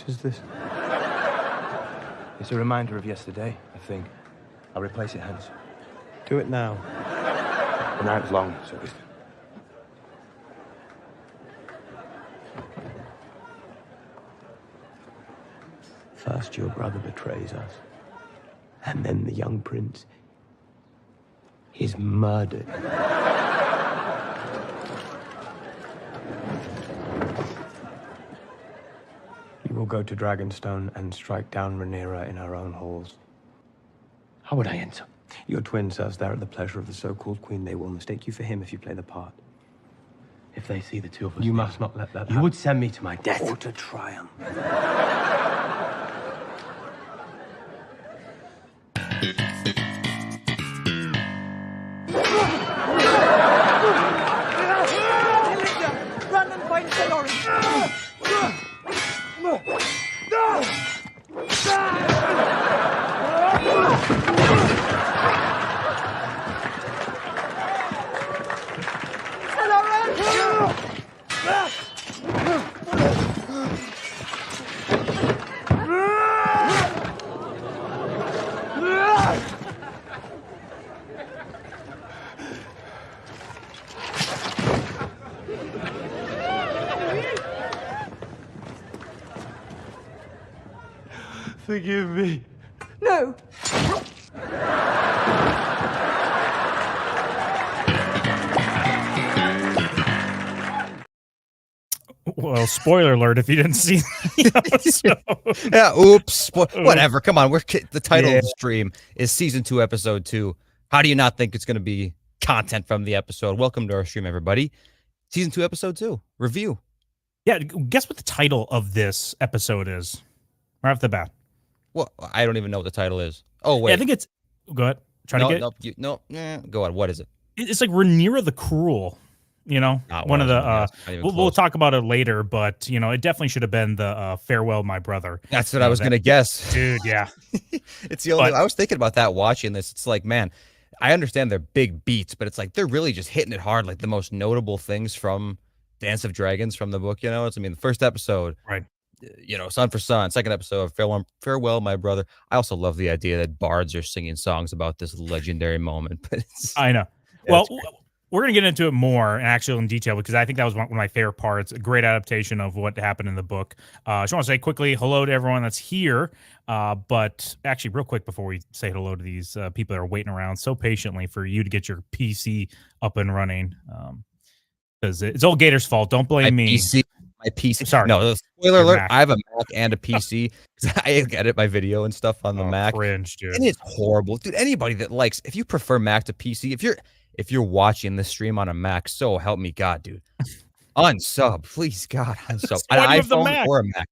is this? It's a reminder of yesterday, I think. I'll replace it, Hans. Do it now. The night was long, so it's... First your brother betrays us, and then the young prince is murdered. You will go to Dragonstone and strike down Rhaenyra in her own halls. How would I enter? Your twin serves there at the pleasure of the so-called queen. They will mistake you for him if you play the part. If they see the two of us... You must not let that happen. You would send me to my death. Or to triumph. Run and find Sir Lawrence. Forgive me. No. Well, spoiler alert if you didn't see the episode. Yeah, oops. Whatever. Come on. The title of the stream is Season 2, Episode 2. How do you not think it's going to be content from the episode? Welcome to our stream, everybody. Season 2, Episode 2. Review. Yeah, guess what the title of this episode is? Right off the bat. Well, I don't even know what the title is. Oh, wait. Yeah, I think it's... Go ahead. Go on. What is it? It's like Rhaenyra the Cruel. You know, one of the we'll talk about it later, but you know, it definitely should have been the Farewell, My Brother. That's what I was gonna guess, dude. Yeah, it's the only. I was thinking about that watching this. It's like, man, I understand they're big beats, but it's like they're really just hitting it hard. Like the most notable things from Dance of Dragons from the book. You know, the first episode, right? You know, Son for Son. Second episode, Farewell, My Brother. I also love the idea that bards are singing songs about this legendary moment. But I know. Well. We're going to get into it more actually in detail because I think that was one of my favorite parts. A great adaptation of what happened in the book. I just want to say quickly hello to everyone that's here. But actually, real quick before we say hello to these people that are waiting around so patiently for you to get your PC up and running. Because it's all Gator's fault. Don't blame me. My PC. Sorry. No, spoiler alert. Mac. I have a Mac and a PC because I edit my video and stuff on the Mac. Cringe, dude. And it's horrible. Dude, anybody that likes, if you prefer Mac to PC, if you're watching this stream on a Mac, so help me God, dude. Unsub, please, God, unsub. An iPhone or a Mac.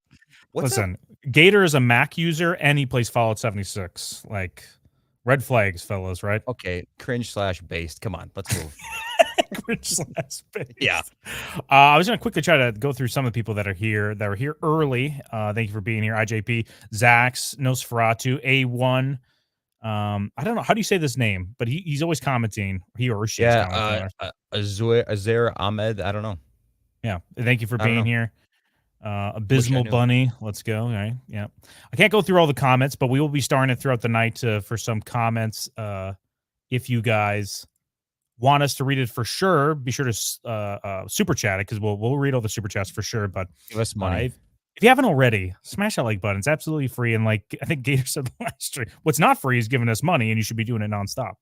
Listen, Gator is a Mac user and he plays Fallout 76. Like, red flags, fellas, right? Okay, cringe/based. Come on, let's move. Cringe/based. Yeah. I was going to quickly try to go through some of the people that are here, early. Thank you for being here. IJP, Zax, Nosferatu, A1. I don't know how do you say this name, but he's always commenting. He or she. Yeah, Azir Ahmed. I don't know. Yeah, thank you for being here. Abysmal Bunny, let's go. All right, yeah. I can't go through all the comments, but we will be starting it throughout the night for some comments. If you guys want us to read it for sure, be sure to super chat it because we'll read all the super chats for sure. But give us money. If you haven't already, smash that like button. It's absolutely free. And like I think Gator said last stream, what's not free is giving us money, and you should be doing it nonstop.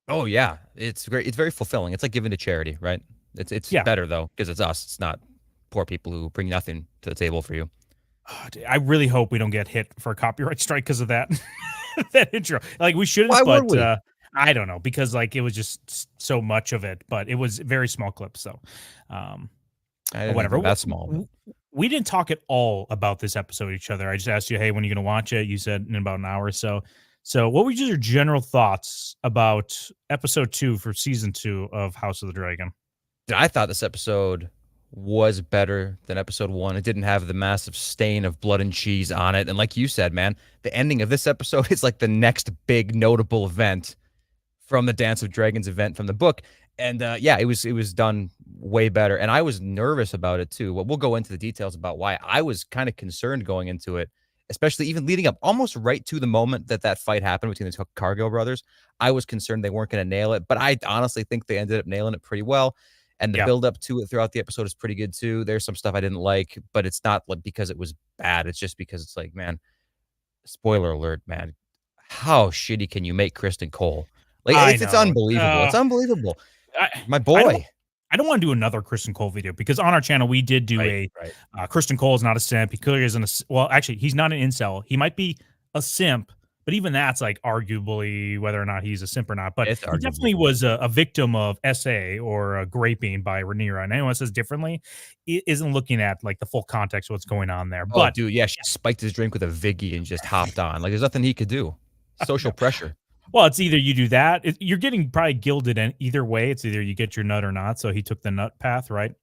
Oh yeah, it's great. It's very fulfilling. It's like giving to charity, right? It's better though because it's us. It's not poor people who bring nothing to the table for you. Oh, I really hope we don't get hit for a copyright strike because of that that intro. Like we shouldn't, but I don't know because like it was just so much of it, but it was very small clips. So whatever. That's small. We didn't talk at all about this episode with each other. I just asked you, hey, when are you going to watch it? You said in about an hour or so. So what were your general thoughts about episode 2 for season 2 of House of the Dragon? I thought this episode was better than episode 1. It didn't have the massive stain of blood and cheese on it. And like you said, man, the ending of this episode is like the next big notable event from the Dance of Dragons event from the book. And yeah, it was done way better. And I was nervous about it too. Well, we'll go into the details about why I was kind of concerned going into it, especially even leading up almost right to the moment that fight happened between the Cargill brothers. I was concerned they weren't going to nail it, but I honestly think they ended up nailing it pretty well. And the build up to it throughout the episode is pretty good too. There's some stuff I didn't like, but it's not like because it was bad. It's just because it's like, man, spoiler alert, man, how shitty can you make Kristen Cole? Like it's unbelievable. It's unbelievable. My boy. I don't want to do another Kristen Cole video because on our channel we did do Kristen Cole is not a simp. He clearly isn't well, actually, he's not an incel. He might be a simp, but even that's like arguably whether or not he's a simp or not. But he definitely was a victim of SA or graping by Rhaenyra. And anyone that says differently isn't looking at like the full context of what's going on there. Oh, but dude, yeah, she spiked his drink with a Viggy and just hopped on. Like there's nothing he could do. Social pressure. Well, it's either you do that. You're getting probably gilded in either way. It's either you get your nut or not. So he took the nut path, right?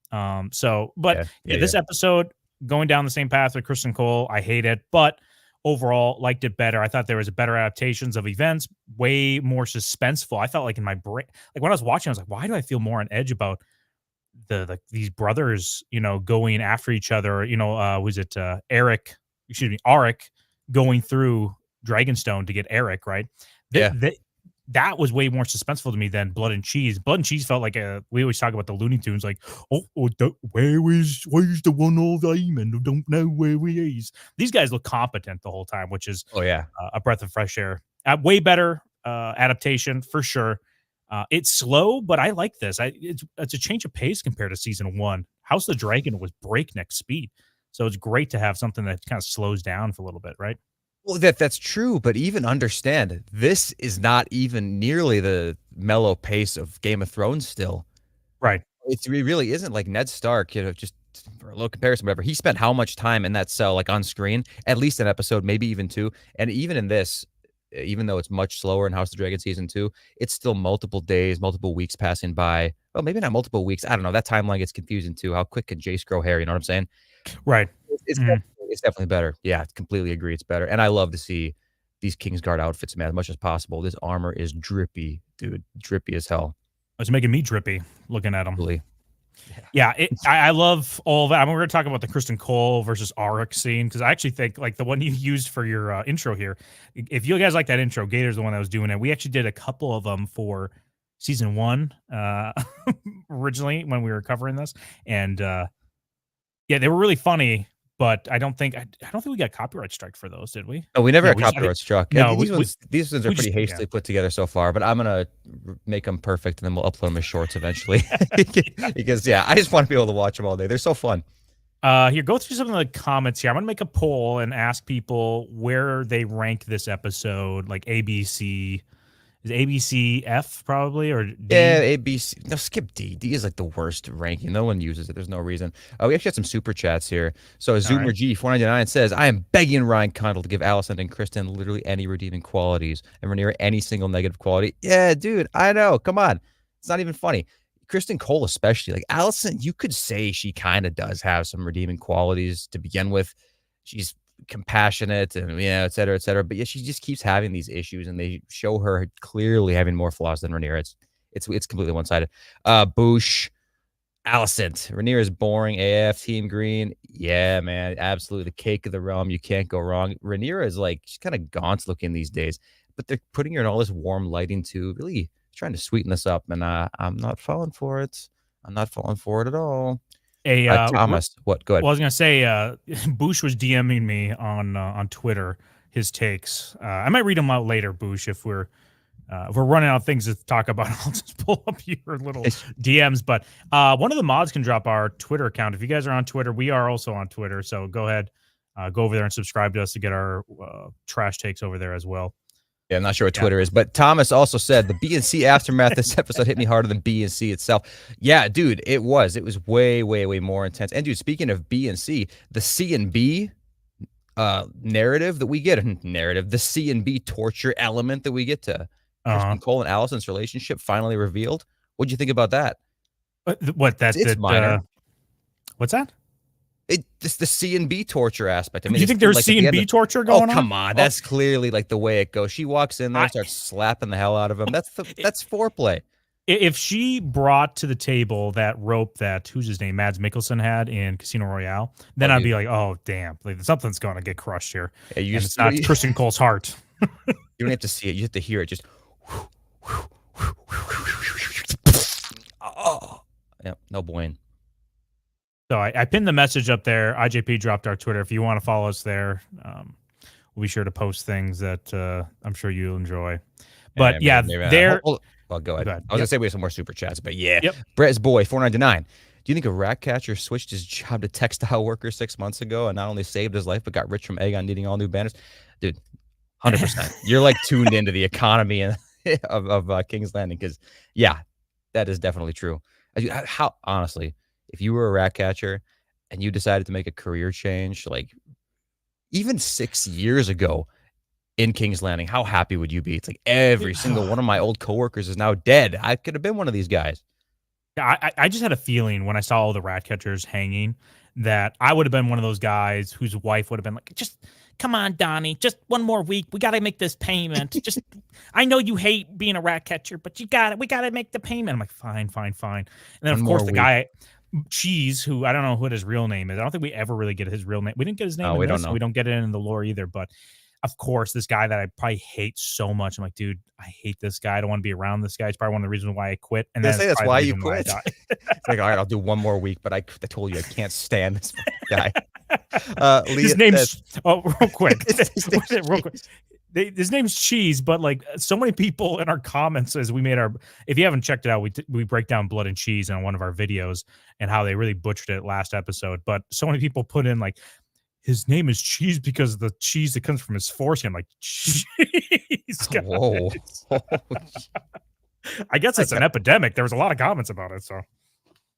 This episode going down the same path with Kristen Cole, I hate it, but overall liked it better. I thought there was better adaptations of events, way more suspenseful. I felt like in my brain, like when I was watching, I was like, why do I feel more on edge about these brothers, going after each other? Was it Arik going through Dragonstone to get Eric, right? That was way more suspenseful to me than Blood and Cheese. Blood and Cheese felt like we always talk about the Looney Tunes, like, where's the one old Aemon who don't know where he is? These guys look competent the whole time, which is a breath of fresh air. Way better adaptation for sure. It's slow, but I like this. It's a change of pace compared to season 1. House of the Dragon was breakneck speed, so it's great to have something that kind of slows down for a little bit, right? Well, that's true, but even understand, this is not even nearly the mellow pace of Game of Thrones still. Right. It really isn't. Like Ned Stark, just for a little comparison, whatever, he spent how much time in that cell, like on screen? At least an episode, maybe even 2. And even in this, even though it's much slower in House of the Dragon season 2, it's still multiple days, multiple weeks passing by. Well, maybe not multiple weeks. I don't know. That timeline gets confusing too. How quick can Jace grow hair? You know what I'm saying? Right. It's definitely better. Yeah, completely agree. It's better. And I love to see these Kingsguard outfits, man, as much as possible. This armor is drippy, dude. Drippy as hell. It's making me drippy looking at them. Really? Yeah, I love all of that. We're going to talk about the Kristen Cole versus Arik scene because I actually think like the one you used for your intro here. If you guys like that intro, Gator's the one that was doing it. We actually did a couple of them for season 1 originally when we were covering this, and they were really funny. But I don't think we got copyright struck for those, did we? No, we never got copyright struck. No, these ones are pretty hastily put together so far, but I'm gonna make them perfect and then we'll upload them as shorts eventually. Because I just want to be able to watch them all day. They're so fun. Here, go through some of the comments here. I'm gonna make a poll and ask people where they rank this episode, like ABC. Is ABC F probably or D? Yeah, ABC. No, skip D. D is like the worst ranking. No one uses it. There's no reason. We actually had some super chats here. So Zoomer G 499 says, "I am begging Ryan Condal to give Alicent and Kristen literally any redeeming qualities and Rhaenyra any single negative quality." Yeah, dude, I know. Come on, it's not even funny. Kristen Cole especially, like Alicent, you could say she kind of does have some redeeming qualities to begin with. She's compassionate and et cetera, et cetera. But yeah, she just keeps having these issues, and they show her clearly having more flaws than Rhaenyra. It's completely one-sided. Boosh, Alicent, Rhaenyra is boring. AF Team Green, yeah, man, absolutely the cake of the realm. You can't go wrong. Rhaenyra is like she's kind of gaunt looking these days, but they're putting her in all this warm lighting too, really trying to sweeten this up, and I'm not falling for it. I'm not falling for it at all. Thomas, what? Go ahead. Well, I was gonna say, Boosh was DMing me on Twitter his takes. I might read them out later, Boosh, if we're running out of things to talk about. I'll just pull up your little DMs. But one of the mods can drop our Twitter account. If you guys are on Twitter, we are also on Twitter. So go ahead, go over there and subscribe to us to get our trash takes over there as well. Yeah, I'm not sure what Twitter is, but Thomas also said the B&C aftermath this episode hit me harder than B&C itself. Yeah, dude, it was way, way, way more intense. And dude, speaking of B&C, the C&B narrative that we get, the C&B torture element that we get to Kristen Cole and Alicent's relationship finally revealed. What'd you think about that? It's minor. What's that? It's the C&B torture aspect. I mean, you think there's like C&B torture going on? Oh, come on. That's clearly like the way it goes. She walks in there, starts slapping the hell out of him. That's foreplay. if she brought to the table that rope that who's his name, Mads Mikkelsen had in Casino Royale, then I'd be like, oh damn, like something's going to get crushed here. Yeah, and it's not Kristen Cole's heart. You don't have to see it; you have to hear it. Just. Oh, yeah, no bueno. So I pinned the message up there. IJP dropped our Twitter. If you want to follow us there, we'll be sure to post things that I'm sure you'll enjoy. But there. Well, go ahead. Go ahead. I was gonna say we have some more super chats, but yeah. Yep. Brett's boy, $4.99. Do you think a rat catcher switched his job to textile worker 6 months ago and not only saved his life but got rich from egg on needing all new banners? Dude, 100%. You're like tuned into the economy of King's Landing because, yeah, that is definitely true. How honestly, if you were a rat catcher and you decided to make a career change, like even 6 years ago, in King's Landing, how happy would you be? It's like every single one of my old coworkers is now dead. I could have been one of these guys. I just had a feeling when I saw all the rat catchers hanging that I would have been one of those guys whose wife would have been like, just come on, Donnie, just one more week. We got to make this payment. Just, I know you hate being a rat catcher, but we got to make the payment. I'm like, fine. And then of course the guy, Cheese, who I don't know what his real name is. I don't think we ever really get his real name. We didn't get his name. We don't know. We don't get it in the lore either, but of course, this guy that I probably hate so much. I'm like, dude, I hate this guy. I don't want to be around this guy. It's probably one of the reasons why I quit. And then that's why you quit. It's like, all right, I'll do one more week, but I told you I can't stand this guy. His name's real quick. His name's Cheese, but like so many people in our comments as we made our. If you haven't checked it out, we break down Blood and Cheese on one of our videos and how they really butchered it last episode. But so many people put in like, his name is Cheese because of the cheese that comes from his foreskin. I'm like, jeez. Whoa. I guess it's an epidemic. There was a lot of comments about it. So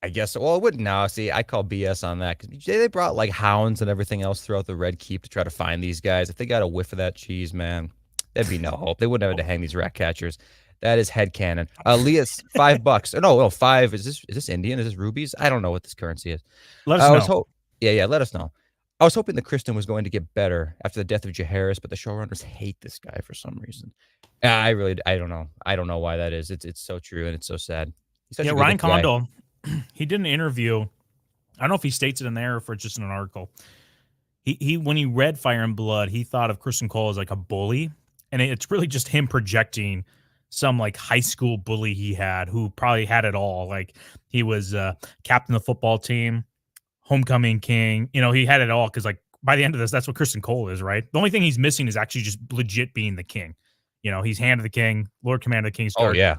I guess, well, it wouldn't now. See, I call BS on that because they brought like hounds and everything else throughout the Red Keep to try to find these guys. If they got a whiff of that cheese, man, there'd be no hope. They wouldn't have to hang these rat catchers. That is headcanon. Leah's $5. No, 5. Is this Indian? Is this rubies? I don't know what this currency is. Let us know. Yeah, let us know. I was hoping that Kristen was going to get better after the death of Jaehaerys, but the showrunners hate this guy for some reason. I don't know. I don't know why that is. It's so true and it's so sad. Yeah, Ryan Condal, he did an interview. I don't know if he states it in there or if it's just in an article. He when he read Fire and Blood, he thought of Kristen Cole as like a bully, and it's really just him projecting some like high school bully he had who probably had it all. Like he was captain of the football team, homecoming king, he had it all because like by the end of this, that's what Kristen Cole is, right? The only thing he's missing is actually just legit being the king. He's hand of the king, Lord Commander of the King's Guard. Oh yeah.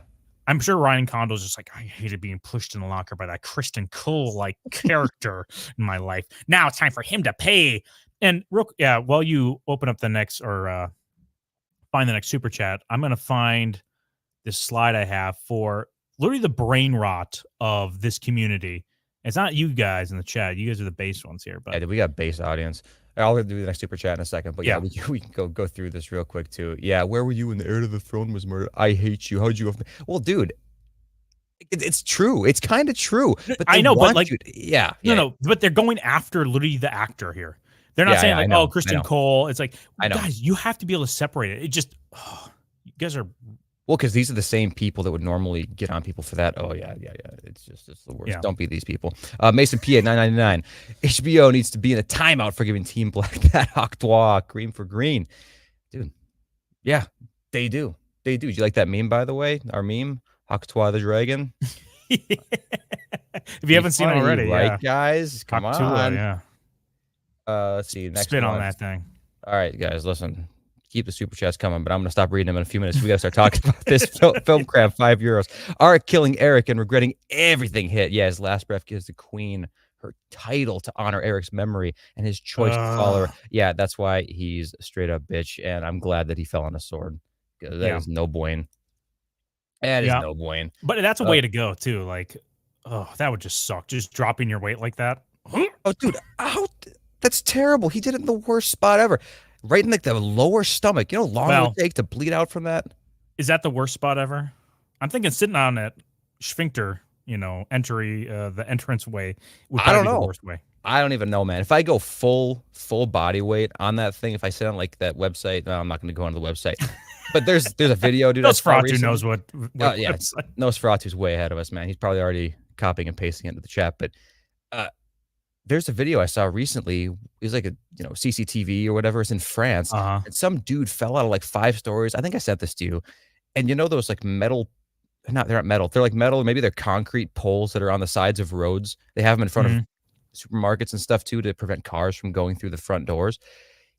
I'm sure Ryan Condal's just like, I hated being pushed in the locker by that Kristen Cole like character in my life. Now it's time for him to pay. And while you open up the next or find the next super chat, I'm gonna find this slide I have for literally the brain rot of this community. It's not you guys in the chat. You guys are the base ones here. But yeah, we got base audience. I'll do the next super chat in a second. But yeah, we can go through this real quick too. Yeah, where were you when the heir to the throne was murdered? I hate you. How'd you? Well, dude, it's true. It's kind of true. But I know, but like, no. But they're going after literally the actor here. They're not saying like, Kristen Cole. It's like, guys, you have to be able to separate it. It just, you guys are. Well, because these are the same people that would normally get on people for that. Oh, yeah. It's the worst. Yeah. Don't be these people. Mason PA, $9.99. HBO needs to be in a timeout for giving Team Black that octroi, green for green. Dude, yeah, they do. Did you like that meme, by the way? Our meme, octroi the dragon? If you haven't seen it already, right, guys? Come on. Yeah. Let's see. Next Spin one. on that thing. All right, guys, listen. Keep the super chats coming, but I'm going to stop reading them in a few minutes. We got to start talking about this. Film crab, €5. Art killing Eric and regretting everything hit. Yeah, his last breath gives the queen her title to honor Eric's memory and his choice to follow her. Yeah, that's why he's a straight up bitch, and I'm glad that he fell on a sword. That is no bueno. That is no bueno. But that's a way to go, too. Like, that would just suck. Just dropping your weight like that. Oh, dude. That's terrible. He did it in the worst spot ever. Right in like the lower stomach. You know how long it would take to bleed out from that? Is that the worst spot ever? I'm thinking sitting on that sphincter, the entrance way would probably be the worst way. I don't even know, man. If I go full body weight on that thing, if I sit on like that website, no, I'm not going to go on the website. But there's a video, dude. Nosferatu knows what yeah, Nosferatu's way ahead of us, man. He's probably already copying and pasting it into the chat. But there's a video I saw recently. It was like a CCTV or whatever. It's in France, and some dude fell out of like 5 stories. I think I sent this to you. And those like metal, they're not metal. They're like metal. Maybe they're concrete poles that are on the sides of roads. They have them in front of supermarkets and stuff too to prevent cars from going through the front doors.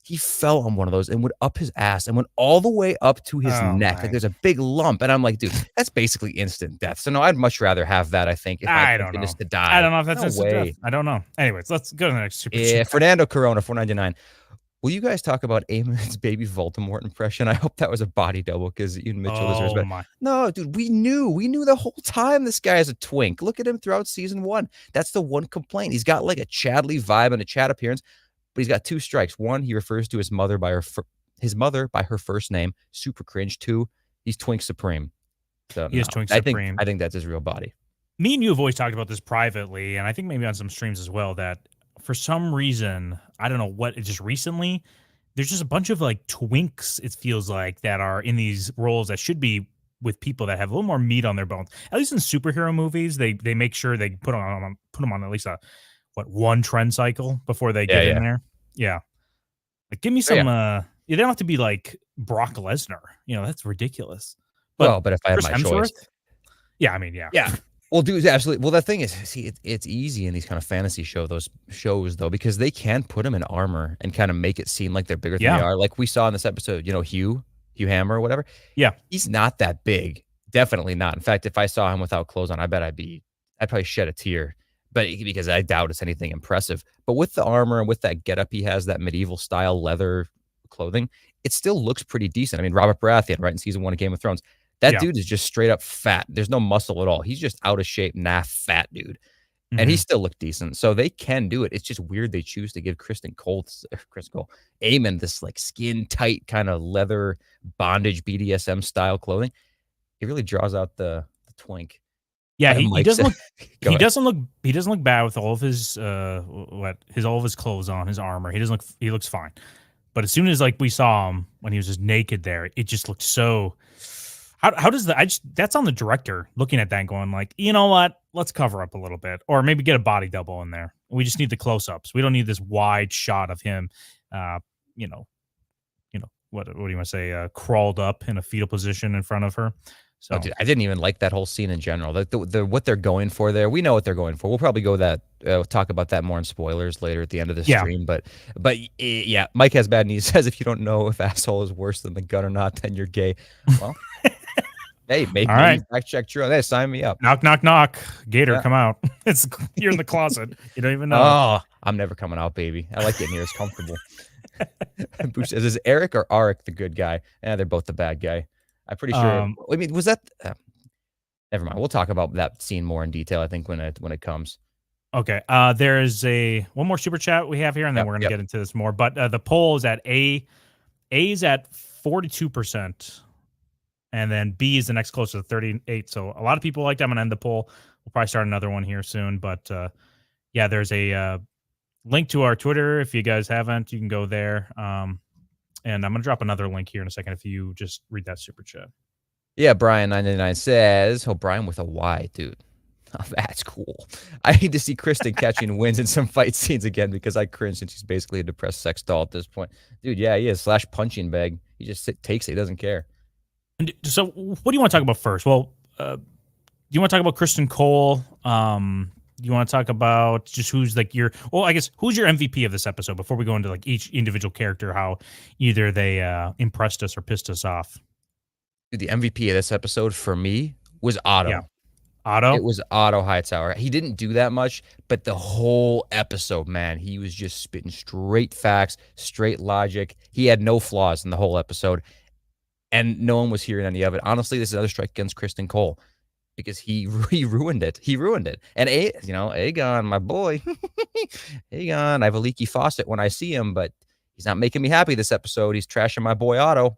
He fell on one of those and went up his ass and went all the way up to his neck. Like there's a big lump. And I'm like, dude, that's basically instant death. So no, I'd much rather have that, I think, if I don't know. To die. I don't know if that's instant death. I don't know. Anyways, let's go to the next super chat. Fernando Corona, 499. Will you guys talk about Eamon's baby Voldemort impression? I hope that was a body double because Ian Mitchell deserves better. No, dude, we knew the whole time this guy is a twink. Look at him throughout season 1. That's the one complaint. He's got like a Chadley vibe and a Chad appearance. But he's got 2 strikes. 1, he refers to his mother by her first name. Super cringe. 2, he's twink supreme. So, he is twink supreme. I think that's his real body. Me and you have always talked about this privately, and I think maybe on some streams as well, that for some reason, I don't know what, just recently, there's just a bunch of like twinks, it feels like, that are in these roles that should be with people that have a little more meat on their bones. At least in superhero movies, they make sure they put them on at least one trend cycle before they get in there. Yeah. Like, give me some, you don't have to be like Brock Lesnar. That's ridiculous. But if I have my choice. Yeah, I mean, yeah. Yeah. Well, dude, absolutely. Well, the thing is, see, it's easy in these kind of fantasy shows, though, because they can put them in armor and kind of make it seem like they're bigger than they are. Like we saw in this episode, Hugh Hammer or whatever. Yeah. He's not that big. Definitely not. In fact, if I saw him without clothes on, I bet I'd probably shed a tear. But because I doubt it's anything impressive. But with the armor and with that getup he has, that medieval style leather clothing, it still looks pretty decent. I mean, Robert Baratheon, right in season 1 of Game of Thrones, that dude is just straight up fat. There's no muscle at all. He's just out of shape, fat dude. And he still looked decent. So they can do it. It's just weird they choose to give Eamon this like skin tight kind of leather bondage BDSM style clothing. It really draws out the twink. Yeah, he doesn't look. He doesn't look bad with all of his all of his clothes on, his armor. He looks fine. But as soon as like we saw him when he was just naked there, it just looked so. How does that's on the director looking at that and going like, you know what? Let's cover up a little bit, or maybe get a body double in there. We just need the close ups. We don't need this wide shot of him. What do you want to say? Crawled up in a fetal position in front of her. So dude, I didn't even like that whole scene in general. What they're going for there, we know what they're going for. We'll probably talk about that more in spoilers later at the end of the stream. But yeah, Mike has bad news. Says if you don't know if asshole is worse than the gun or not, then you're gay. Well, hey, make me fact check true. Hey, sign me up. Knock, knock, knock. Gator, come out. You're in the closet. You don't even know. Oh, I'm never coming out, baby. I like getting here. It's comfortable. Boosh says, is Eric or Arik the good guy? They're both the bad guy. I'm pretty sure. I mean, was that? Never mind. We'll talk about that scene more in detail, I think, when it comes. Okay. There's one more super chat we have here, and then we're going to get into this more. But the poll is at A. A is at 42%, and then B is the next closest to 38. So a lot of people like that. I'm going to end the poll. We'll probably start another one here soon. But yeah, there's a link to our Twitter. If you guys haven't, you can go there. And I'm going to drop another link here in a second if you just read that super chat. Yeah, Brian99 says, Brian with a Y, dude. Oh, that's cool. I need to see Kristen catching wins in some fight scenes again because I cringe and she's basically a depressed sex doll at this point. Dude, yeah, he is. / punching bag. He just takes it. He doesn't care. And so what do you want to talk about first? Well, do you want to talk about Kristen Cole? You want to talk about just who's like I guess who's your MVP of this episode before we go into like each individual character, how either they impressed us or pissed us off? Dude, the MVP of this episode for me was Otto. Yeah. Otto? It was Otto Hightower. He didn't do that much, but the whole episode, man, he was just spitting straight facts, straight logic. He had no flaws in the whole episode, and no one was hearing any of it. Honestly, this is another strike against Kristen Cole. Because he ruined it. He ruined it. And Aegon, my boy, Aegon, I have a leaky faucet when I see him, but he's not making me happy this episode. He's trashing my boy Otto.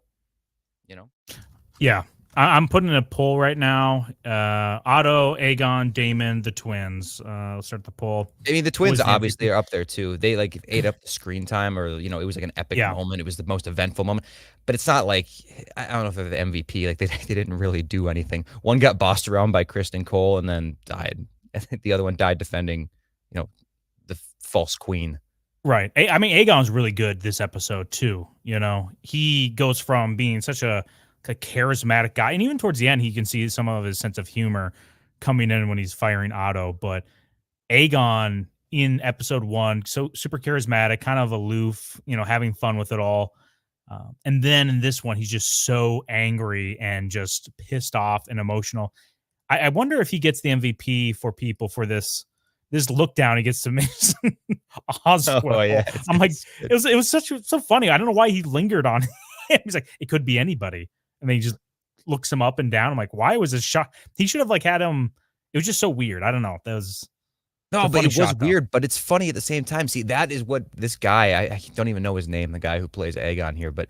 Yeah. I'm putting in a poll right now. Otto, Aegon, Damon, the twins. Let's start the poll. I mean, the Who twins is the obviously MVP? are up there too. They like ate up the screen time, or it was like an epic Yeah. moment. It was the most eventful moment. But it's not like I don't know if they're the MVP. Like they didn't really do anything. One got bossed around by Kristen Cole and then died. I think the other one died defending, the false queen. Right. I mean, Aegon's really good this episode too. He goes from being such a charismatic guy, and even towards the end, he can see some of his sense of humor coming in when he's firing Otto. But Aegon in episode 1, so super charismatic, kind of aloof, having fun with it all. And then in this one, he's just so angry and just pissed off and emotional. I wonder if he gets the MVP for people for this look down. He gets to Mason Oh Oswell. yeah, I'm like, it was so funny. I don't know why he lingered on him. He's like, it could be anybody, and then he just looks him up and down. I'm like, why was this shot? He should have had him. It was just so weird. I don't know. That was No, but it was shot, weird, but it's funny at the same time. See, that is what this guy, I don't even know his name, the guy who plays Aegon here, but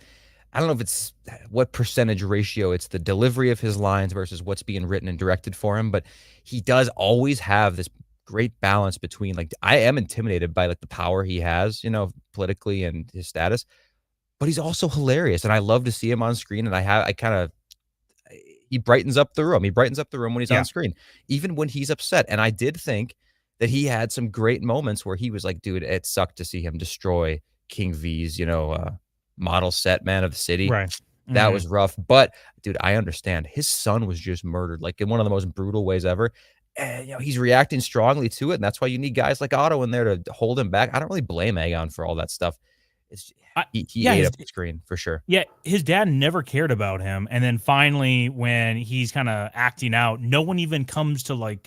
I don't know if it's what percentage ratio it's the delivery of his lines versus what's being written and directed for him, but he does always have this great balance between I am intimidated by the power he has, politically and his status, but he's also hilarious and I love to see him on screen and he brightens up the room. He brightens up the room when he's on screen, even when he's upset. And I did think that he had some great moments where he was like, dude, it sucked to see him destroy King V's, model set man of the city. right. That was rough. But dude, I understand. His son was just murdered, in one of the most brutal ways ever. And he's reacting strongly to it. And that's why you need guys like Otto in there to hold him back. I don't really blame Aegon for all that stuff. He ate up the screen for sure. Yeah, his dad never cared about him, and then finally, when he's kind of acting out, no one even comes to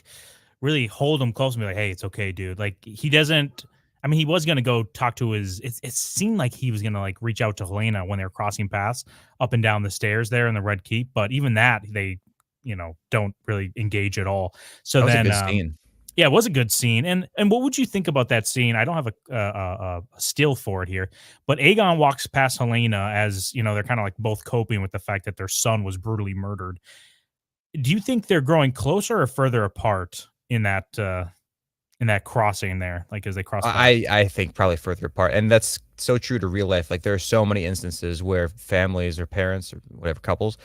really hold him close and be like, "Hey, it's okay, dude." He doesn't. I mean, he was gonna go talk to his. It seemed like he was gonna reach out to Helena when they were crossing paths up and down the stairs there in the Red Keep, but even that they, don't really engage at all. So That was then, a good scene. yeah, it was a good scene. And what would you think about that scene? I don't have a still for it here, but Aegon walks past Helena as they're kind of both coping with the fact that their son was brutally murdered. Do you think they're growing closer or further apart in that crossing there, as they cross? I think probably further apart, and that's so true to real life. There are so many instances where families or parents or whatever couples,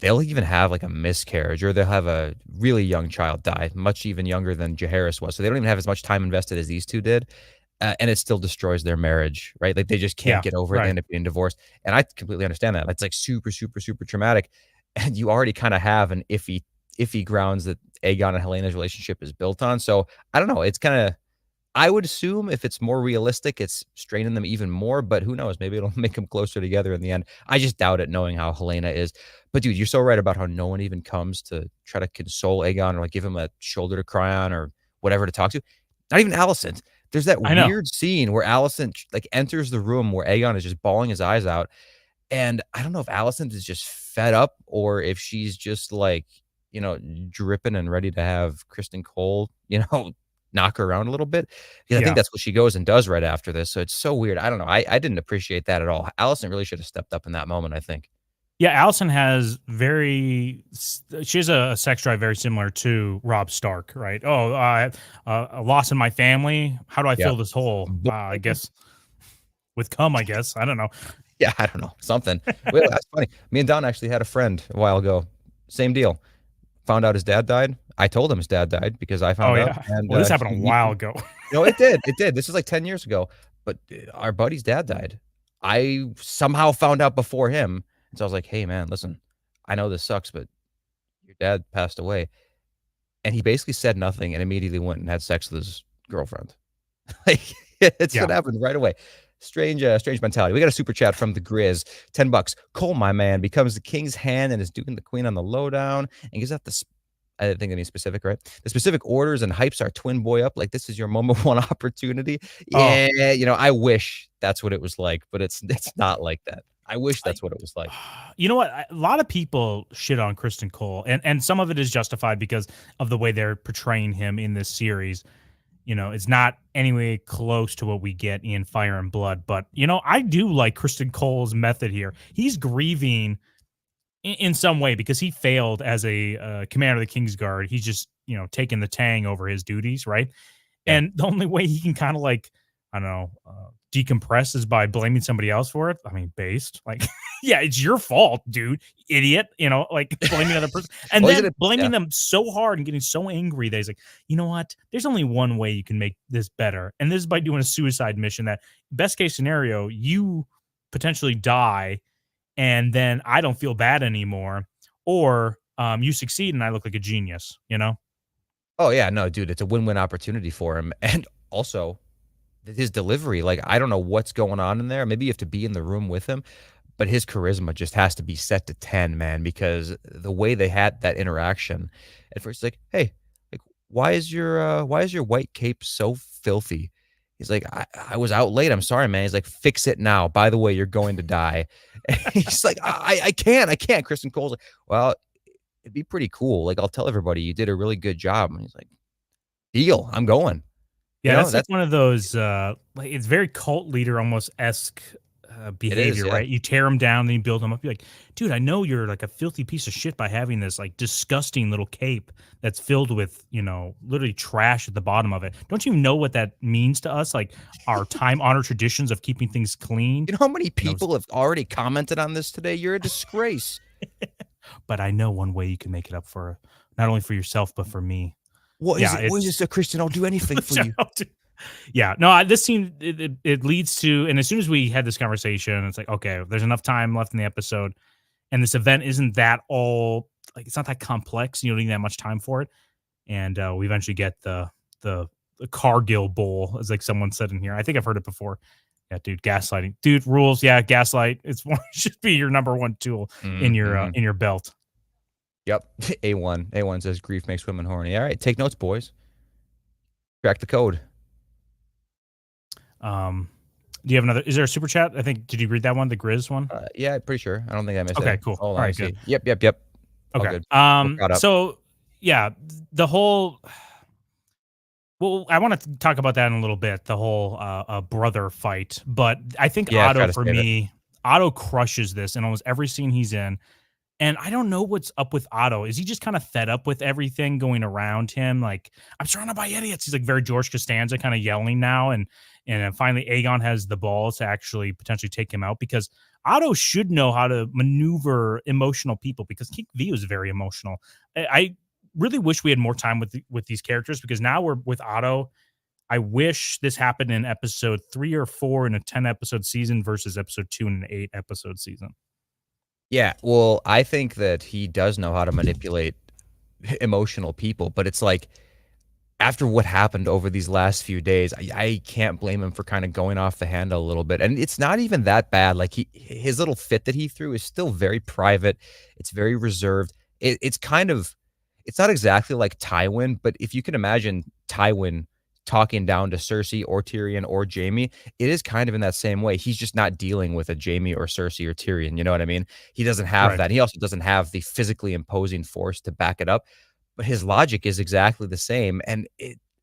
they'll even have a miscarriage or they'll have a really young child die, much even younger than Jaehaerys was. So they don't even have as much time invested as these two did. And it still destroys their marriage, right? They just can't get over it. They end up being divorced. And I completely understand that. It's super, super, super traumatic. And you already kind of have an iffy grounds that Aegon and Helena's relationship is built on. So I don't know. It's kind of, I would assume if it's more realistic, it's straining them even more, but who knows? Maybe it'll make them closer together in the end. I just doubt it knowing how Helena is. But dude, you're so right about how no one even comes to try to console Aegon or give him a shoulder to cry on or whatever to talk to. Not even Alicent. There's that weird scene where Alicent enters the room where Aegon is just bawling his eyes out. And I don't know if Alicent is just fed up or if she's just dripping and ready to have Kristen Cole, knock her around a little bit. Because I think that's what she goes and does right after this. So it's so weird. I don't know. I didn't appreciate that at all. Alicent really should have stepped up in that moment, I think. Yeah, Alicent she has a sex drive very similar to Robb Stark, right? Oh, a loss in my family. How do I fill this hole? I guess with cum, I guess. I don't know. Yeah, I don't know. Something. Well, that's funny. Me and Don actually had a friend a while ago. Same deal. Found out his dad died. I told him his dad died because I found out. And, well, this happened a while ago. It did. It did. This is 10 years ago. But our buddy's dad died. I somehow found out before him. And so I was like, hey, man, listen, I know this sucks, but your dad passed away. And he basically said nothing and immediately went and had sex with his girlfriend. What happened right away. Strange mentality. We got a super chat from the Grizz. $10. Cole, my man, becomes the king's hand and is doing the queen on the lowdown and gives out I think I mean specific, right? The specific orders and hypes our twin boy up. This is your moment one opportunity. Yeah, I wish that's what it was like, but it's not like that. I wish that's what it was like. You know what? A lot of people shit on Kristen Cole, and some of it is justified because of the way they're portraying him in this series. It's not anyway close to what we get in Fire and Blood. But, I do like Kristen Cole's method here. He's grieving in some way, because he failed as a commander of the Kingsguard. He's just, taking the tang over his duties, right? Yeah. And the only way he can kind of like, I don't know, decompress is by blaming somebody else for it. I mean, based like, yeah, it's your fault, dude, idiot. Like blaming another person and Well, then blaming them so hard and getting so angry that he's like, you know what? There's only one way you can make this better, and this is by doing a suicide mission. That best case scenario, you potentially die, and then I don't feel bad anymore, or you succeed and I look like a genius. Oh yeah, no, dude, it's a win-win opportunity for him, and also his delivery. Like, I don't know what's going on in there. Maybe you have to be in the room with him, but his charisma just has to be set to 10, man, because the way they had that interaction at first, like, hey, like, why is your white cape so filthy? He's like, I was out late. I'm sorry, man. He's like, fix it now. By the way, you're going to die. And he's like, I can't. Kristen Cole's like, well, it'd be pretty cool. Like, I'll tell everybody you did a really good job. And he's like, deal. I'm going. Yeah, that's like one of those, like, it's very cult leader almost esque behavior, yeah. right? You tear them down, then you build them up. You're like, dude, I know you're like a filthy piece of shit by having this like disgusting little cape that's filled with, literally trash at the bottom of it. Don't you know what that means to us? Like our time honored traditions of keeping things clean. You know how many people have already commented on this today? You're a disgrace. But I know one way you can make it up for not only for yourself, but for me. What is it? What is this, a Christian? I'll do anything for you. Yeah, no, this scene, it leads to, and as soon as we had this conversation, it's like, okay, there's enough time left in the episode, and this event isn't that all, like, it's not that complex, you don't need that much time for it, and we eventually get the Cargill Bowl, as like someone said in here. I think I've heard it before. Yeah, dude, gaslighting. Dude, rules, yeah, gaslight. It's should be your number one tool in your belt. Yep. A1 says grief makes women horny. All right, take notes, boys. Crack the code. Do you have another? Is there a super chat? I think. Did you read that one, the Grizz one? Yeah, pretty sure. I don't think I missed it. Okay, cool. Hold on, all right, good. Yep. Okay. Good. So yeah, the whole. Well, I want to talk about that in a little bit. The whole brother fight, but I think Otto for me, Otto crushes this in almost every scene he's in. And I don't know what's up with Otto. Is he just kind of fed up with everything going around him? Like, I'm surrounded by idiots. He's like very George Costanza kind of yelling now. And finally, Aegon has the balls to actually potentially take him out, because Otto should know how to maneuver emotional people, because King V was very emotional. I really wish we had more time with these characters, because now we're with Otto. I wish this happened in episode 3 or 4 in a 10-episode season versus episode 2 in an 8-episode season. Yeah, well, I think that he does know how to manipulate emotional people, but it's like, after what happened over these last few days, I can't blame him for kind of going off the handle a little bit. And it's not even that bad. Like, his little fit that he threw is still very private. It's very reserved. It's not exactly like Tywin, but if you can imagine Tywin talking down to Cersei or Tyrion or Jaime, it is kind of in that same way. He's just not dealing with a Jaime or Cersei or Tyrion. You know what I mean? He doesn't have that. He also doesn't have the physically imposing force to back it up, but his logic is exactly the same. And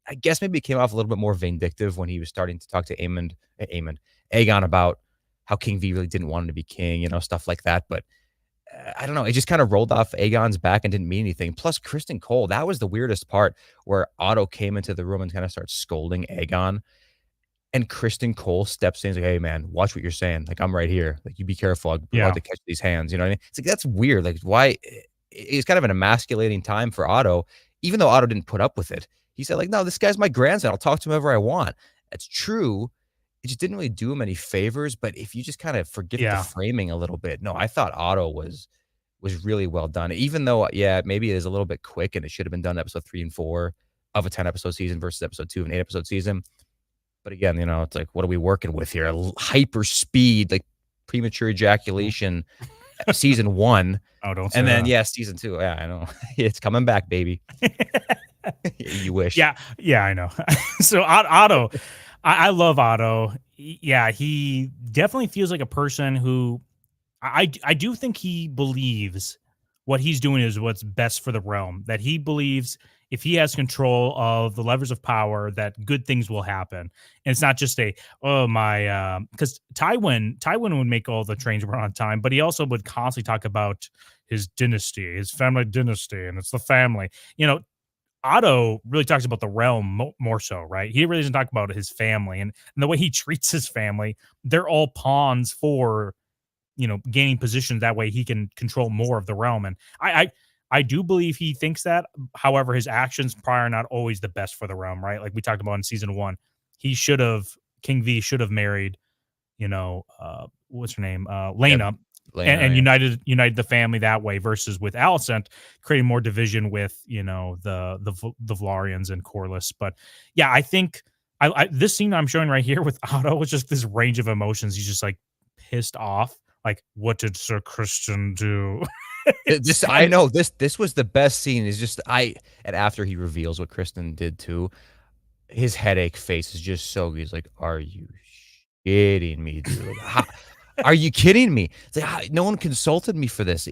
I guess maybe it came off a little bit more vindictive when he was starting to talk to Aegon about how King V really didn't want him to be king, stuff like that. But I don't know. It just kind of rolled off Aegon's back and didn't mean anything. Plus, Kristen Cole, that was the weirdest part, where Otto came into the room and kind of starts scolding Aegon. And Kristen Cole steps in and is like, hey, man, watch what you're saying. Like, I'm right here. Like, you be careful. I'm about to catch these hands. You know what I mean? It's like, that's weird. Like, why? It's kind of an emasculating time for Otto, even though Otto didn't put up with it. He said, like, no, this guy's my grandson. I'll talk to him whenever I want. That's true. It just didn't really do him any favors. But if you just kind of forget the framing a little bit, no, I thought Otto was really well done. Even though, maybe it is a little bit quick and it should have been done episode 3 and 4 of a 10-episode season versus episode 2 of an 8-episode season. But again, it's like, what are we working with here? Hyper speed, like premature ejaculation, season 1. Oh, don't say and then that. Season 2. Yeah, I know. It's coming back, baby. You wish. Yeah, I know. So Otto, I love Otto. Yeah, he definitely feels like a person who I do think he believes what he's doing is what's best for the realm. That he believes if he has control of the levers of power, that good things will happen. And it's not just a oh my because Tywin would make all the trains run on time, but he also would constantly talk about his dynasty, his family dynasty, and it's the family. You know, Otto really talks about the realm more so, right? He really doesn't talk about his family and the way he treats his family. They're all pawns for, you know, gaining positions. That way he can control more of the realm. And I do believe he thinks that. However, his actions probably are not always the best for the realm, right? Like we talked about in season 1, King V should have married, you know, what's her name? Lena. Yeah, Lena, And yeah. united the family that way versus with Alicent creating more division with, you know, the Velaryons and Corlys. But yeah, I think this scene I'm showing right here with Otto was just this range of emotions. He's just like pissed off. Like, what did Sir Christian do? I know this was the best scene. Is just and after he reveals what Kristen did too, his headache face is just so. He's like, "Are you shitting me, dude? Like, are you kidding me? It's like, no one consulted me for this.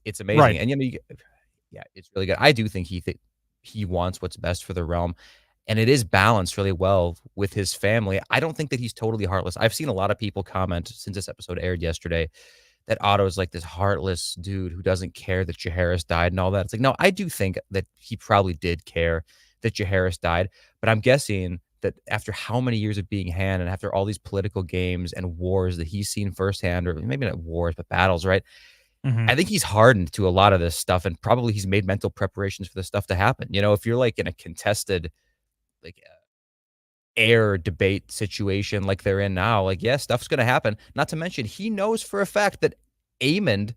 It's amazing, Right. and you know, yeah, it's really good. I do think he wants what's best for the realm, and it is balanced really well with his family. I don't think that he's totally heartless. I've seen a lot of people comment since this episode aired yesterday that Otto is like this heartless dude who doesn't care that Jaehaerys died and all that. It's like, no, I do think that he probably did care that Jaehaerys died, but I'm guessing that after how many years of being Han and after all these political games and wars that he's seen firsthand, or maybe not wars, but battles, right? Mhm. I think he's hardened to a lot of this stuff, and probably he's made mental preparations for this stuff to happen. You know, if you're like in a contested, like air debate situation like they're in now, like, yeah, stuff's going to happen. Not to mention, he knows for a fact that Aemond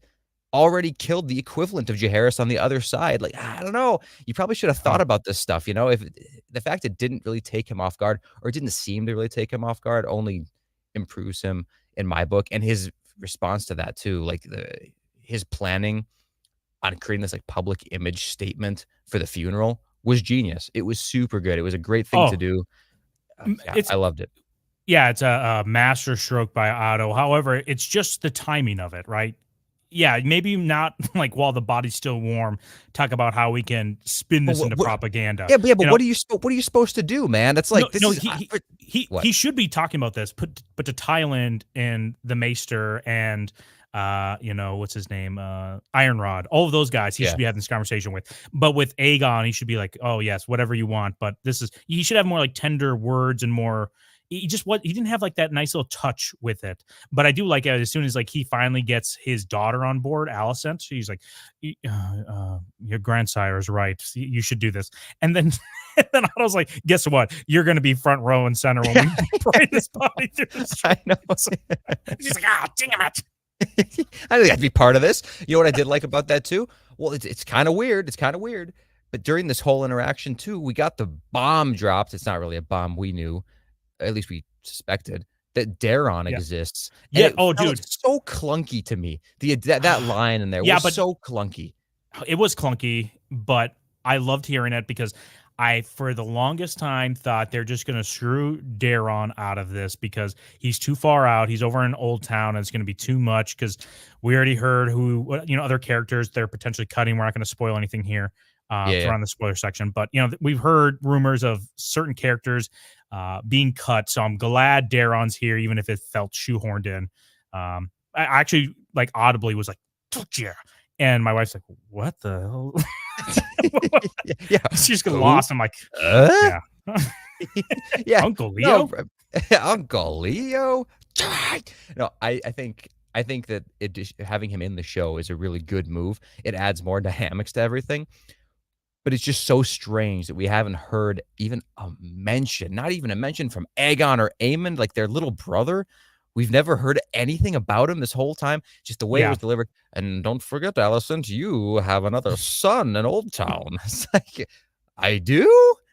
already killed the equivalent of Jaehaerys on the other side. Like, I don't know. You probably should have thought about this stuff, you know? If the fact it didn't really take him off guard, or it didn't seem to really take him off guard, only improves him in my book. And his response to that too, like his planning on creating this like public image statement for the funeral was genius. It was super good. It was a great thing to Oh, do. Yeah, it's I loved it. yeah, it's a master stroke by Otto. However, it's just the timing of it, right? Yeah, maybe not like while the body's still warm, talk about how we can spin But this into propaganda. yeah, but You know, what are you supposed to do, man? That's no, like this no, is what? he should be talking about this, but to Thailand and the Maester and you know, what's his name? Ironrod, all of those guys he Yeah. should be having this conversation with. But with Aegon, he should be like, oh yes, whatever you want. But he should have more like tender words and more he didn't have like that nice little touch with it. But I do like it as soon as like he finally gets his daughter on board, Alicent. He's like, your grandsire is right. You should do this. And then and then I was like, guess what? You're going to be front row and center when we pray this body through the street. I know. He's like, ah, damn it. I think I'd be part of this. You know what I did like about that too? Well, it's kind of weird. It's kind of weird. But during this whole interaction too, we got the bomb dropped. It's not really a bomb. We knew, at least we suspected, that Daron exists. And Yeah. it Oh, felt dude. so clunky to me. That line in there was so clunky. It was clunky, but I loved hearing it because I, for the longest time, thought they're just going to screw Daron out of this because he's too far out. He's over in Old Town, and it's going to be too much because we already heard other characters they're potentially cutting. We're not going to spoil anything here. We're on the spoiler section, but we've heard rumors of certain characters being cut. So I'm glad Daron's here, even if it felt shoehorned in. I actually like audibly was like, yeah. And my wife's like, what the hell? Yeah. She's getting lost. I'm like, yeah. Yeah. Uncle Leo? No, Uncle Leo? No, I think that having him in the show is a really good move. It adds more dynamics to everything. But it's just so strange that we haven't heard even a mention, not even a mention from Aegon or Aemond, like their little brother. We've never heard anything about him this whole time. Just the way it was delivered. And don't forget, Alicent, you have another son in Old Town. It's like, I do?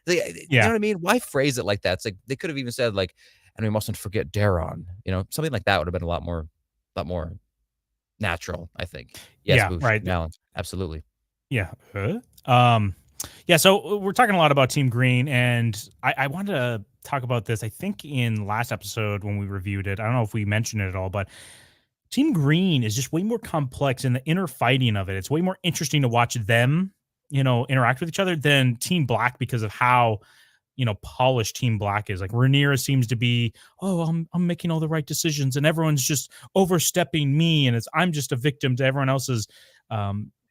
You know what I mean? Why phrase it like that? It's like they could have even said, like, and we mustn't forget Daron. Something like that would have been a lot more natural, I think. Yes, yeah, Boosh, right. balance. Absolutely. Yeah. So we're talking a lot about Team Green, and I wanted to talk about this. I think in last episode when we reviewed it, I don't know if we mentioned it at all, but Team Green is just way more complex in the inner fighting of it. It's way more interesting to watch them, interact with each other than Team Black because of how, polished Team Black is. Like Rhaenyra seems to be, oh, I'm making all the right decisions and everyone's just overstepping me and I'm just a victim to everyone else's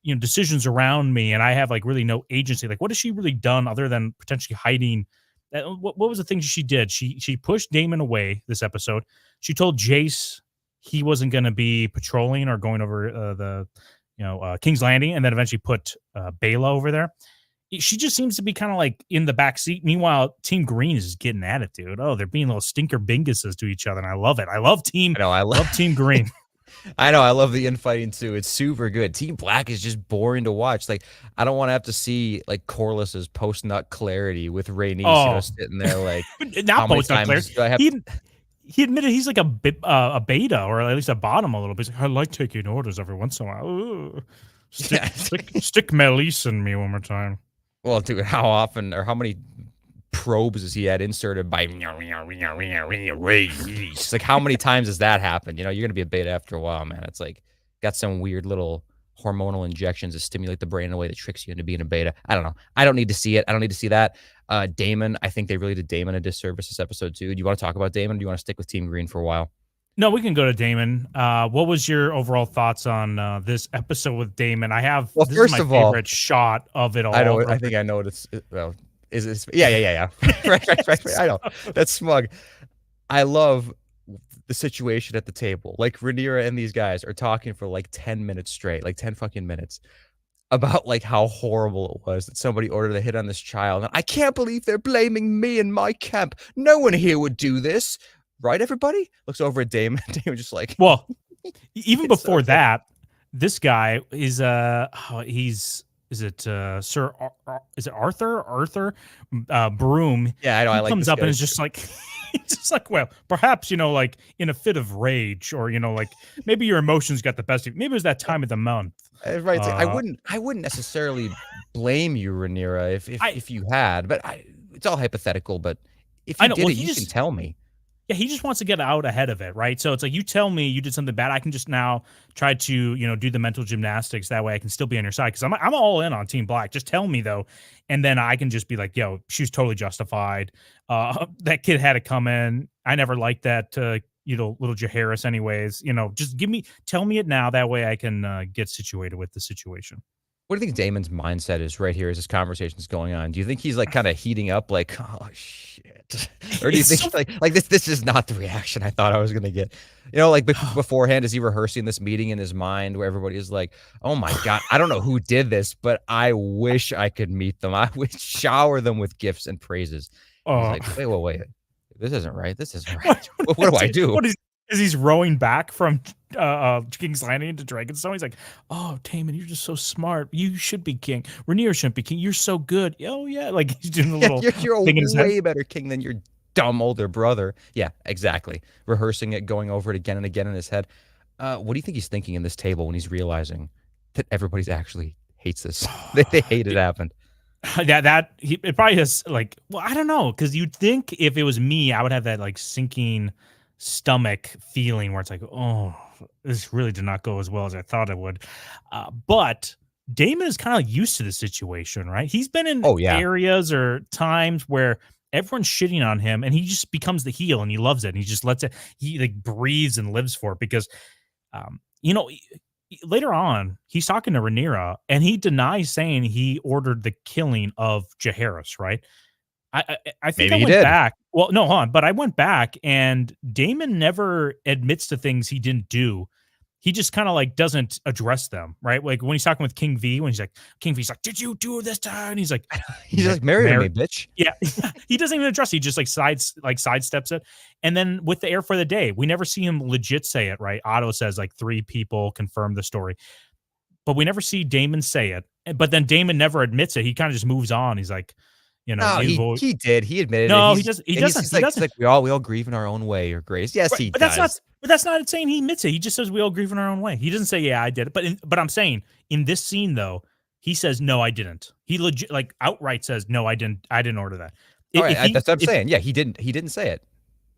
decisions around me and I have like really no agency. Like what has she really done other than potentially hiding? What was the thing she did? She pushed Daemon away this episode. She told Jace he wasn't going to be patrolling or going over the King's Landing, and then eventually put Bela over there. She just seems to be kind of like in the back seat. Meanwhile, Team Green is just getting at it, dude. Oh, they're being little stinker binguses to each other, and I love it. I love Team Green. I know. I love the infighting too. It's super good. Team Black is just boring to watch. Like, I don't want to have to see like Corliss's post-nut clarity with Rhaenys sitting there like not post-nut clarity. He admitted he's like a beta or at least a bottom a little bit. He's like, I like taking orders every once in a while. Ooh. Stick Melis in me one more time. Well, dude, how often or how many probes has he had inserted by Rhaenys? Like, how many times has that happened? You're going to be a beta after a while, man. It's like got some weird little hormonal injections to stimulate the brain in a way that tricks you into being a beta. I don't know. I don't need to see it. I don't need to see that. Daemon, I think they really did Daemon a disservice this episode too. Do you want to talk about Daemon or do you want to stick with Team Green for a while? No, we can go to Daemon. What was your overall thoughts on this episode with Daemon? This is my favorite shot of it all. I know. I think I know what it's. Well, yeah. right. I know. That's smug. I love the situation at the table. Like Rhaenyra and these guys are talking for like 10 minutes straight, like 10 fucking minutes, about like how horrible it was that somebody ordered a hit on this child. And I can't believe they're blaming me and my camp. No one here would do this. Right, everybody? Looks over at Daemon. Damon just like... Well, even before that, this guy is, is it Arthur Broom? Yeah, I know. I like comes up and is just like... It's just like, well, perhaps, like in a fit of rage or, like maybe your emotions got the best of you. Maybe it was that time of the month. Right. I wouldn't necessarily blame you, Rhaenyra, if you had, but it's all hypothetical. But if you did it, you can tell me. Yeah, he just wants to get out ahead of it, right? So it's like, you tell me you did something bad, I can just now try to, do the mental gymnastics. That way I can still be on your side because I'm all in on Team Black. Just tell me, though, and then I can just be like, yo, she was totally justified. That kid had to come in. I never liked that, little Jaehaerys anyways. Just tell me it now. That way I can get situated with the situation. What do you think Daemon's mindset is right here as this conversation is going on? Do you think he's like kind of heating up like, oh, shit? Or do you think like this is not the reaction I thought I was going to get? Like beforehand, is he rehearsing this meeting in his mind where everybody is like, oh my God, I don't know who did this, but I wish I could meet them. I would shower them with gifts and praises. He's like, wait. This isn't right. This isn't right. What do I do? As he's rowing back from King's Landing to Dragonstone, he's like, oh, Daemon, you're just so smart. You should be king. Rhaenyra shouldn't be king. You're so good. Oh, yeah. Like, he's doing a little you're a way better king than your dumb older brother. Yeah, exactly. Rehearsing it, going over it again and again in his head. What do you think he's thinking in this table when he's realizing that everybody's actually hates this? They hate it happened. It probably has, like, well, I don't know, because you'd think if it was me, I would have that, like, sinking stomach feeling where it's like, oh, this really did not go as well as I thought it would. But Daemon is kind of used to the situation, right? He's been in areas or times where everyone's shitting on him and he just becomes the heel and he loves it. And he just lets it, he like breathes and lives for it because, later on, he's talking to Rhaenyra and he denies saying he ordered the killing of Jaehaerys, right? I think I went back. Well, no, hold on. But I went back and Daemon never admits to things he didn't do. He just kind of like doesn't address them, right? Like when he's talking with King V, when King V's like, did you do this time? And he's like, marry me, bitch. Yeah. He doesn't even address it. He just like sidesteps it. And then with the Heir for the Day, we never see him legit say it, right? Otto says like 3 people confirm the story, but we never see Daemon say it. But then Daemon never admits it. He kind of just moves on. He's like, no, he did. He admitted no, it. He doesn't. He's like we all grieve in our own way, or Grace. Yes, right, he does. But that's not saying he admits it. He just says we all grieve in our own way. He doesn't say, yeah, I did it. But I'm saying in this scene though, he says, no, I didn't. He legit like outright says, no, I didn't order that. All right, that's what I'm saying. Yeah, he didn't say it.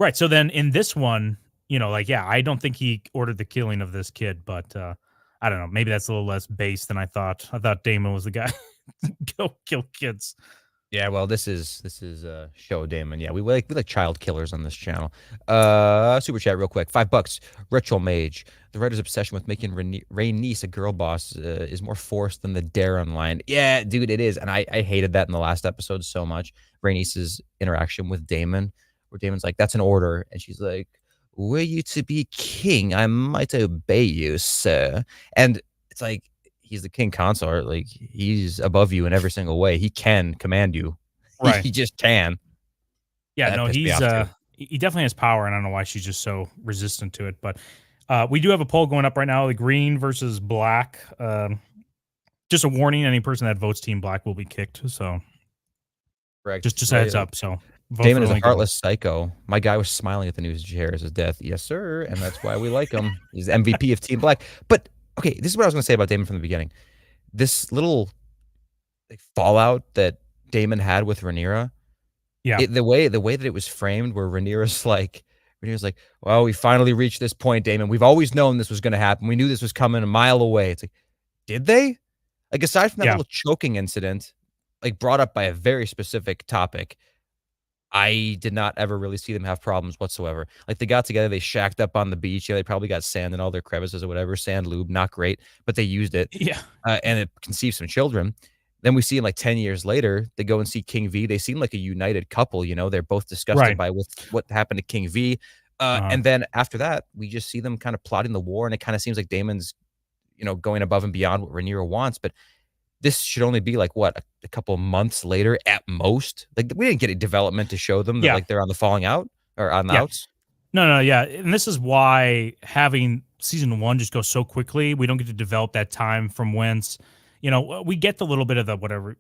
Right. So then in this one, like, yeah, I don't think he ordered the killing of this kid, but I don't know. Maybe that's a little less base than I thought. I thought Damon was the guy go kill kids. Yeah, well, this is show Damon. Yeah, we like child killers on this channel. Super chat real quick. $5. Ritual Mage. The writer's obsession with making Rhaenys a girl boss is more forced than the Darren line. Yeah, dude, it is, and I hated that in the last episode so much. Rhaenys's interaction with Damon, where Damon's like, "That's an order," and she's like, "Were you to be king, I might obey you, sir." And it's like, he's the king consort. Like, he's above you in every single way. He can command you. Right. He just can. Yeah, That no, pissed me he's off, too. he definitely has power, and I don't know why she's just so resistant to it. But we do have a poll going up right now: the green versus black. Just a warning: any person that votes Team Black will be kicked. So, Correct. just a heads up. So, vote Damon for is a only girls. heartless psycho. My guy was smiling at the news of Jairus' death. Yes, sir, and that's why we like him. He's the MVP of Team Black. But okay, this is what I was going to say about Damon from the beginning. This little fallout that Damon had with Rhaenyra. Yeah. The way that it was framed, where Rhaenyra's like, "Well, we finally reached this point, Damon. We've always known this was going to happen. We knew this was coming a mile away." It's like, did they? Like, aside from that little choking incident, like brought up by a very specific topic, I did not ever really see them have problems whatsoever. Like, they got together, they shacked up on the beach. Yeah, they probably got sand in all their crevices or whatever, sand lube, not great, but they used it. Yeah. And it conceived some children. Then we see them like 10 years later, they go and see King V. They seem like a united couple, they're both disgusted by what happened to King V. And then after that, we just see them kind of plotting the war, and it kind of seems like Damon's, going above and beyond what Rhaenyra wants. But this should only be like, what, a couple of months later at most? Like, we didn't get a development to show them that like they're on the falling out or on the outs. No, yeah. And this is why having season 1 just go so quickly, we don't get to develop that time from whence, we get the little bit of the whatever,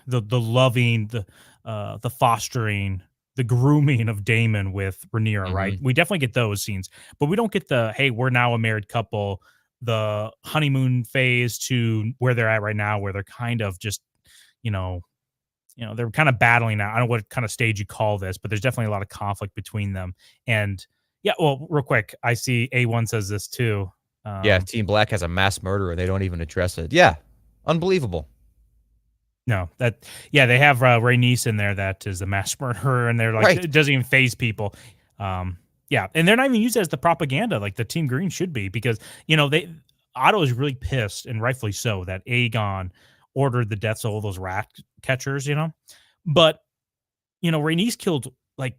the loving, the fostering, the grooming of Damon with Rhaenyra, right? We definitely get those scenes, but we don't get the, hey, we're now a married couple, the honeymoon phase to where they're at right now, where they're kind of just, they're kind of battling out. I don't know what kind of stage you call this, but there's definitely a lot of conflict between them. And yeah, well, real quick, I see A1 says this too. Yeah, Team Black has a mass murderer. They don't even address it. Yeah, unbelievable. No, they have Rhaenys in there that is a mass murderer, and they're like, it doesn't even phase people. Yeah, and they're not even used as the propaganda like the Team Green should be, because Otto is really pissed, and rightfully so, that Aegon ordered the deaths of all those rat catchers, but Rhaenys killed like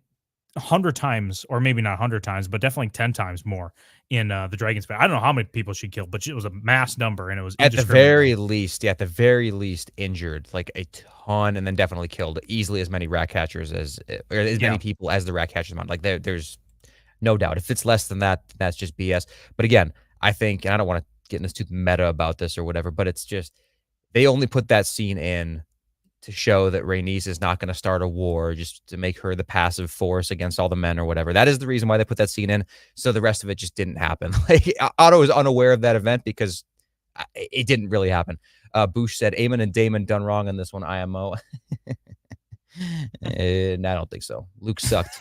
100 times, or maybe not 100 times, but definitely 10 times more in the Dragon's Fight. I don't know how many people she killed, but it was a mass number, and it was at the very least injured like a ton, and then definitely killed easily as many rat catchers as many people as the rat catchers amount. Like, there's no doubt. If it's less than that, that's just BS. But again, I think, and I don't want to get into too meta about this or whatever, but it's just, they only put that scene in to show that Rhaenys is not going to start a war, just to make her the passive force against all the men or whatever. That is the reason why they put that scene in. So the rest of it just didn't happen. Like, Otto is unaware of that event because it didn't really happen. Boosh said, Aemon and Damon done wrong in this one, IMO. And I don't think so. Luke sucked.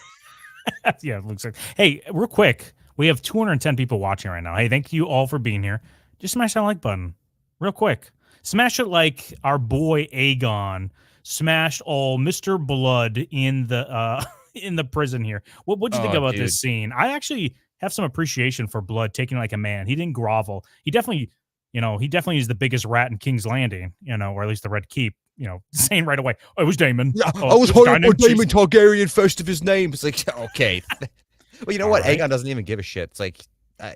Yeah, Luke sucked. Hey, real quick, we have 210 people watching right now. Hey, thank you all for being here. Just smash that like button real quick. Smash it like our boy Aegon smashed all Mr. Blood in the prison here. What'd you think about this scene? I actually have some appreciation for Blood taking like a man. He didn't grovel. He definitely is the biggest rat in King's Landing, or at least the Red Keep, saying right away, oh, it was Damon. Yeah, I was hired by Damon Targaryen, first of his name. It's like, okay. Well, you know what? Right. Aegon doesn't even give a shit. It's like,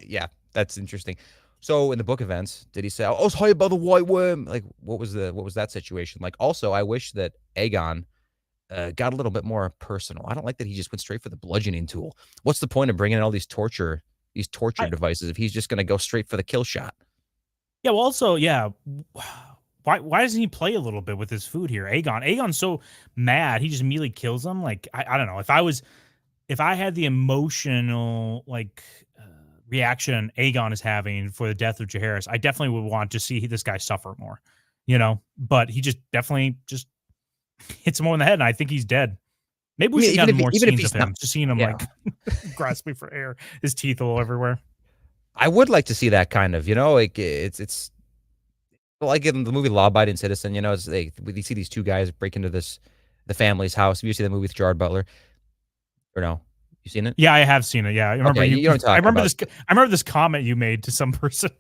yeah, that's interesting. So in the book events, did he say, I was hired by the White Worm? Like, what was that situation? Like, also, I wish that Aegon got a little bit more personal. I don't like that he just went straight for the bludgeoning tool. What's the point of bringing in all these torture devices if he's just going to go straight for the kill shot? Yeah, well, also, yeah, why doesn't he play a little bit with his food here? Aegon's so mad, he just immediately kills him. Like, I don't know. If I had the emotional, like, reaction Aegon is having for the death of Jaehaerys, I definitely would want to see this guy suffer more, but he just definitely just hits him more in the head, and I think he's dead. Maybe we should have gotten more even if scenes he's of him. not, Just seeing him yeah. like grasping for air, his teeth all everywhere. I would like to see that kind of, like it's like in the movie Law Abiding Citizen, it's we see these two guys break into the family's house. Have you seen the movie with Gerard Butler? Or no? You seen it? Yeah, I have seen it. Yeah, I remember Okay, you know what I'm talking about. I remember this comment you made to some person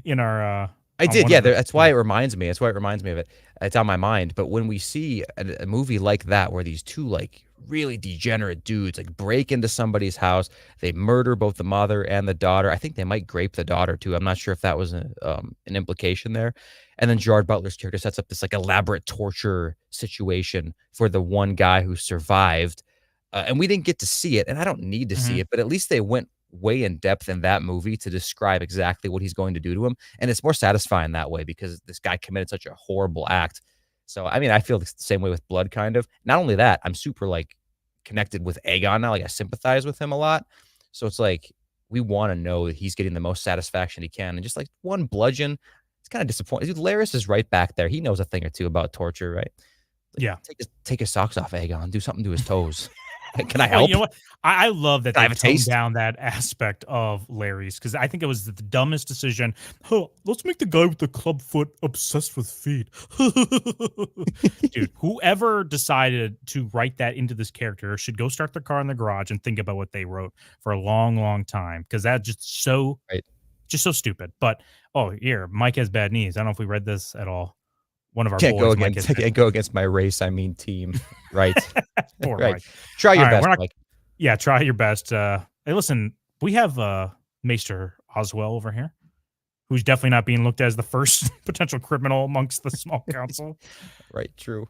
in our. I on did, one yeah. of the- That's why it reminds me. That's why it reminds me of it. It's on my mind. But when we see a movie like that, where these two like really degenerate dudes like break into somebody's house, they murder both the mother and the daughter. I think they might grape the daughter too. I'm not sure if that was an implication there. And then Gerard Butler's character sets up this like elaborate torture situation for the one guy who survived. And we didn't get to see it, and I don't need to see it, but at least they went way in depth in that movie to describe exactly what he's going to do to him. And it's more satisfying that way because this guy committed such a horrible act. So, I mean, I feel the same way with Blood, kind of. Not only that, I'm super like connected with Aegon now. Like, I sympathize with him a lot. So it's like, we want to know that he's getting the most satisfaction he can. And just like one bludgeon, it's kind of disappointing. Dude, Larys is right back there. He knows a thing or two about torture, right? Like, Yeah. Take his socks off, Aegon. Do something to his toes. Can I Well, help? you know what? I love that I they have a toned taste? down that aspect of Larry's because I think it was the dumbest decision. Huh, let's make the guy with the club foot obsessed with feet. Dude, whoever decided to write that into this character should go start their car in the garage and think about what they wrote for a long, long time because that's just so stupid. But here, Mike has bad knees. I don't know if we read this at all. One of our Can't boys, can't go against my race. I mean team, right? Poor right. Mike. Try your All right, best, Mike. Yeah, try your best. Hey, listen, we have Maester Oswell over here, who's definitely not being looked at as the first potential criminal amongst the small council. Right, true.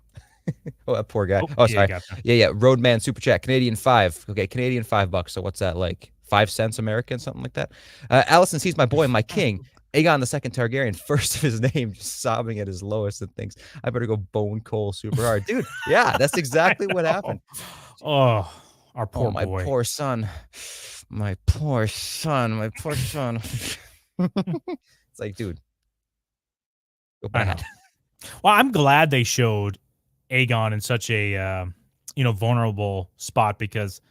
Oh, that poor guy. Oh, sorry. yeah, Yeah. Roadman super chat, Canadian 5. Okay, Canadian $5. So what's that, like 5 cents American, something like that? Allison sees my boy, my king, Aegon II Targaryen, first of his name, just sobbing at his lowest and thinks, I better go bone coal super hard. Dude, yeah, that's exactly what happened. Oh, our poor my boy. poor son. My poor son. My poor son. It's like, dude. Go back. Well, I'm glad they showed Aegon in such a vulnerable spot because,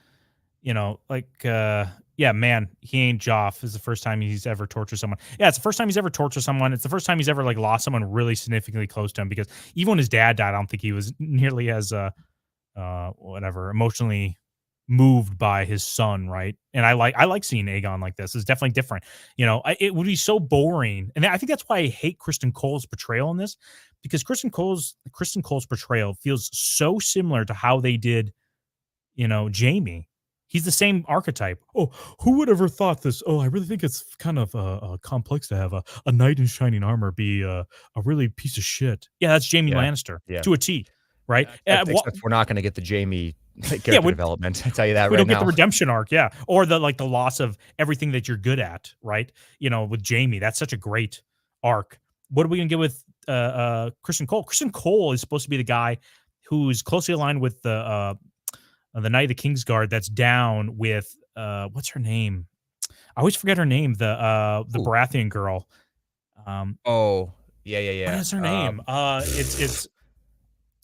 yeah, man, he ain't Joff. It's the first time he's ever tortured someone. Yeah, it's the first time he's ever tortured someone. It's the first time he's ever like lost someone really significantly close to him because even when his dad died, I don't think he was nearly as emotionally moved by his son, right? And I like seeing Aegon like this. It's definitely different. It would be so boring. And I think that's why I hate Kristen Cole's portrayal in this because Kristen Cole's portrayal feels so similar to how they did, Jaime. He's the same archetype. Oh, who would ever thought this? Oh, I really think it's kind of complex to have a knight in shining armor be a really piece of shit. Yeah, that's Jaime Lannister to a T, right? Except we're not going to get the Jaime character development. I tell you that we right don't now. get the redemption arc, yeah, or the loss of everything that you're good at, right? With Jaime, that's such a great arc. What are we going to get with Kristen Cole? Kristen Cole is supposed to be the guy who's closely aligned with the Knight of the Kingsguard that's down with what's her name? I always forget her name. The Baratheon girl. Oh, yeah. What is her name? It's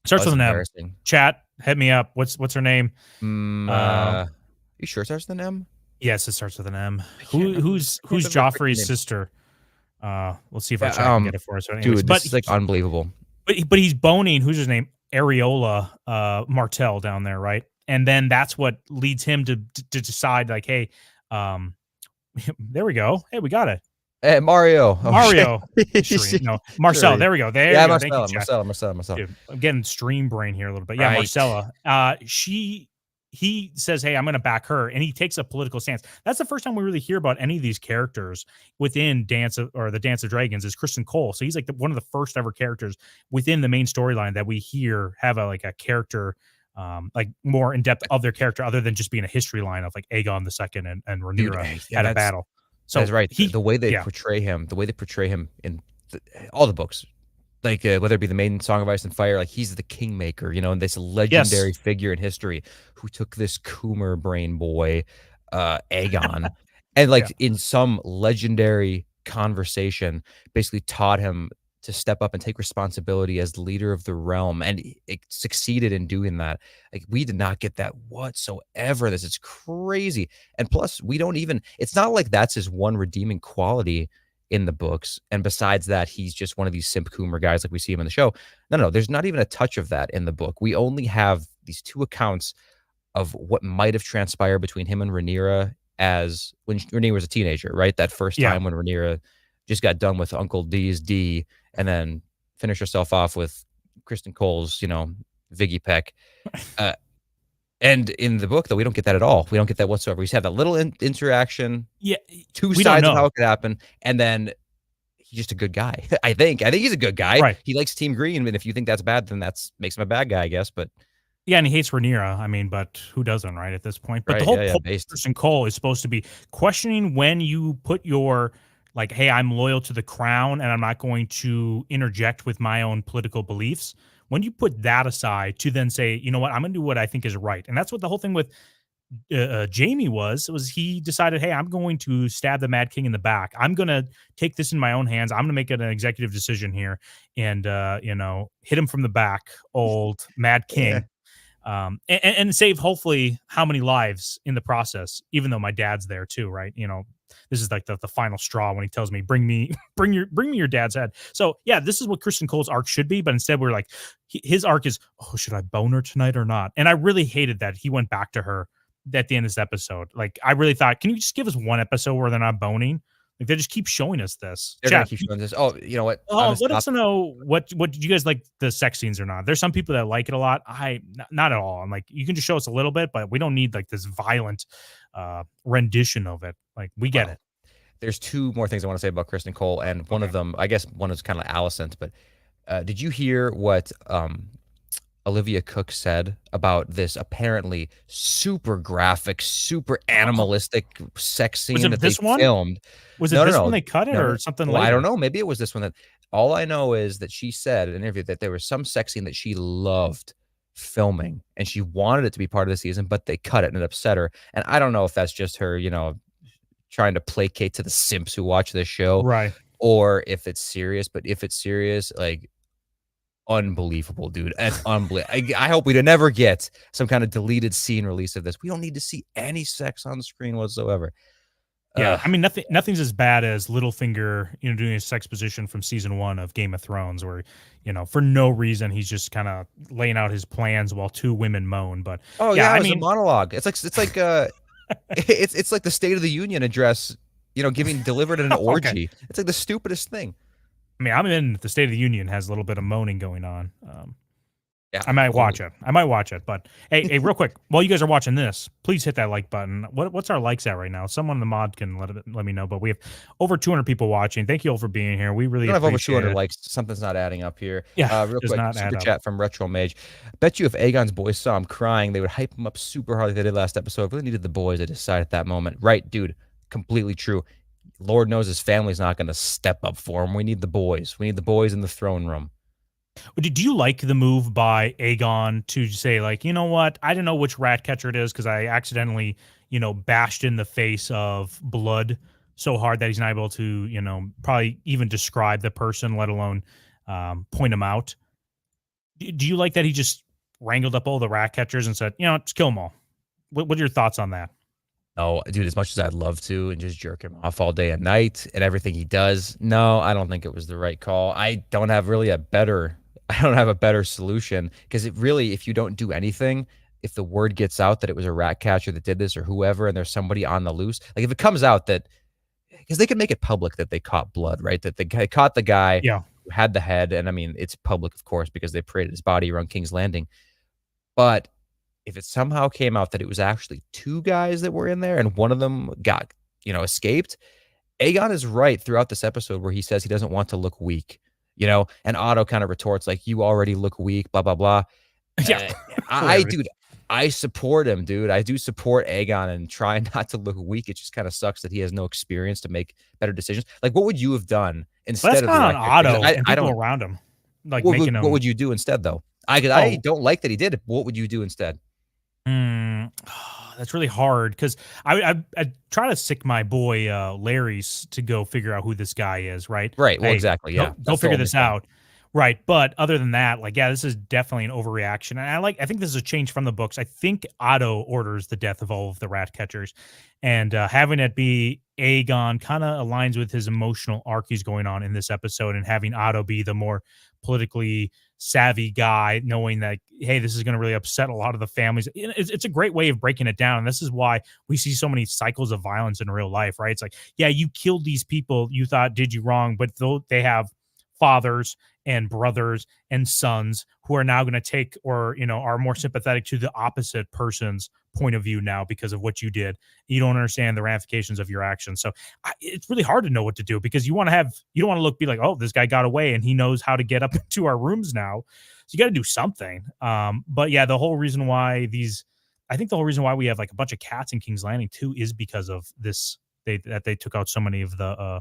starts with an M. Chat, hit me up. What's her name? You sure it starts with an M? Yes, it starts with an M. Who's Joffrey's sister? Let's see if I can get it for us. Dude, this is like unbelievable. But he's boning. Who's his name? Areola Martell down there, right? And then that's what leads him to decide, like, hey, there we go. Hey, we got it. Hey, Mario. No, Marcel. Sure. There we go. There you go. Marcella. Dude, I'm getting stream brain here a little bit. Yeah, right. Marcella. He says, hey, I'm going to back her. And he takes a political stance. That's the first time we really hear about any of these characters within the Dance of Dragons is Kristen Cole. So he's like one of the first ever characters within the main storyline that we hear have a character like more in depth of their character other than just being a history line of like Aegon II and Rhaenyra had a battle. So that's right. The way they portray him in all the books, like whether it be the Maiden Song of Ice and Fire, like he's the kingmaker, and this legendary figure in history who took this Coomer brain boy, Aegon, and in some legendary conversation, basically taught him to step up and take responsibility as the leader of the realm, and it succeeded in doing that. Like, we did not get that whatsoever. This is crazy. And plus, we don't even, it's not like that's his one redeeming quality in the books. And besides that, he's just one of these simp coomer guys like we see him in the show. No, there's not even a touch of that in the book. We only have these two accounts of what might have transpired between him and Rhaenyra as when Rhaenyra was a teenager, right? That first time when Rhaenyra just got done with Uncle D's D and then finished herself off with Kristen Cole's, Viggy Peck. And in the book, though, we don't get that at all. We don't get that whatsoever. We just have that little interaction. Yeah. Two sides of how it could happen. And then he's just a good guy. I think he's a good guy. Right. He likes Team Green. And if you think that's bad, then that's makes him a bad guy, I guess. But yeah, and he hates Rhaenyra. I mean, but who doesn't, right, at this point? But right, the whole yeah, point of Kristen Cole is supposed to be questioning when you put your, like, hey, I'm loyal to the crown and I'm not going to interject with my own political beliefs. When you put that aside to then say, you know what, I'm going to do what I think is right. And that's what the whole thing with Jamie was he decided, hey, I'm going to stab the Mad King in the back. I'm going to take this in my own hands. I'm going to make an executive decision here and, hit him from the back, old Mad King. Yeah. And save hopefully how many lives in the process, even though my dad's there too, right? This is like the final straw when he tells me, bring me your dad's head. So yeah, this is what Kristen Cole's arc should be, but instead we're like, his arc is, oh, should I bone her tonight or not? And I really hated that he went back to her at the end of this episode. Like, I really thought, can you just give us one episode where they're not boning? Like, they just keep showing us this. They're gonna keep showing this. Oh, you know what? Let us know what did you guys like the sex scenes or not? There's some people that like it a lot. Not at all. I'm like, you can just show us a little bit, but we don't need like this violent rendition of it. Like, we get it. There's two more things I want to say about Kristen Cole, and one of them, I guess one is kind of Alicent, but did you hear what Olivia Cook said about this apparently super graphic, super animalistic sex scene that they filmed? Was it this one they cut it or something later? I don't know. Maybe it was this one. That all I know is that she said in an interview that there was some sex scene that she loved filming and she wanted it to be part of the season, but they cut it and it upset her. And I don't know if that's just her, trying to placate to the simps who watch this show, right? Or if it's serious. But if it's serious, like, unbelievable, dude. It's unbelievable. I hope we never get some kind of deleted scene release of this. We don't need to see any sex on the screen whatsoever. Yeah, I mean, nothing's as bad as Littlefinger, doing a sex position from season 1 of Game of Thrones, where, for no reason he's just kind of laying out his plans while two women moan. But it was a monologue. It's like it's like the State of the Union address, delivered at an orgy. Okay. It's like the stupidest thing. I mean, I'm in the State of the Union has a little bit of moaning going on. Yeah, I might watch it. But hey, real quick, while you guys are watching this, please hit that like button. What's our likes at right now? Someone in the mod can let me know. But we have over 200 people watching. Thank you all for being here. We really have over 200 likes. Something's not adding up here. Yeah, real quick, super chat from Retro Mage. Bet you if Aegon's boys saw him crying, they would hype him up super hard like they did last episode. Really needed the boys to decide at that moment. Right, dude. Completely true. Lord knows his family's not going to step up for him. We need the boys. We need the boys in the throne room. Did you like the move by Aegon to say, like, you know what? I don't know which rat catcher it is because I accidentally, bashed in the face of blood so hard that he's not able to, probably even describe the person, let alone point him out. Do you like that he just wrangled up all the rat catchers and said, just kill them all? What are your thoughts on that? Oh, dude, as much as I'd love to and just jerk him off all day and night and everything he does, no, I don't think it was the right call. I don't have a better solution because if you don't do anything, if the word gets out that it was a rat catcher that did this or whoever, and there's somebody on the loose, like if it comes out that, because they can make it public that they caught blood, right? That they caught the guy who had the head. And I mean, it's public, of course, because they paraded his body around King's Landing. But if it somehow came out that it was actually two guys that were in there and one of them got, escaped, Aegon is right throughout this episode where he says he doesn't want to look weak, and Otto kind of retorts like, you already look weak, blah, blah, blah. Yeah. I support him, dude. I do support Aegon and try not to look weak. It just kind of sucks that he has no experience to make better decisions. Like, what would you have done instead of Otto and people around him? Like, what would you do instead, though? I don't like that he did it. What would you do instead? That's really hard because I try to sick my boy Larry's to go figure out who this guy is, right? Right. Well, Hey, exactly. go Yeah. go That's the figure only this thing. out. Right. But other than that, like, yeah, this is definitely an overreaction. And I think this is a change from the books. I think Otto orders the death of all of the rat catchers. And having it be Aegon kind of aligns with his emotional arc he's going on in this episode, and having Otto be the more politically savvy guy, knowing that, hey, this is going to really upset a lot of the families. It's a great way of breaking it down. And this is why we see so many cycles of violence in real life, right? It's like, yeah, you killed these people you thought did you wrong, but though they have fathers and brothers and sons who are now going to take, or, are more sympathetic to the opposite person's point of view now because of what you did. You don't understand the ramifications of your actions. So it's really hard to know what to do, because you don't want to be like, oh, this guy got away and he knows how to get up into our rooms now. So you got to do something. But yeah, the whole reason why we have like a bunch of cats in King's Landing too is because of this. They took out so many of the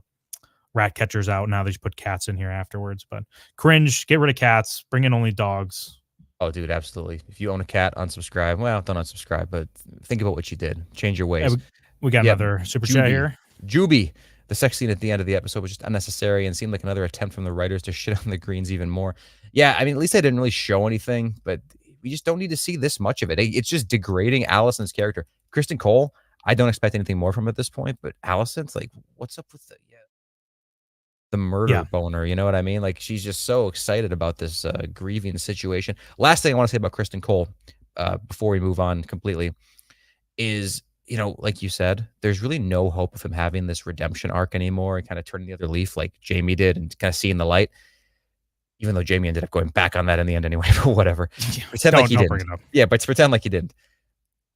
rat catchers out. Now they just put cats in here afterwards. But cringe, get rid of cats, bring in only dogs. Oh, dude, absolutely. If you own a cat, unsubscribe. Well, don't unsubscribe, but think about what you did. Change your ways. We got another super chat here. Juby. The sex scene at the end of the episode was just unnecessary and seemed like another attempt from the writers to shit on the Greens even more. Yeah, I mean, at least they didn't really show anything, but we just don't need to see this much of it. It's just degrading Allison's character. Kristen Cole, I don't expect anything more from at this point, but Allison's like, what's up with the murder boner, you know what I mean? Like, she's just so excited about this grieving situation. Last thing I want to say about Kristen Cole, before we move on completely, is, like you said, there's really no hope of him having this redemption arc anymore and kind of turning the other leaf like Jamie did and kind of seeing the light. Even though Jamie ended up going back on that in the end anyway, but whatever. Pretend like he didn't. Yeah, but pretend like he didn't.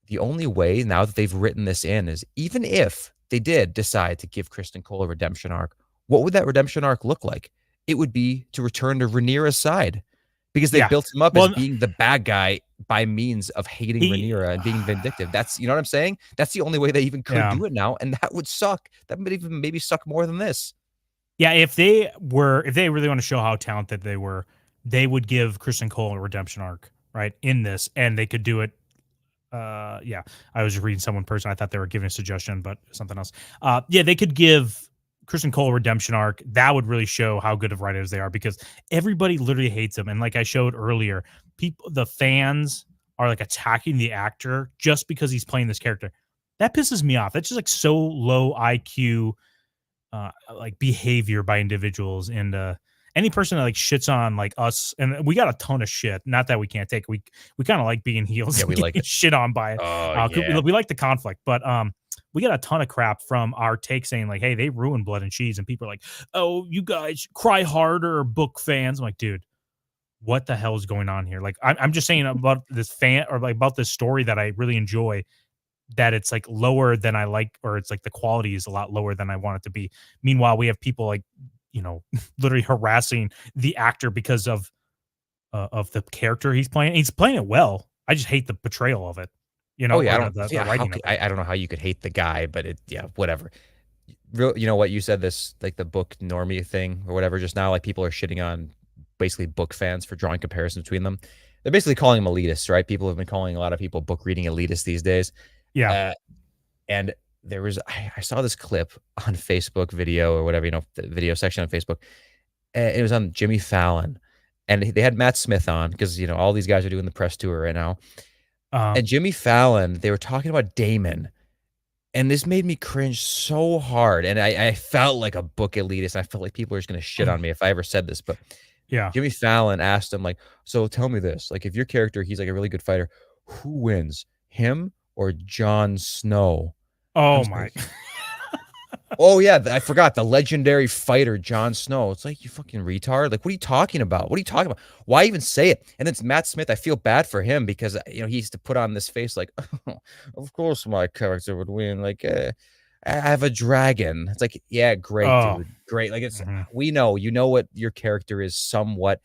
The only way now that they've written this in is, even if they did decide to give Kristen Cole a redemption arc, what would that redemption arc look like? It would be to return to Rhaenyra's side, because they built him up as being the bad guy by means of hating Rhaenyra and being vindictive. That's, you know what I'm saying? That's the only way they even could do it now, and that would suck. That would even maybe suck more than this. Yeah, if they really want to show how talented they were, they would give Kristen Cole a redemption arc, right, in this, and they could do it. I was reading someone person. I thought they were giving a suggestion, but something else. They could give Kristen Cole redemption arc. That would really show how good of writers they are, because everybody literally hates him. And like I showed earlier, the fans are like attacking the actor just because he's playing this character. That pisses me off. That's just like so low IQ, like behavior by individuals. And any person that like shits on like us, and we got a ton of shit. Not that we can't take. We kind of like being heels. Yeah, we like it. Shit on by it. We like the conflict, but we got a ton of crap from our take saying like, hey, they ruined Blood and Cheese. And people are like, oh, you guys cry harder, book fans. I'm like, dude, what the hell is going on here? Like, I'm just saying about this about this story that I really enjoy, that it's like lower than I like, or it's like the quality is a lot lower than I want it to be. Meanwhile, we have people like, literally harassing the actor because of the character he's playing. He's playing it well. I just hate the portrayal of it. I don't know how you could hate the guy, but whatever. You know what, you said this, like the book normie thing or whatever just now, like people are shitting on basically book fans for drawing comparisons between them. They're basically calling them elitists, right? People have been calling a lot of people book reading elitists these days. Yeah. And there was, I saw this clip on Facebook video or whatever, the video section on Facebook. And it was on Jimmy Fallon, and they had Matt Smith on because, all these guys are doing the press tour right now. And Jimmy Fallon, they were talking about Damon, and this made me cringe so hard. And I felt like a book elitist. I felt like people are just going to shit on me if I ever said this. But yeah, Jimmy Fallon asked him, like, so tell me this, like, if your character, he's like a really good fighter, who wins, him or Jon Snow? Oh my. Oh yeah, I forgot, the legendary fighter Jon Snow. It's like, you fucking retard. Like, what are you talking about? What are you talking about? Why even say it? And it's Matt Smith. I feel bad for him because he used to put on this face like, oh, of course my character would win. Like, I have a dragon. It's like, yeah, great, dude, great. Like, it's we know what your character is somewhat.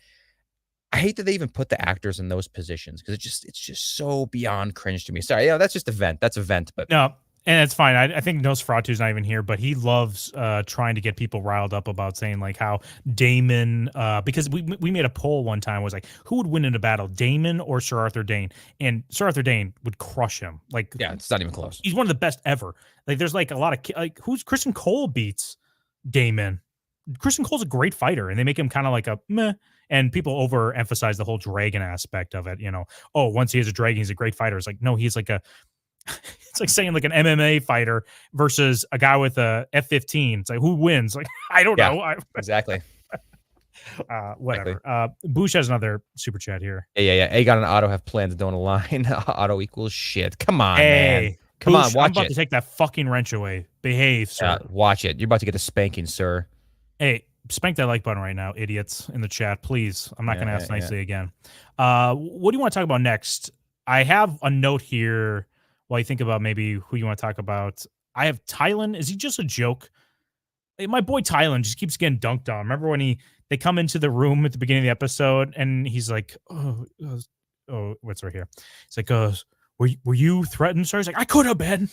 I hate that they even put the actors in those positions because it's just so beyond cringe to me. Sorry, that's just a vent. That's a vent, but no. And it's fine. I think Nosferatu's not even here, but he loves trying to get people riled up about saying like how Damon, because we made a poll one time, was like, who would win in a battle, Damon or Sir Arthur Dane? And Sir Arthur Dane would crush him. Like, Yeah, it's not even close. he's one of the best ever. Like, there's like a lot of like, who's Kristen Cole beats Damon. Kristen Cole's a great fighter, and they make him kind of like a meh. And people overemphasize the whole dragon aspect of it. You know, oh, once he has a dragon, he's a great fighter. It's like, no, he's like a it's like saying like an MMA fighter versus a guy with a F-15. It's like, who wins? Like, I don't know. Exactly. Whatever. Exactly. Boosh has another super chat here. Yeah. Aegon and Otto have plans, don't align. Otto equals shit. Come on, Hey, man. Come Boosh, on, watch I'm about it. to take that fucking wrench away. Behave, sir. Watch it. You're about to get a spanking, sir. Hey, spank that like button right now, idiots in the chat, please. I'm not going to ask nicely again. What do you want to talk about next? I have a note here while you think about maybe who you want to talk about. I have Tylan. Is he just a joke? Hey, my boy Tylan just keeps getting dunked on. Remember when they come into the room at the beginning of the episode and he's like, oh, what's right here? It's like, were you threatened, sir? He's like, I could have been.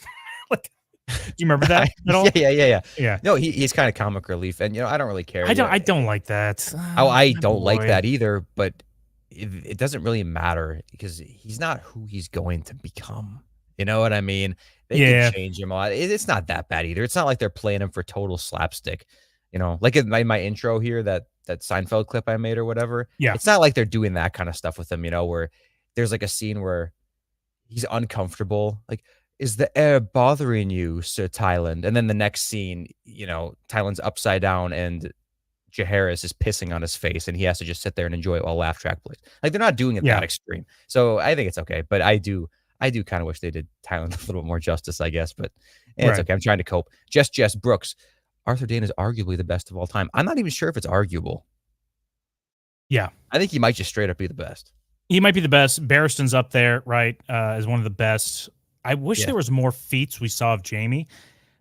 Like, do you remember that at all? Yeah. No, he's kind of comic relief, and I don't really care. I don't like that. I don't like that either, but it doesn't really matter because he's not who he's going to become. You know what I mean? They can change him. It's not that bad either. It's not like they're playing him for total slapstick. Like in my intro here, that Seinfeld clip I made or whatever. Yeah. It's not like they're doing that kind of stuff with him, where there's like a scene where he's uncomfortable. Like, is the air bothering you, Sir Tylan? And then the next scene, Tylan's upside down and Jaehaerys is pissing on his face and he has to just sit there and enjoy it while laugh track plays. Like, they're not doing it that extreme. So I think it's okay. But I do kind of wish they did Tylan a little bit more justice, I guess. But it's okay. I'm trying to cope. Jess Brooks. Arthur Dane is arguably the best of all time. I'm not even sure if it's arguable. Yeah. I think he might just straight up be the best. He might be the best. Barristan's up there, right, as one of the best. I wish there was more feats we saw of Jaime,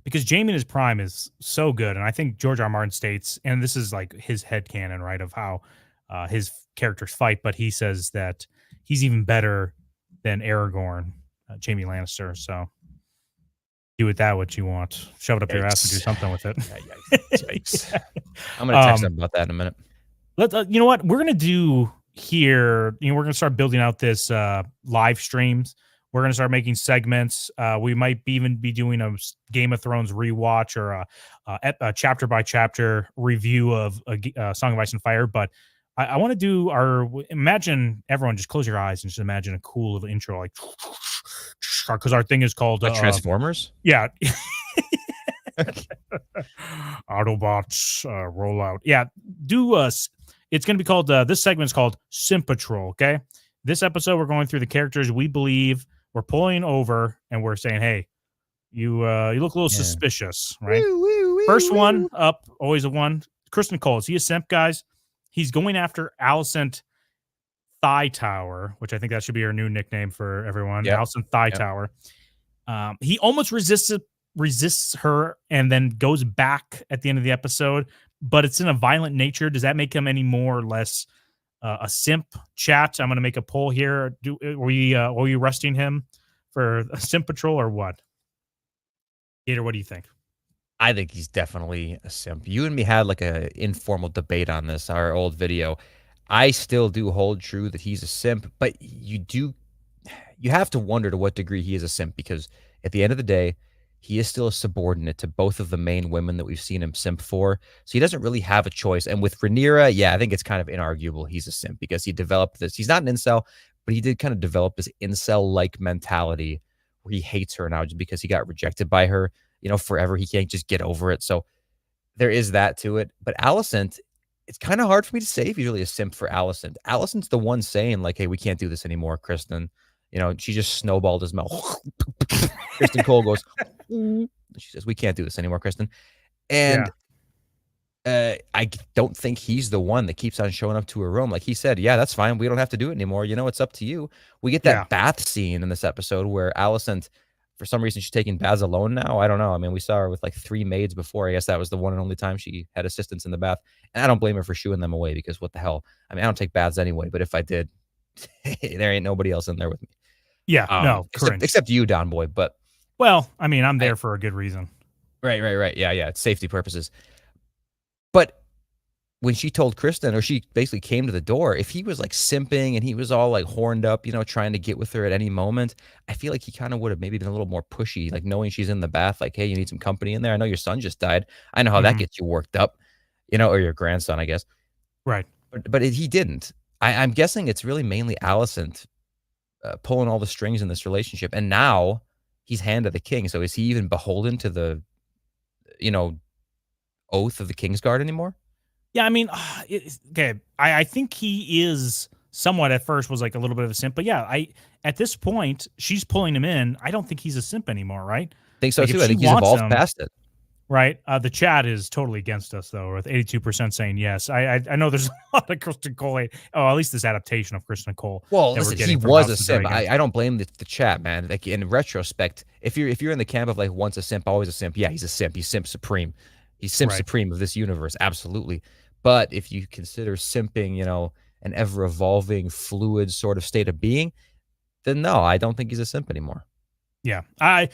because Jaime in his prime is so good. And I think George R. R. Martin states, and this is like his headcanon, right, of how his characters fight, but he says that he's even better than Aragorn, Jaime Lannister. So do with that what you want. Shove it up your ass and do something with it. Yikes. I'm going to text him about that in a minute. You know what? We're going to do here, we're going to start building out this live streams. We're going to start making segments. We might even be doing a Game of Thrones rewatch or a chapter by chapter review of a Song of Ice and Fire. But I want to do imagine everyone just close your eyes and just imagine a cool little intro, like, because our thing is called Transformers. Yeah. Autobots roll out. Yeah. It's going to be called, this segment's called Simp Patrol. Okay. This episode, we're going through the characters we believe. We're pulling over and we're saying, hey, you look a little suspicious, right? First one up, always a one. Kristen Cole, is he a simp, guys? He's going after Alicent Thigh Tower, which I think that should be her new nickname for everyone. Yep. Alicent Thigh Tower. He almost resists her and then goes back at the end of the episode, but it's in a violent nature. Does that make him any more or less a simp? Chat, I'm going to make a poll here. Were you arresting him for a simp patrol or what? Gator, what do you think? I think he's definitely a simp. You and me had like a informal debate on this, our old video. I still do hold true that he's a simp, but you have to wonder to what degree he is a simp, because at the end of the day, he is still a subordinate to both of the main women that we've seen him simp for. So he doesn't really have a choice. And with Rhaenyra, I think it's kind of inarguable he's a simp, because he developed this. He's not an incel, but he did kind of develop this incel-like mentality where he hates her now just because he got rejected by her, forever. He can't just get over it. So there is that to it. But Alicent, it's kind of hard for me to say if he's really a simp for Alicent. Alicent's the one saying like, hey, we can't do this anymore, Kristen. She just snowballed his mouth. Kristen Cole goes, she says, we can't do this anymore, Kristen. And I don't think he's the one that keeps on showing up to her room. Like he said, yeah, that's fine. We don't have to do it anymore. It's up to you. We get that bath scene in this episode where Alicent, for some reason, she's taking baths alone now. I don't know. I mean, we saw her with like 3 maids before. I guess that was the one and only time she had assistants in the bath. And I don't blame her for shooing them away, because what the hell? I mean, I don't take baths anyway, but if I did, there ain't nobody else in there with me. Yeah, no, except you, Don Boy. But Well, I mean, I'm there for a good reason. Right. Yeah. It's safety purposes. But when she told Kristen, or she basically came to the door, if he was like simping and he was all like horned up, trying to get with her at any moment, I feel like he kind of would have maybe been a little more pushy, like knowing she's in the bath, like, hey, you need some company in there. I know your son just died. I know how that gets you worked up, or your grandson, I guess. Right. But he didn't. I'm guessing it's really mainly Allison pulling all the strings in this relationship. And now he's hand of the king. So is he even beholden to the, oath of the Kingsguard anymore? Yeah, I mean, okay. I think he is somewhat at first was like a little bit of a simp, but yeah, at this point she's pulling him in. I don't think he's a simp anymore, right? I think so Like if too. I she think he's wants evolved him, past it. right? The chat is totally against us though, with 82% saying yes. I know there's a lot of Kristen Cole. At least this adaptation of Kristen Cole. Well, that we're listen, he getting from was House a of simp. Dragons. I don't blame the chat, man. Like in retrospect, if you're in the camp of like once a simp, always a simp, yeah, he's a simp. He's simp supreme. He's simp Right. supreme of this universe, absolutely. But if you consider simping, an ever evolving, fluid sort of state of being, then no, I don't think he's a simp anymore. Yeah, I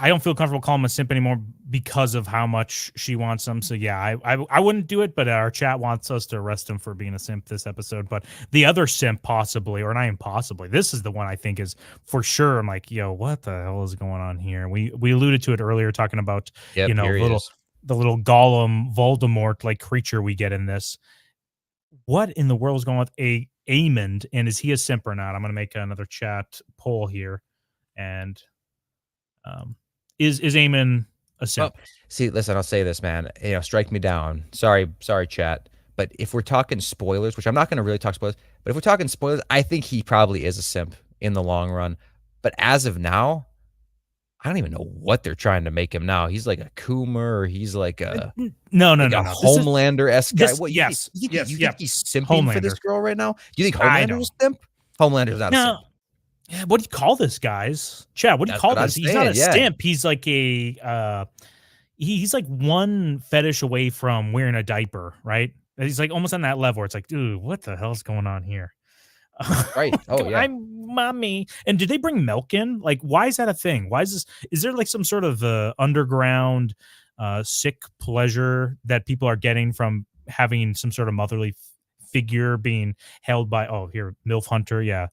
don't feel comfortable calling him a simp anymore because of how much she wants him. So yeah, I wouldn't do it, but our chat wants us to arrest him for being a simp this episode. But the other simp possibly, or not even possibly, this is the one I think is for sure. I'm like, yo, what the hell is going on here? We alluded to it earlier, talking about Yep, here he is. the little Gollum Voldemort like creature we get in this. What in the world is going on with Aemond, and is he a simp or not? I'm going to make another chat poll here, and is Aemon a simp? Well, see, listen, I'll say this, man. Strike me down. Sorry, chat. But if we're talking spoilers, which I'm not going to really talk spoilers, but if we're talking spoilers, I think he probably is a simp in the long run. But as of now, I don't even know what they're trying to make him now. He's like a Coomer, or he's like a no, Homelander-esque guy. What? Yes, you yes. think he's simping for this Homelander. girl right now? Do you think I Homelander don't. is a simp? Homelander's not a simp. Yeah, what do you call this, guys? Chad, what do you That's call what I'm this? He's not a saying, yeah. simp. He's like he's like one fetish away from wearing a diaper, right? He's like almost on that level where it's like, dude, what the hell's going on here? Right. Oh, yeah. I'm mommy. And did they bring milk in? Like, why is that a thing? Why is this? Is there like some sort of underground sick pleasure that people are getting from having some sort of motherly figure being held by? Oh, here, MILF Hunter. Yeah.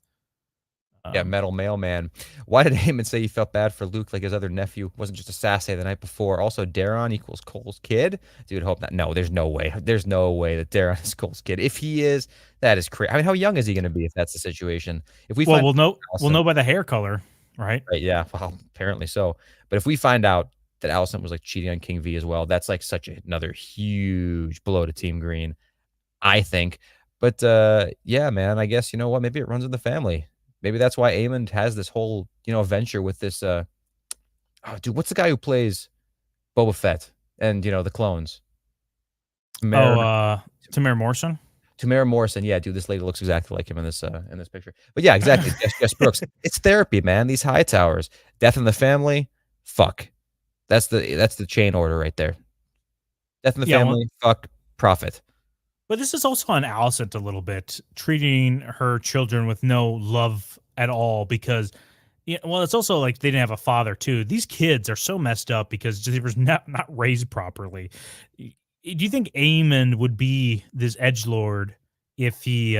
Yeah, metal mailman. Why did Heyman say he felt bad for Luke like his other nephew wasn't just a sassy the night before? Also, Daron equals Cole's kid? Dude, hope not. No, there's no way. There's no way that Daron is Cole's kid. If he is, that is crazy. I mean, how young is he going to be if that's the situation? If we we'll know by the hair color, right? Right, yeah, well, apparently so. But if we find out that Allison was like cheating on King V as well, that's like such another huge blow to Team Green, I think. But yeah, man, I guess you know what? Maybe it runs in the family. Maybe that's why Aemond has this whole, venture with this. Oh, dude, what's the guy who plays Boba Fett and the clones? Tamara Morrison. Tamara Morrison, yeah, dude, this lady looks exactly like him in this picture. But yeah, exactly. Jess Brooks. It's therapy, man. These high towers, death in the family, fuck. That's the chain order right there. Death in the family, fuck, profit. But this is also on Alicent a little bit, treating her children with no love at all because, it's also like they didn't have a father too. These kids are so messed up because they were not raised properly. Do you think Aemon would be this edgelord if he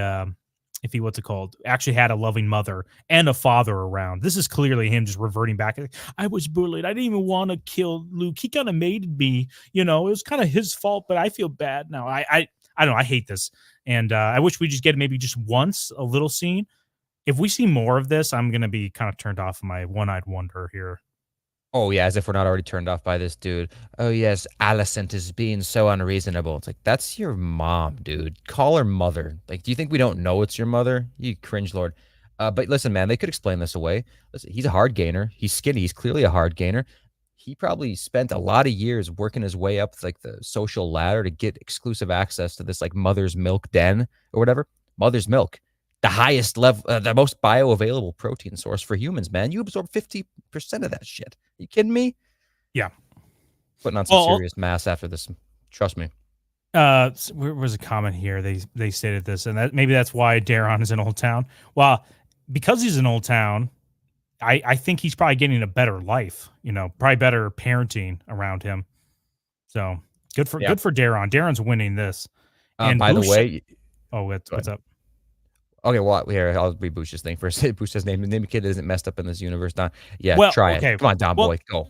what's it called actually had a loving mother and a father around? This is clearly him just reverting back. I was bullied. I didn't even want to kill Luke. He kind of made me. It was kind of his fault, but I feel bad now. I don't know. I hate this. And I wish we just get maybe just once a little scene. If we see more of this, I'm going to be kind of turned off of my one-eyed wonder here. Oh, yeah, as if we're not already turned off by this dude. Oh, yes, Alicent is being so unreasonable. It's like, that's your mom, dude. Call her mother. Like, do you think we don't know it's your mother? You cringe lord. But listen, man, they could explain this away. Listen, he's a hard gainer. He's skinny. He's clearly a hard gainer. He probably spent a lot of years working his way up like the social ladder to get exclusive access to this like mother's milk den or whatever. Mother's milk, the highest level, the most bioavailable protein source for humans, man. You absorb 50% of that shit. Are you kidding me? Yeah. Putting on some serious mass after this. Trust me. Where was a comment here? They stated this, and that maybe that's why Daron is in Old Town. Well, because he's in Old Town, I think he's probably getting a better life, probably better parenting around him. So good for Daron. Daron's winning this. And By the Boucher, way, what's up? okay, well, here, I'll read Boucher's thing first. Boucher's name a kid isn't messed up in this universe, Don. Yeah, Well, try okay. it. Come on, Don boy, go.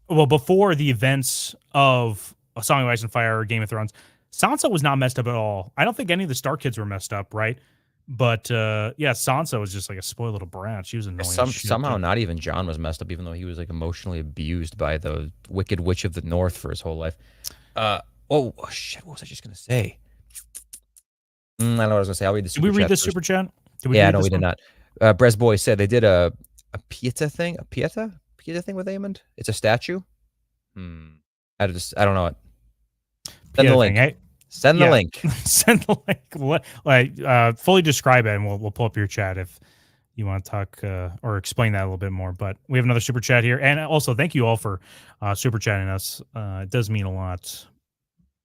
Well, before the events of A Song of Ice and Fire or Game of Thrones, Sansa was not messed up at all. I don't think any of the Stark kids were messed up, right? But Sansa was just like a spoiled little brat. She was annoying. Somehow not even Jon was messed up, even though he was like emotionally abused by the Wicked Witch of the North for his whole life. Oh shit! What was I just gonna say? I don't know what I was gonna say. I'll read the super chat. Did we read the super chat? Yeah, no, we did not. Brez Boy said they did a Pieta thing. A Pieta thing with Aemond? It's a statue? I don't know it. Send the link. Thing, Send the link. Send the link. Fully describe it, and we'll pull up your chat if you want to talk or explain that a little bit more. But we have another super chat here. And also, thank you all for super chatting us. It does mean a lot.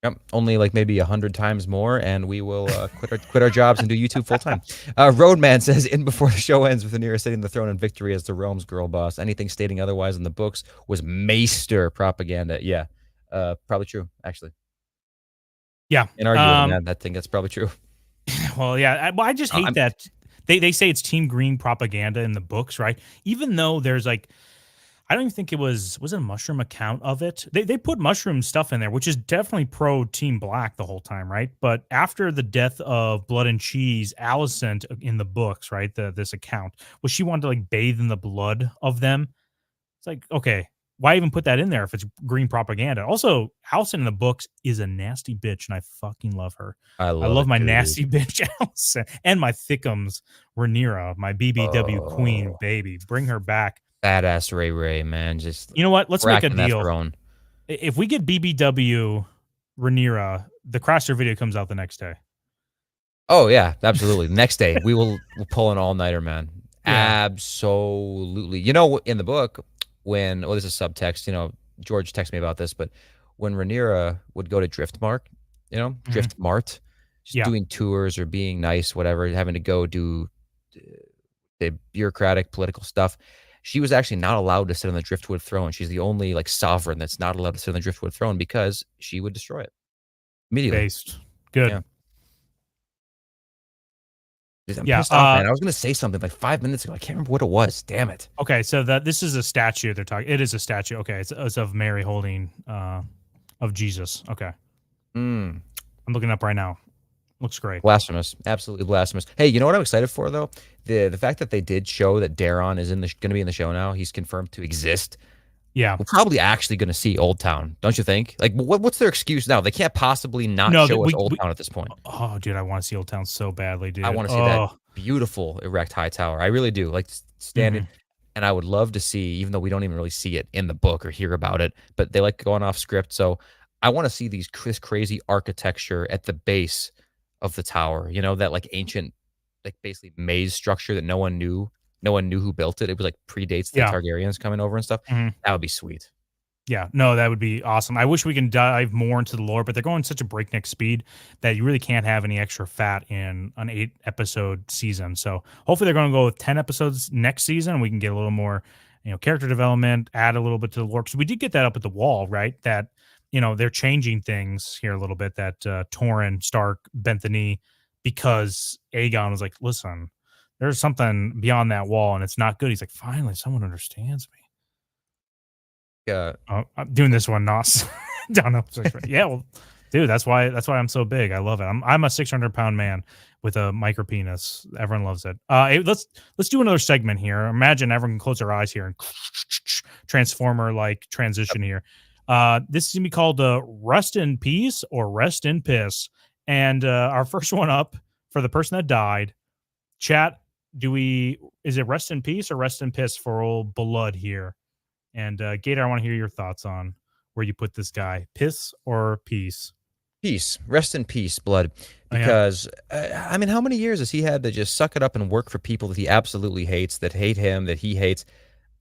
Yep, only like maybe 100 times more, and we will quit our jobs and do YouTube full time. Roadman says, in before the show ends with Rhaenyra sitting the throne in victory as the realm's girl boss. Anything stating otherwise in the books was maester propaganda. Yeah, probably true, actually. Yeah, in arguing that thing, that's probably true. Well, yeah, I just hate that they say it's Team Green propaganda in the books, right? Even though there's like, I don't even think it was it a mushroom account of it. They put mushroom stuff in there, which is definitely pro Team Black the whole time, right? But after the death of Blood and Cheese, Alicent in the books, right? This account, well, she wanted to like bathe in the blood of them. It's like, okay, why even put that in there if it's green propaganda? Also, Alicent in the books is a nasty bitch, and I fucking love her. I love my nasty bitch Alicent and my thickums Rhaenyra, my BBW queen, baby. Bring her back. Badass Ray, man. Just, you know what? Let's make a deal. If we get BBW Rhaenyra, the Crosser video comes out the next day. Oh yeah, absolutely. Next day we'll pull an all-nighter, man. Yeah. Absolutely. In the book, when this is subtext, George texted me about this, but when Rhaenyra would go to Driftmark, Driftmart, just doing tours or being nice, whatever, having to go do the bureaucratic political stuff, she was actually not allowed to sit on the Driftwood throne. She's the only like sovereign that's not allowed to sit on the Driftwood throne because she would destroy it immediately. Based. Good. I'm pissed off, man. I was going to say something like 5 minutes ago. I can't remember what it was. Damn it. Okay, so this is a statue they're talking. It is a statue. Okay, it's of Mary holding of Jesus. Okay. I'm looking up right now. Looks great. Blasphemous. Absolutely blasphemous. Hey, you know what I'm excited for, though? The fact that they did show that Daron is going to be in the show now. He's confirmed to exist. Yeah. We're probably actually going to see Old Town, don't you think? Like, what's their excuse now? They can't possibly not show us Old Town at this point. Oh, dude, I want to see Old Town so badly, dude. I want to see that beautiful erect high tower. I really do. Like, standing. And I would love to see, even though we don't even really see it in the book or hear about it, but they like going off script. So I want to see this crazy architecture at the base of the tower, that like ancient, like basically maze structure that no one knew who built it. It was like predates the Targaryens coming over and stuff. That would be sweet. Yeah, no, that would be awesome. I wish we can dive more into the lore, but they're going such a breakneck speed that you really can't have any extra fat in an 8-episode season. So hopefully they're going to go with 10 episodes next season, and we can get a little more, character development, add a little bit to the lore. Because we did get that up at the wall, right? That they're changing things here a little bit. That Torrhen Stark bent the knee because Aegon was like, "Listen, there's something beyond that wall, and it's not good." He's like, "Finally, someone understands me." I'm doing this one, Nos. Yeah, well, dude, that's why I'm so big. I love it. I'm a 600-pound man with a micro penis. Everyone loves it. Let's do another segment here. Imagine everyone can close their eyes here and transformer like transition here. This is gonna be called Rest in Peace or Rest in Piss. And our first one up for the person that died. Chat, is it Rest in Peace or Rest in Piss for old Blood here? And Gator, I want to hear your thoughts on where you put this guy. Piss or peace? Peace. Rest in peace, Blood. Because, I mean, how many years has he had to just suck it up and work for people that he absolutely hates, that hate him, that he hates?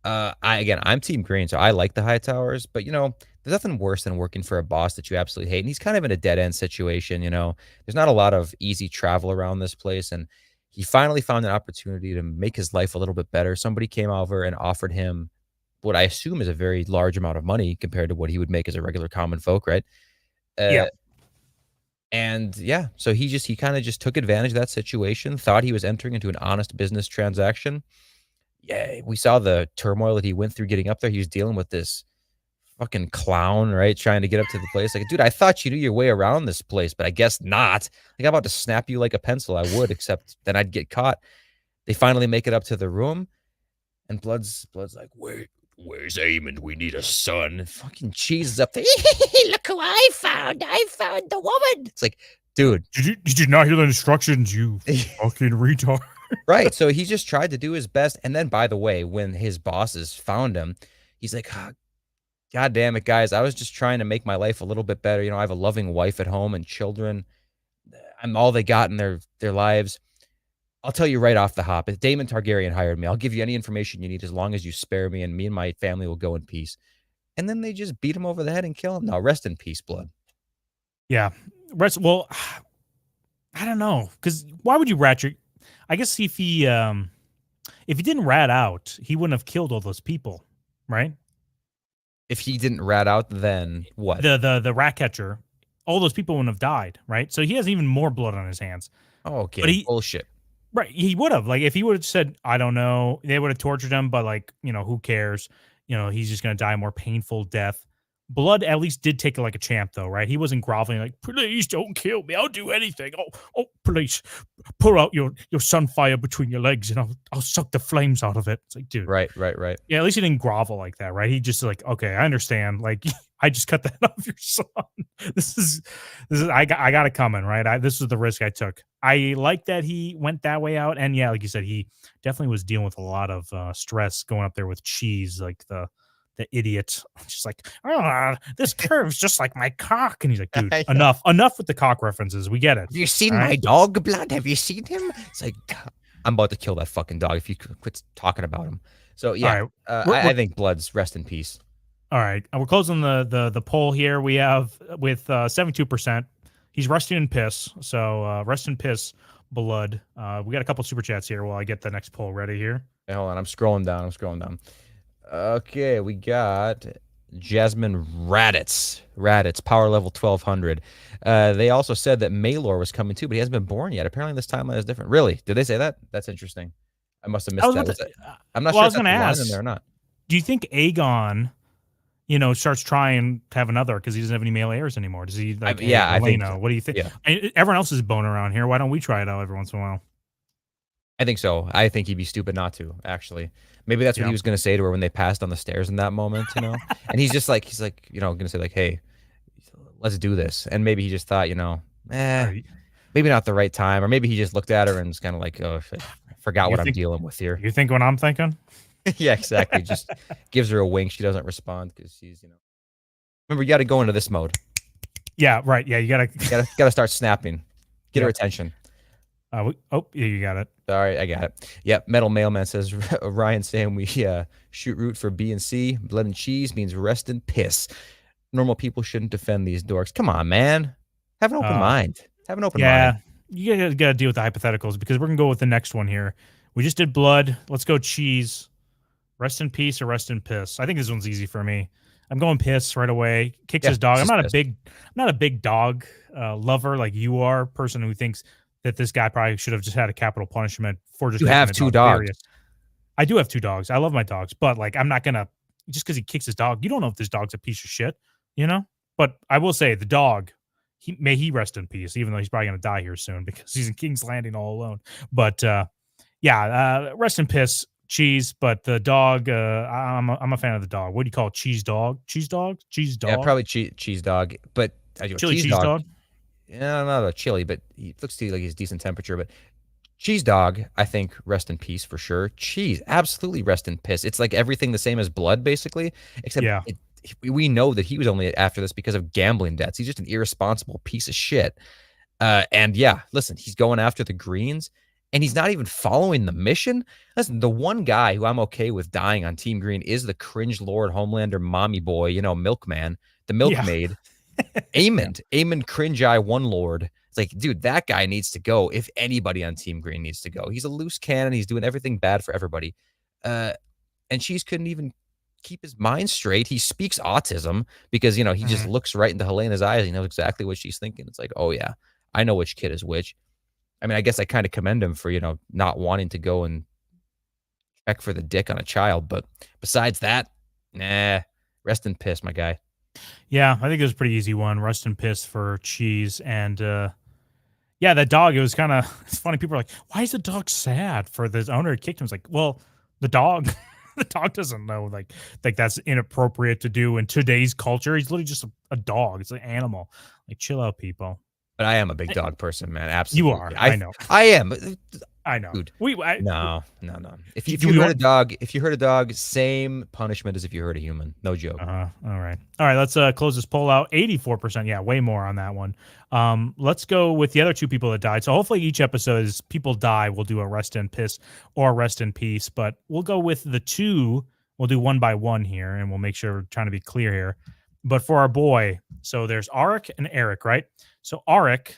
I'm Team Green, so I like the High Towers. But, there's nothing worse than working for a boss that you absolutely hate. And he's kind of in a dead-end situation, There's not a lot of easy travel around this place. And he finally found an opportunity to make his life a little bit better. Somebody came over and offered him what I assume is a very large amount of money compared to what he would make as a regular common folk, right? Yeah. And yeah, so he kind of just took advantage of that situation, thought he was entering into an honest business transaction. Yeah, we saw the turmoil that he went through getting up there. He was dealing with this fucking clown, right? Trying to get up to the place. Like, dude, I thought you knew your way around this place, but I guess not. Like, I'm about to snap you like a pencil. I would, except then I'd get caught. They finally make it up to the room, and Blood's like, where's Eamon? We need a son. And fucking Cheese is up there. Look who I found. I found the woman. It's like, dude. Did you not hear the instructions, you fucking retard? Right. So he just tried to do his best. And then, by the way, when his bosses found him, he's like, oh, God damn it, guys. I was just trying to make my life a little bit better. You know, I have a loving wife at home and children. I'm all they got in their lives. I'll tell you right off the hop. If Daemon Targaryen hired me, I'll give you any information you need as long as you spare me, and me and my family will go in peace. And then they just beat him over the head and kill him. No, rest in peace, Blood. Yeah. Well, I don't know. Because why would you rat your... I guess if he didn't rat out, he wouldn't have killed all those people, right? If he didn't rat out, then what? The rat catcher, all those people wouldn't have died, right? So he has even more blood on his hands. Oh, okay. Bullshit. Right. He would have. Like, if he would have said, I don't know, they would have tortured him, but, like, you know, who cares? You know, he's just going to die a more painful death. Blood at least did take it like a champ, though, right? He wasn't groveling like, please don't kill me. I'll do anything. Oh, please pull out your sunfire between your legs and I'll suck the flames out of it. It's like, dude. Right. Yeah, at least he didn't grovel like that, right? He just like, okay, I understand. Like, I just cut that off your son. This is I got it coming, right? This is the risk I took. I like that he went that way out. And yeah, like you said, he definitely was dealing with a lot of stress going up there with Cheese, like the idiot, just like, this curve's just like my cock. And he's like, dude, enough with the cock references. We get it. Have you seen my dog, Blood? Have you seen him? It's like, I'm about to kill that fucking dog if you quit talking about him. So yeah, right. I think Blood's rest in peace. All right, we're closing the poll here. We have with 72%. He's resting in piss. So rest in piss, Blood. We got a couple super chats here while I get the next poll ready here. Hey, hold on, I'm scrolling down. Okay, we got Jasmine Raditz, power level 1200. They also said that Maelor was coming too, but he hasn't been born yet. Apparently this timeline is different. Really? Did they say that? That's interesting. I must have missed that. I'm not sure if that's the line in there or not. Do you think Aegon, starts trying to have another because he doesn't have any male heirs anymore? Does he? Like, I think. What do you think? Yeah. Everyone else is boning around here. Why don't we try it out every once in a while? I think so. I think he'd be stupid not to, actually. Maybe that's what he was going to say to her when they passed on the stairs in that moment, And he's just like, going to say like, hey, let's do this. And maybe he just thought, maybe not the right time. Or maybe he just looked at her and was kind of like, oh, I forgot what I'm dealing with here. You think what I'm thinking? Yeah, exactly. Just gives her a wink. She doesn't respond because she's, Remember, you got to go into this mode. Yeah, right. Yeah, you got to start snapping. Get her attention. Yeah, you got it. All right, I got it. Yep, Metal Mailman says, Ryan saying we shoot root for B and C. Blood and Cheese means rest and piss. Normal people shouldn't defend these dorks. Come on, man. Have an open mind. Have an open mind. Yeah, you got to deal with the hypotheticals because we're going to go with the next one here. We just did Blood. Let's go Cheese. Rest in peace or rest in piss. I think this one's easy for me. I'm going piss right away. Kicks his dog. I'm not a big dog lover like you are, person who thinks that this guy probably should have just had a capital punishment for just. You have two dogs. Period. I do have two dogs. I love my dogs, but like I'm not gonna just because he kicks his dog. You don't know if this dog's a piece of shit, But I will say the dog, may he rest in peace, even though he's probably gonna die here soon because he's in King's Landing all alone. But rest in piss, Cheese. But the dog, I'm a fan of the dog. What do you call it? Cheese dog? Cheese dog? Cheese dog? Yeah, probably cheese dog. But chili cheese dog. Yeah, not a chili, but he looks to you like he's decent temperature. But Cheese dog, I think, rest in peace for sure. Cheese, absolutely rest in piss. It's like everything the same as Blood, basically, except we know that he was only after this because of gambling debts. He's just an irresponsible piece of shit. Listen, he's going after the Greens, and he's not even following the mission. Listen, the one guy who I'm okay with dying on Team Green is the cringe Lord Homelander mommy boy, Milkman, the milkmaid. Aemon, Cringe Eye One Lord. It's It's like, dude, that guy needs to go. If anybody on Team Green needs to go, he's a loose cannon. He's doing everything bad for everybody. And Cheese couldn't even keep his mind straight. He speaks autism because, he just looks right into Helena's eyes. He knows exactly what she's thinking. It's like, oh yeah, I know which kid is which. I mean, I guess I kind of commend him for, not wanting to go and check for the dick on a child. But besides that, nah, rest in piss, my guy. Yeah, I think it was a pretty easy one. Rest in piss for Cheese. And yeah, that dog, it was kind of, it's funny. People are like, why is the dog sad for the owner who kicked him? It's like, well, the dog, the dog doesn't know like that's inappropriate to do in today's culture. He's literally just a dog. It's an animal. Like, chill out, people. But I am a big dog person, man. Absolutely. You are. I know. I am. I know. Dude. No. If you hurt a dog, same punishment as if you hurt a human. No joke. All right. Let's close this poll out. 84%. Yeah, way more on that one. Let's go with the other two people that died. So hopefully each episode is people die. We'll do a rest in piss or rest in peace, but we'll go with the two. We'll do one by one here, and we'll make sure we're trying to be clear here. But for our boy, so there's Arik and Eric, right? So Arik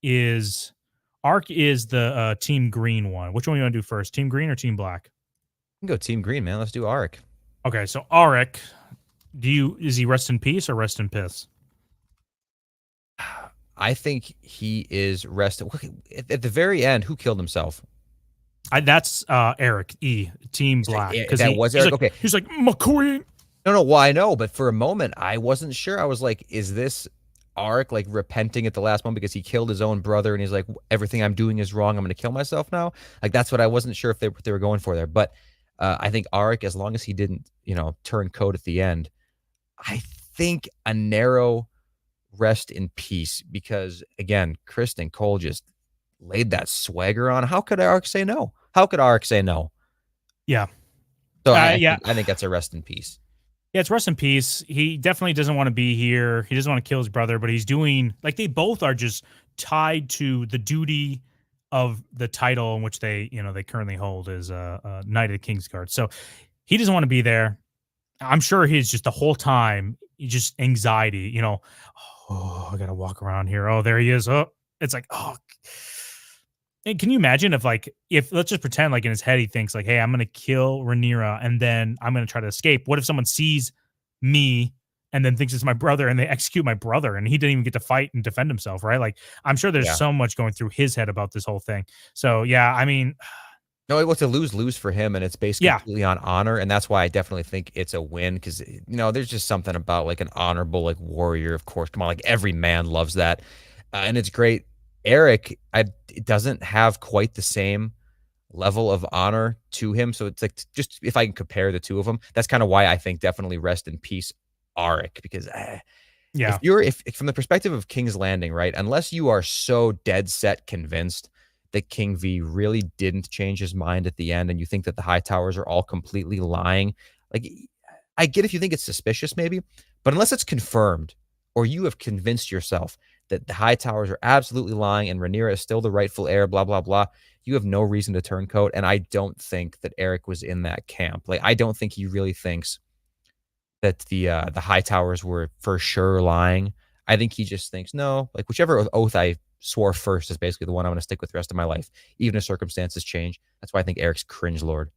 is the Team Green one. Which one you want to do first? Team Green or Team Black? We can go Team Green, man. Let's do Arik. Okay, so Arik, is he rest in peace or rest in piss? I think he is rest. At the very end, who killed himself? That's Eric E. Team Black. That was Eric. Okay, he's like McQueen. No. Well, I know, but for a moment, I wasn't sure. I was like, is this Arik like repenting at the last moment because he killed his own brother and he's like, everything I'm doing is wrong. I'm going to kill myself now. Like, that's what I wasn't sure if they were going for there. But I think Arik, as long as he didn't, turn code at the end, I think a narrow rest in peace, because again, Kristen Cole just laid that swagger on. How could Arik say no? Yeah. So I think that's a rest in peace. Yeah, it's rest in peace. He definitely doesn't want to be here. He doesn't want to kill his brother, but he's doing, like, they both are just tied to the duty of the title in which they currently hold as a Knight of the Kingsguard. So he doesn't want to be there. I'm sure he's just the whole time, just anxiety, oh, I got to walk around here. Oh, there he is. Oh, it's like, oh. And can you imagine if let's just pretend like in his head he thinks like, hey, I'm going to kill Rhaenyra and then I'm going to try to escape. What if someone sees me and then thinks it's my brother and they execute my brother and he didn't even get to fight and defend himself, right? Like, I'm sure there's so much going through his head about this whole thing. So, yeah, I mean... No, it was a lose-lose for him, and it's based completely on honor, and that's why I definitely think it's a win, because, there's just something about, like, an honorable, like, warrior, of course. Come on, like, every man loves that, and it's great. Eric, it doesn't have quite the same level of honor to him, so it's like, just if I can compare the two of them, that's kind of why I think definitely rest in peace, Arik, because if from the perspective of King's Landing, right, unless you are so dead set convinced that King V really didn't change his mind at the end, and you think that the Hightowers are all completely lying, like, I get if you think it's suspicious maybe, but unless it's confirmed or you have convinced yourself that the Hightowers are absolutely lying and Rhaenyra is still the rightful heir, blah, blah, blah, you have no reason to turn coat. And I don't think that Eric was in that camp. Like, I don't think he really thinks that the Hightowers were for sure lying. I think he just thinks, no, like, whichever oath I swore first is basically the one I'm going to stick with the rest of my life, even if circumstances change. That's why I think Eric's cringe lord.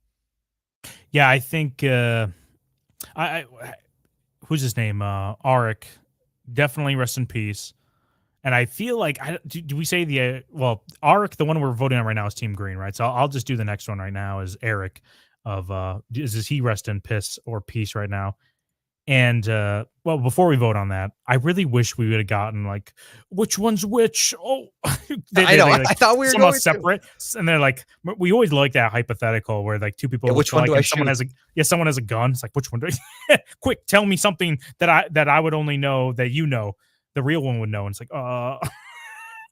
Yeah, I think who's his name? Arik, definitely rest in peace. And I feel like, do we say Arik, the one we're voting on right now is Team Green, right? So I'll just do the next one right now is Eric does he rest in piss or peace right now? And before we vote on that, I really wish we would have gotten like which one's which. Oh, I know. I thought we were somehow separate, and they're like, we always like that hypothetical where like two people. Which one do I shoot? Someone has a gun. It's like, which one do I? Quick, tell me something that I would only know that the real one would know. And it's like,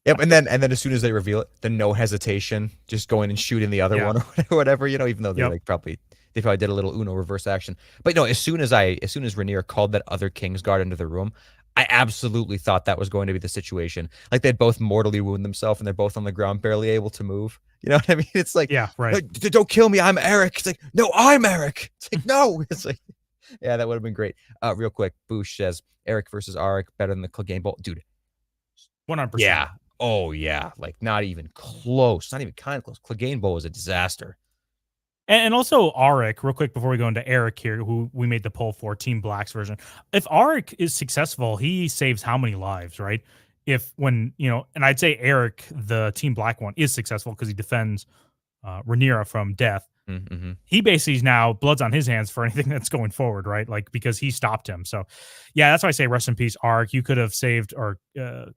Yep, and then as soon as they reveal it, the no hesitation, just going and shooting the other one or whatever, even though they probably did a little Uno reverse action. But no, as soon as Rhaenyra called that other Kingsguard into the room, I absolutely thought that was going to be the situation. Like, they'd both mortally wound themselves and they're both on the ground, barely able to move. You know what I mean? It's like, yeah, right. Don't kill me, I'm Eric. It's like, no, I'm Eric. It's like, no. It's like, yeah, that would have been great. Real quick, Boosh says Eric versus Arik better than the Clegane Bowl, dude. 100%. Yeah, Oh yeah, like not even close, not even kind of close. Clegane Bowl was a disaster. And also Arik, real quick before we go into Eric here, who we made the poll for Team Black's version. If Arik is successful, he saves how many lives, right? If when, and I'd say Eric, the Team Black one, is successful because he defends Rhaenyra from death. Mm-hmm. He basically is now blood's on his hands for anything that's going forward, right? Like, because he stopped him. So, yeah, that's why I say rest in peace, Arik. You could have saved, or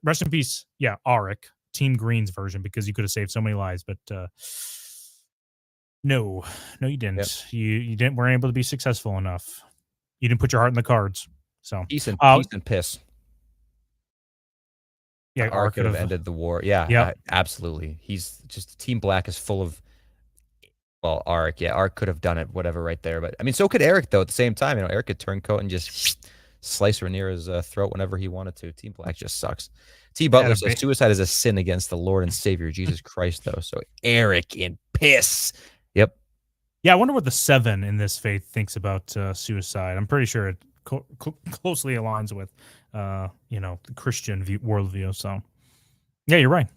rest in peace, yeah, Arik, Team Green's version, because you could have saved so many lives. But no, you didn't. Yep. You didn't. Weren't able to be successful enough. You didn't put your heart in the cards. So Peace and piss. Yeah, Arik could have ended the war. Yeah, absolutely. He's just Team Black is full of. Well, Arik, yeah, Arik could have done it, whatever, right there. But I mean, so could Eric, though. At the same time, Eric could turncoat and just slice Rhaenyra's throat whenever he wanted to. Team Black just sucks. T. Butler says suicide is a sin against the Lord and Savior Jesus Christ, though. So Eric in piss. Yep. Yeah, I wonder what the 7 in this faith thinks about suicide. I'm pretty sure it closely aligns with, the Christian worldview. So, yeah, you're right.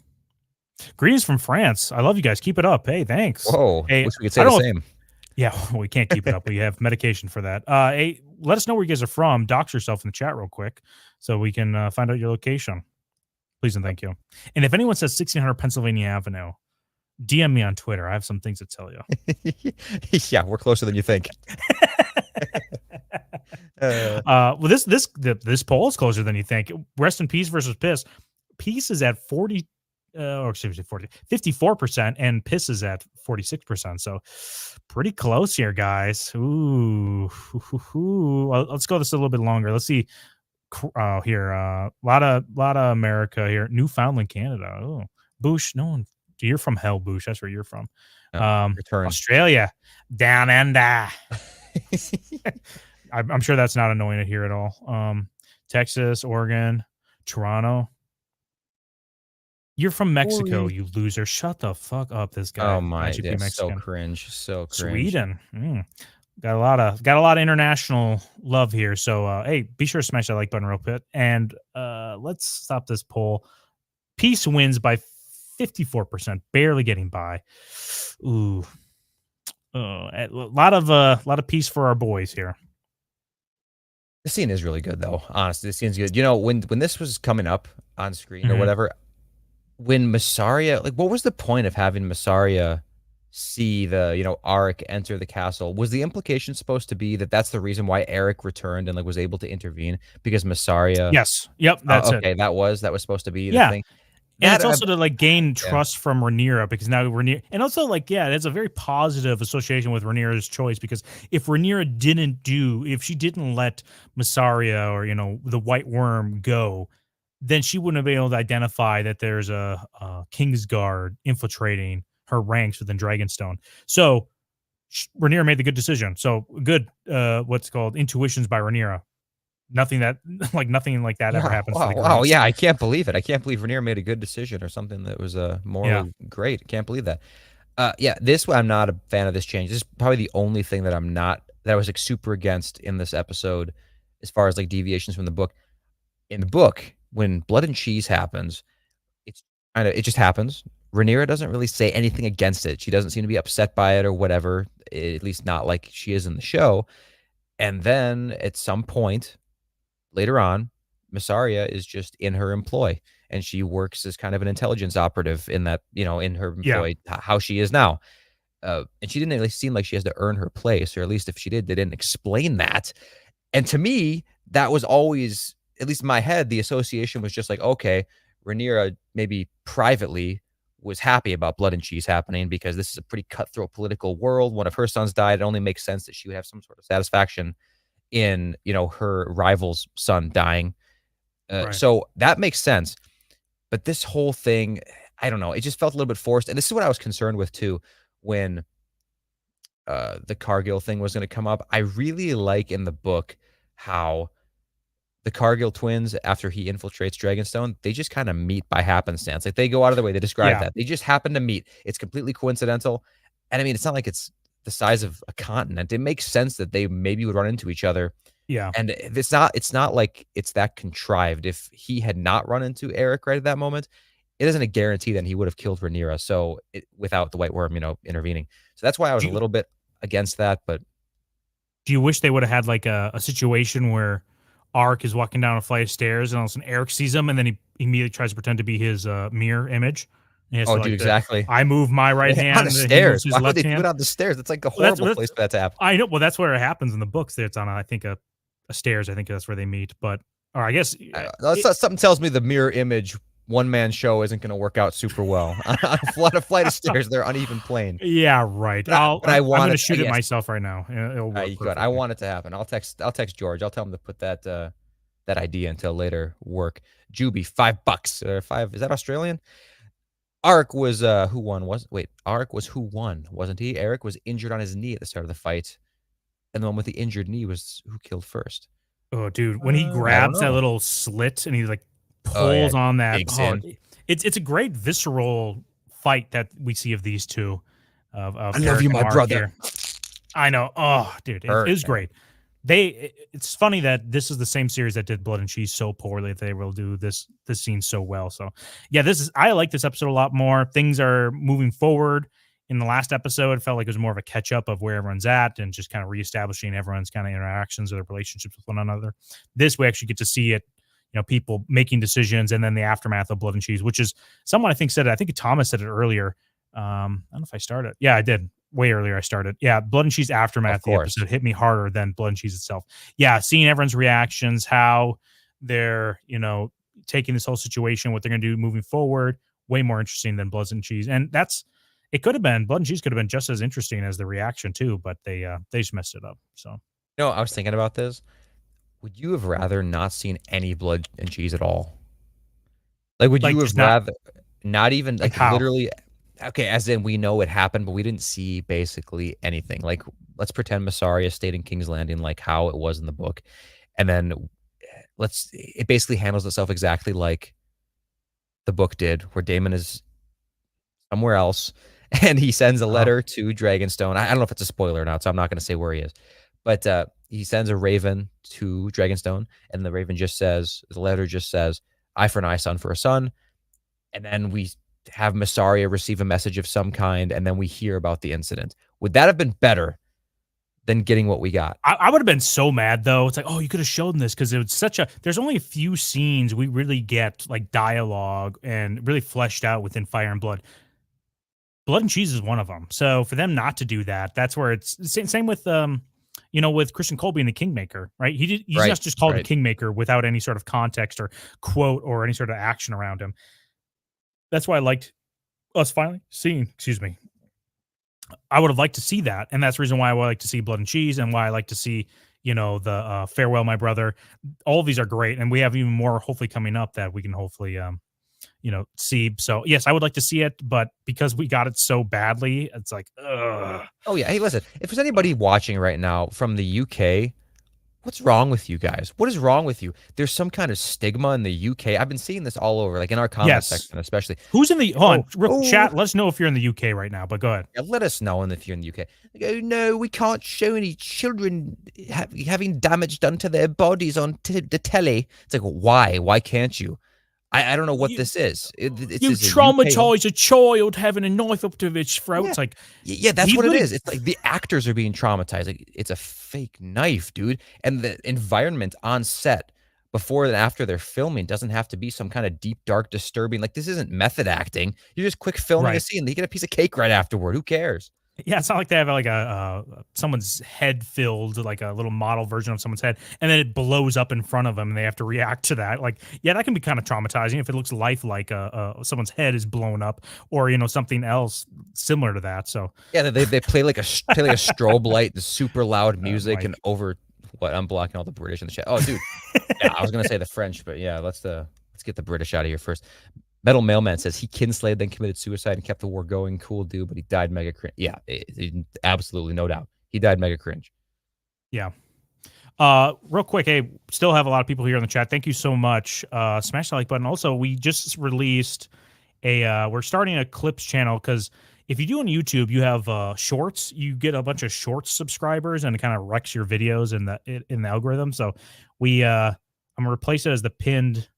Greetings from France. I love you guys. Keep it up. Hey, thanks. Whoa. Hey, wish we could say the same. Yeah, we can't keep it up. We have medication for that. Hey, let us know where you guys are from. Dox yourself in the chat real quick so we can find out your location. Please and thank you. And if anyone says 1600 Pennsylvania Avenue, DM me on Twitter. I have some things to tell you. Yeah, we're closer than you think. Well, this poll is closer than you think. Rest in peace versus piss. Peace is at 54%, and piss is at 46%. So pretty close here, guys. Ooh. Well, let's go this a little bit longer. Let's see. Here, a lot of America here. Newfoundland, Canada. Oh, Boosh. No one. You're from hell, Boosh. That's where you're from. Australia, down under. I'm sure that's not annoying to hear at all. Texas, Oregon, Toronto. You're from Mexico, you loser. Shut the fuck up, this guy. Oh my, that's so cringe. So cringe. Sweden. Got a lot of international love here. So hey, be sure to smash that like button real quick. And let's stop this poll. Peace wins by 54%, barely getting by. Ooh. A lot of peace for our boys here. The scene is really good, though. Honestly, the scene's good. When this was coming up on screen or whatever, when Mysaria, like, what was the point of having Mysaria see the, Arik enter the castle? Was the implication supposed to be that that's the reason why Eric returned and was able to intervene because Mysaria? Yes. Yep. That's okay. it. That was supposed to be the thing. And it's also to gain trust from Rhaenyra, because now Rhaenyra, and also it's a very positive association with Rhaenyra's choice, because if Rhaenyra if she didn't let Mysaria or the White Worm go, then she wouldn't have been able to identify that there's a Kingsguard infiltrating her ranks within Dragonstone. So Rhaenyra made the good decision. So good, what's called intuitions by Rhaenyra. Nothing like that ever happens. Wow, yeah, I can't believe it. I can't believe Rhaenyra made a good decision or something that was morally great. I can't believe that. This one, I'm not a fan of this change. This is probably the only thing that I was super against in this episode, as far as deviations from the book. In the book, when blood and cheese happens, it just happens. Rhaenyra doesn't really say anything against it. She doesn't seem to be upset by it or whatever, at least not like she is in the show. And then at some point later on, Mysaria is just in her employ, and she works as kind of an intelligence operative in that, in her employ, how she is now. And she didn't really seem like she has to earn her place, or at least if she did, they didn't explain that. And to me, that was always, at least in my head, the association was just like, okay, Rhaenyra maybe privately was happy about blood and cheese happening because this is a pretty cutthroat political world. One of her sons died. It only makes sense that she would have some sort of satisfaction in, her rival's son dying. Right. So that makes sense. But this whole thing, I don't know, it just felt a little bit forced. And this is what I was concerned with too, when the Cargill thing was going to come up. I really like in the book how the Cargill twins, after he infiltrates Dragonstone, they just kind of meet by happenstance. Like, they go out of their way. They describe that. They just happen to meet. It's completely coincidental. And I mean, it's not like it's the size of a continent. It makes sense that they maybe would run into each other. Yeah. And it's not like it's that contrived. If he had not run into Eric right at that moment, it isn't a guarantee that he would have killed Rhaenyra. So without the White Worm, intervening. So that's why I was a little bit against that. But do you wish they would have had like a situation where Arik is walking down a flight of stairs and all of a sudden Eric sees him and then he immediately tries to pretend to be his mirror image? And dude, exactly. I move my right hand. On the stairs. Why would they hand. do it on the stairs? It's like a horrible place for that to happen. I know. Well, that's where it happens in the books. It's on, I think, a stairs. I think that's where they meet. But, or I guess something tells me the mirror image one-man show isn't going to work out super well. On a flight of stairs, they're uneven plane. Yeah, right. I'm going to shoot it myself right now. It'll work I want it to happen. I'll text George. I'll tell him to put that idea until later work. Juby, $5 or $5. Is that Australian? Arik was who won? Arik was who won, wasn't he? Eric was injured on his knee at the start of the fight, and the one with the injured knee was who killed first. Oh, dude, when he grabs that little slit and he like pulls on that, it's a great visceral fight that we see of these two. Of I love you, my brother. Here. I know. Oh, dude, it was great. It's funny that this is the same series that did Blood and Cheese so poorly that they will do this scene so well. So yeah, I like this episode a lot more. Things are moving forward. In the last episode, it felt like it was more of a catch up of where everyone's at and just kind of reestablishing everyone's kind of interactions or their relationships with one another. This, we actually get to see it, people making decisions, and then the aftermath of Blood and Cheese, which is someone I think said it. I think Thomas said it earlier. I don't know if I started. Yeah, I did. Way earlier I started. Yeah, Blood and Cheese aftermath, the episode hit me harder than Blood and Cheese itself. Yeah, seeing everyone's reactions, how they're, taking this whole situation, what they're going to do moving forward, way more interesting than Blood and Cheese. And it could have been, Blood and Cheese could have been just as interesting as the reaction too, but they just messed it up. So, I was thinking about this. Would you have rather not seen any Blood and Cheese at all? Like, would you have rather not even like literally? Okay, as in we know it happened, but we didn't see basically anything. Like, let's pretend Massaria stayed in King's Landing like how it was in the book. And then it basically handles itself exactly like the book did, where Daemon is somewhere else and he sends a letter to Dragonstone. I don't know if it's a spoiler or not, so I'm not going to say where he is. But he sends a raven to Dragonstone, and the raven the letter just says, eye for an eye, son for a son. And then we have Massaria receive a message of some kind, and then we hear about the incident. Would that have been better than getting what we got? I would have been so mad, though. It's like, you could have shown this, because it was there's only a few scenes we really get like dialogue and really fleshed out within Fire and Blood. Blood and Cheese is one of them. So for them not to do that, that's where it's same with with Christian Cole being the Kingmaker, right? He's not just called the Kingmaker without any sort of context or quote or any sort of action around him. That's why I liked us finally seeing, I would have liked to see that. And that's the reason why I would like to see Blood and Cheese, and why I like to see, the Farewell, My Brother. All of these are great. And we have even more hopefully coming up that we can hopefully, see. So yes, I would like to see it, but because we got it so badly, it's like, ugh. Oh yeah. Hey, listen, if there's anybody watching right now from the UK, what's wrong with you guys? What is wrong with you? There's some kind of stigma in the UK. I've been seeing this all over, like in our comment section, especially. Who's in the chat? Let us know if you're in the UK right now. But go ahead. Yeah, let us know if you're in the UK. Like, oh no, we can't show any children having damage done to their bodies on the telly. It's like, why? Why can't you? I don't know what this is. You traumatize a child having a knife up to its throat. Yeah. It's like, that's what it is. It's like the actors are being traumatized. Like, it's a fake knife, dude. And the environment on set before and after they're filming doesn't have to be some kind of deep, dark, disturbing. Like, this isn't method acting. You're just quick filming a scene. They get a piece of cake right afterward. Who cares? Yeah, it's not like they have like someone's head filled, like a little model version of someone's head, and then it blows up in front of them, and they have to react to that. Like, yeah, that can be kind of traumatizing if it looks lifelike. Someone's head is blown up, or something else similar to that. So yeah, they play like a strobe light, the super loud music, and over what I'm blocking all the British in the chat. Oh, dude, yeah, I was gonna say the French, but yeah, let's get the British out of here first. Metal Mailman says he kinslayed, then committed suicide and kept the war going. Cool dude, but he died mega cringe. Yeah, absolutely, no doubt. He died mega cringe. Yeah. Real quick, hey, still have a lot of people here in the chat. Thank you so much. Smash the like button. Also, we just released we're starting a clips channel, because if you do on YouTube, you have shorts. You get a bunch of shorts subscribers, and it kind of wrecks your videos in the algorithm. So I'm gonna replace it as the pinned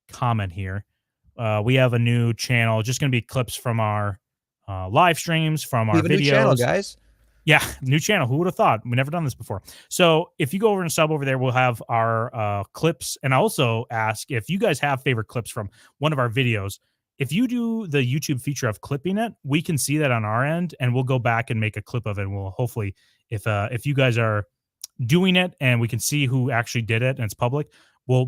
comment here. We have a new channel, just going to be clips from our live streams, from We our have a new channel, videos. guys. Yeah, new channel. Who would have thought? We've never done this before. So if you go over and sub over there, we'll have our clips. And I also ask if you guys have favorite clips from one of our videos. If you do the YouTube feature of clipping it, we can see that on our end, and we'll go back and make a clip of it. And we'll hopefully, if you guys are doing it and we can see who actually did it and it's public, we'll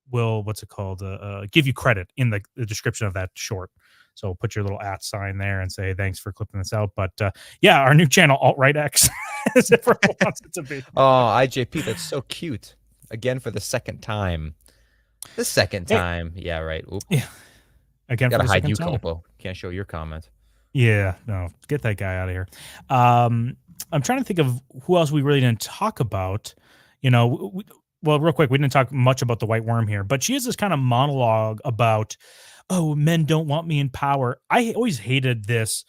what's it called? Give you credit in the description of that short. So put your little @ sign there and say thanks for clipping this out. But yeah, our new channel, Alt Right X, as everyone wants it to be. Oh, IJP, that's so cute. Again for the second time. The second time. Yeah, right. Oop. Yeah. Again, Gotta for the hide second you, time. Copo. Can't show your comment. Yeah, no, get that guy out of here. I'm trying to think of who else we really didn't talk about. You know, well, real quick, we didn't talk much about the White Worm here, but she has this kind of monologue about, oh, men don't want me in power. I always hated this.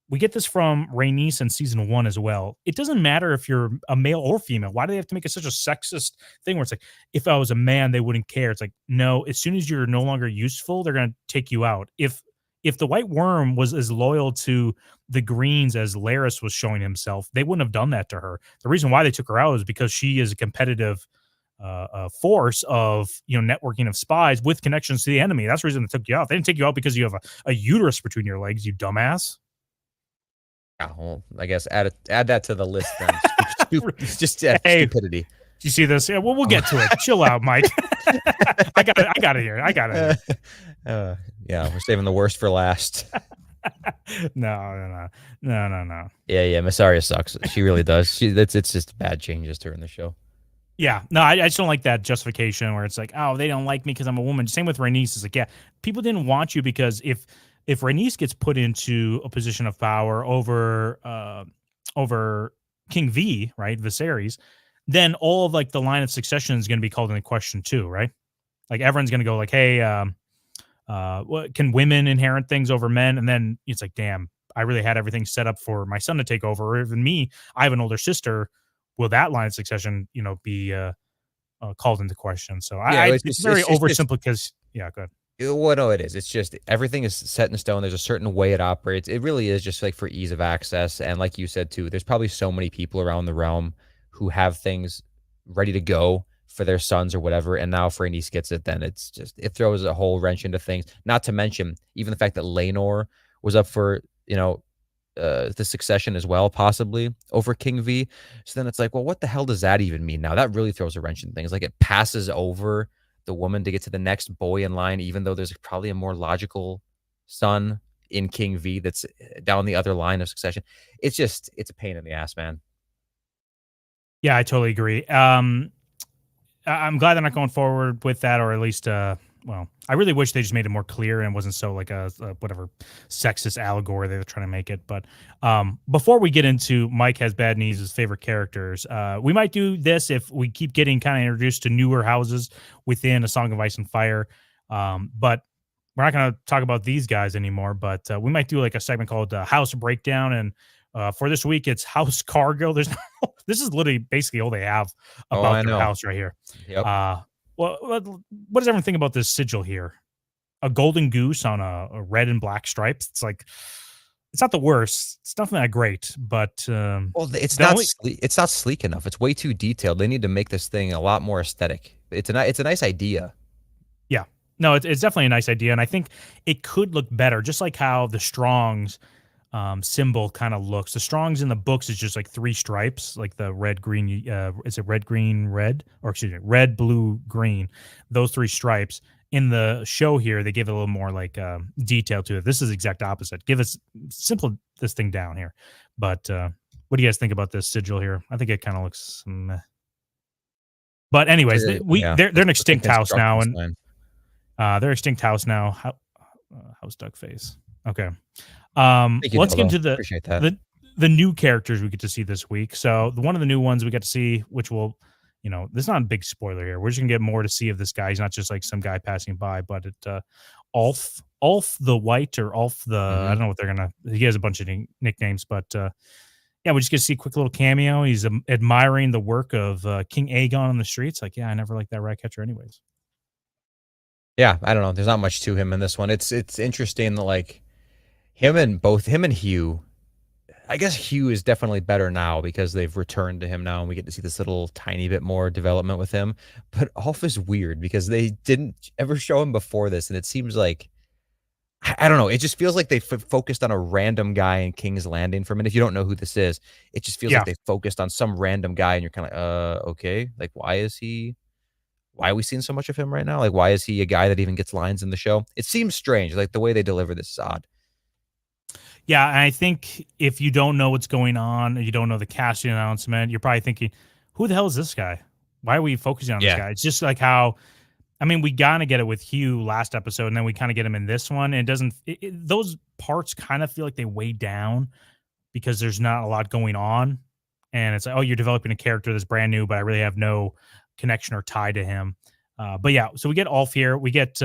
We get this from Rhaenys in season 1 as well. It doesn't matter if you're a male or female. Why do they have to make it such a sexist thing where it's like, if I was a man, they wouldn't care. It's like, no, as soon as you're no longer useful, they're going to take you out. If the White Worm was as loyal to the Greens as Larys was showing himself, they wouldn't have done that to her. The reason why they took her out is because she is a competitive force of, networking of spies with connections to the enemy. That's the reason they took you out. They didn't take you out because you have a uterus between your legs, you dumbass. Yeah, well, I guess add that to the list then. Just Hey, stupidity. Do you see this? Yeah, well, we'll get to it. Chill out, Mike. I got it here. Yeah, we're saving the worst for last. No. Yeah, Miss Arya sucks. She really does. It's just bad changes to her in the show. Yeah, no, I just don't like that justification where it's like, oh, they don't like me because I'm a woman. Same with Rhaenys. It's like, yeah, people didn't want you because if Rhaenys gets put into a position of power over King V, right, Viserys, then all of like the line of succession is going to be called into question too, right? Like everyone's going to go like, hey, what can women inherit things over men? And then it's like, damn, I really had everything set up for my son to take over. Or even me, I have an older sister. Will that line of succession, be called into question? So Yeah, it's very oversimple because, yeah, go ahead. Well, no, it is. It's just everything is set in stone. There's a certain way it operates. It really is just like for ease of access. And like you said, too, there's probably so many people around the realm who have things ready to go for their sons or whatever. And now if Rhaenys gets it, then it throws a whole wrench into things. Not to mention even the fact that Laenor was up for, the succession as well, possibly over King V. So then it's like, well, what the hell does that even mean now? That really throws a wrench in things. Like it passes over the woman to get to the next boy in line, even though there's probably a more logical son in King V that's down the other line of succession. It's a pain in the ass, man. Yeah, I totally agree. I'm glad they're not going forward with that, or at least, I really wish they just made it more clear and wasn't so like a whatever sexist allegory they were trying to make it. But before we get into Mike Has Bad Knees' favorite characters, we might do this if we keep getting kind of introduced to newer houses within A Song of Ice and Fire. But we're not going to talk about these guys anymore. But we might do like a segment called House Breakdown. And for this week, it's House Cargill. This is literally basically all they have about their house right here. Yep. What does everyone think about this sigil here? A golden goose on a red and black stripes. It's like, it's not the worst. It's nothing that great, but it's not sleek enough. It's way too detailed. They need to make this thing a lot more aesthetic. It's a nice idea. Yeah, no, it's definitely a nice idea, and I think it could look better, just like how the Strong's symbol kind of looks. The Strong's in the books is just like 3 stripes, like the red, green, is it red, green, red? Or excuse me, red, blue, green. Those 3 stripes. In the show here, they give it a little more like detail to it. This is exact opposite. Give us simple this thing down here. But what do you guys think about this sigil here? I think it kind of looks meh. But anyways, they're an extinct house now, and they're extinct house now. How's Duckface? Okay. Let's get into the new characters we get to see this week. So one of the new ones we get to see, which will, this is not a big spoiler here. We're just gonna get more to see of this guy. He's not just like some guy passing by, but Ulf the White or Ulf the I don't know what they're gonna. He has a bunch of nicknames, but yeah, we just get to see a quick little cameo. He's admiring the work of King Aegon on the streets. Like, yeah, I never liked that rat catcher, anyways. Yeah, I don't know. There's not much to him in this one. It's interesting that like him and Hugh. I guess Hugh is definitely better now because they've returned to him now, and we get to see this little tiny bit more development with him. But Ulf is weird because they didn't ever show him before this, and it seems like I don't know. It just feels like they focused on a random guy in King's Landing for a minute. If you don't know who this is, it just feels Yeah. like they focused on some random guy, and you're kind of like, okay, like why is he? Why are we seeing so much of him right now? Like, why is he a guy that even gets lines in the show? It seems strange. Like the way they deliver this is odd. Yeah, and I think if you don't know what's going on, and you don't know the casting announcement, you're probably thinking, "Who the hell is this guy? Why are we focusing on this Yeah. guy?" It's just like how, I mean, we kind of get it with Hugh last episode, and then we kind of get him in this one. And it doesn't; those parts kind of feel like they weigh down because there's not a lot going on, and it's like, oh, you're developing a character that's brand new, but I really have no connection or tie to him. But yeah, so we get Ulf here. We get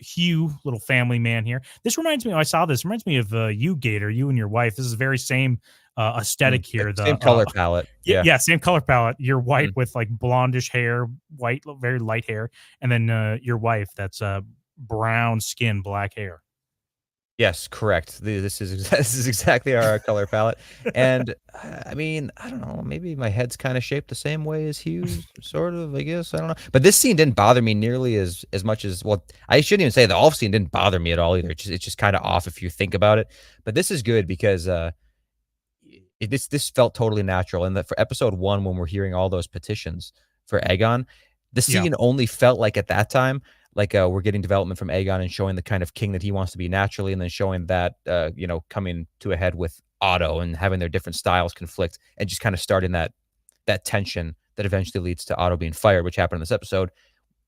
Hugh, little family man here. This reminds me. I saw this. Reminds me of you, Gator. You and your wife. This is very same aesthetic here. The Same color palette. Yeah. yeah, same color palette. You're white Mm. with like blondish hair, white, very light hair, and then your wife that's brown skin, black hair. Yes, correct. This is this is exactly our color palette. And I mean, I don't know. Maybe my head's kind of shaped the same way as Hugh's, sort of. I guess I don't know. But this scene didn't bother me nearly as much as well. I shouldn't even say the Ulf scene didn't bother me at all either. It's just kind of off if you think about it. But this is good because this felt totally natural. And that for episode 1, when we're hearing all those petitions for Aegon, the Yeah. scene only felt like at that time like we're getting development from Aegon and showing the kind of king that he wants to be naturally, and then showing that coming to a head with Otto and having their different styles conflict, and just kind of starting that tension that eventually leads to Otto being fired, which happened in this episode.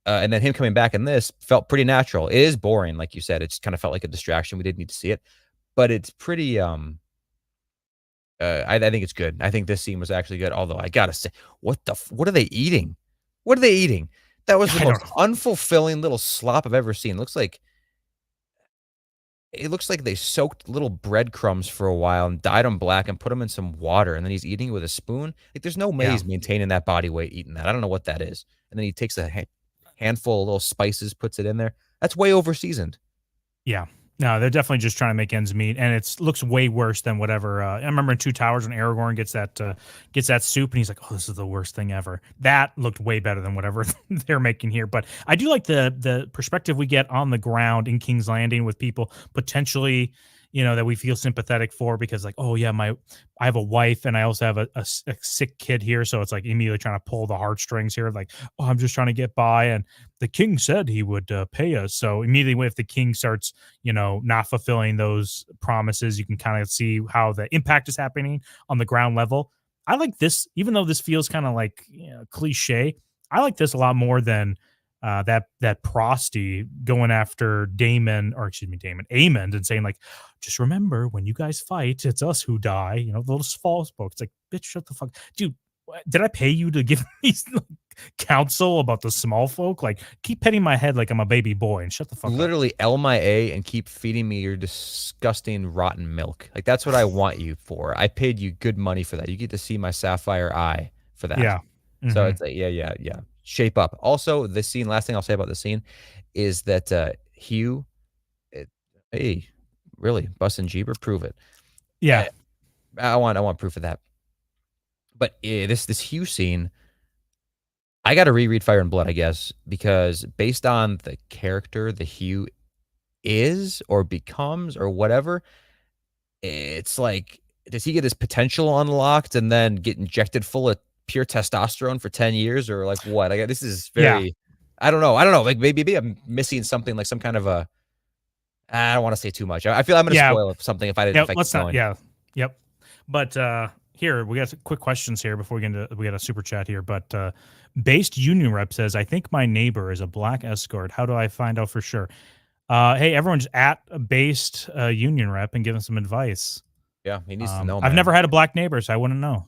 And then him coming back in this felt pretty natural. It is boring, like you said. It just kind of felt like a distraction. We didn't need to see it, but it's pretty. I think it's good. I think this scene was actually good. Although I gotta say, what are they eating? What are they eating? That was the I most don't unfulfilling little slop I've ever seen. It looks like they soaked little breadcrumbs for a while and dyed them black and put them in some water, and then he's eating it with a spoon. Like there's no way Yeah. he's maintaining that body weight eating that. I don't know what that is. And then he takes a handful of little spices, puts it in there. That's way over seasoned. Yeah. No, they're definitely just trying to make ends meet, and it looks way worse than whatever. I remember in Two Towers when Aragorn gets that soup, and he's like, "Oh, this is the worst thing ever." That looked way better than whatever they're making here. But I do like the perspective we get on the ground in King's Landing with people potentially, that we feel sympathetic for, because like, oh yeah, I have a wife and I also have a sick kid here, so it's like immediately trying to pull the heartstrings here, like, oh, I'm just trying to get by, and the king said he would pay us. So immediately, if the king starts, not fulfilling those promises, you can kind of see how the impact is happening on the ground level. I like this, even though this feels kind of like cliche. I like this a lot more than that Prosty going after Damon, or excuse me, Aemond, and saying like, just remember when you guys fight, it's us who die. The little false book. It's like, bitch, shut the fuck, dude. Did I pay you to give me counsel about the small folk? Like, keep petting my head like I'm a baby boy and shut the fuck up. Literally L my A and keep feeding me your disgusting rotten milk. Like that's what I want you for. I paid you good money for that. You get to see my sapphire eye for that. Yeah. So it's like, yeah. Shape up. Also, this scene, last thing I'll say about the scene is that Hugh, hey, really, Bus and Jeeber, prove it. Yeah. I want proof of that. But this Hugh scene, I got to reread Fire and Blood, I guess, because based on the character the Hugh is or becomes or whatever, it's like, does he get his potential unlocked and then get injected full of pure testosterone for 10 years, or like what? This is very, I don't know. Like maybe I'm missing something, like some kind of a, I don't want to say too much. I feel I'm going to spoil something if I didn't. Yeah, let's not. Yeah. Yep. But here we got some quick questions here before we get into. We got a super chat here, but Based Union Rep says, "I think my neighbor is a black escort. How do I find out for sure?" Hey, everyone's at Based Union Rep and give him some advice. Yeah, he needs to know. I've never had a black neighbor, so I wouldn't know.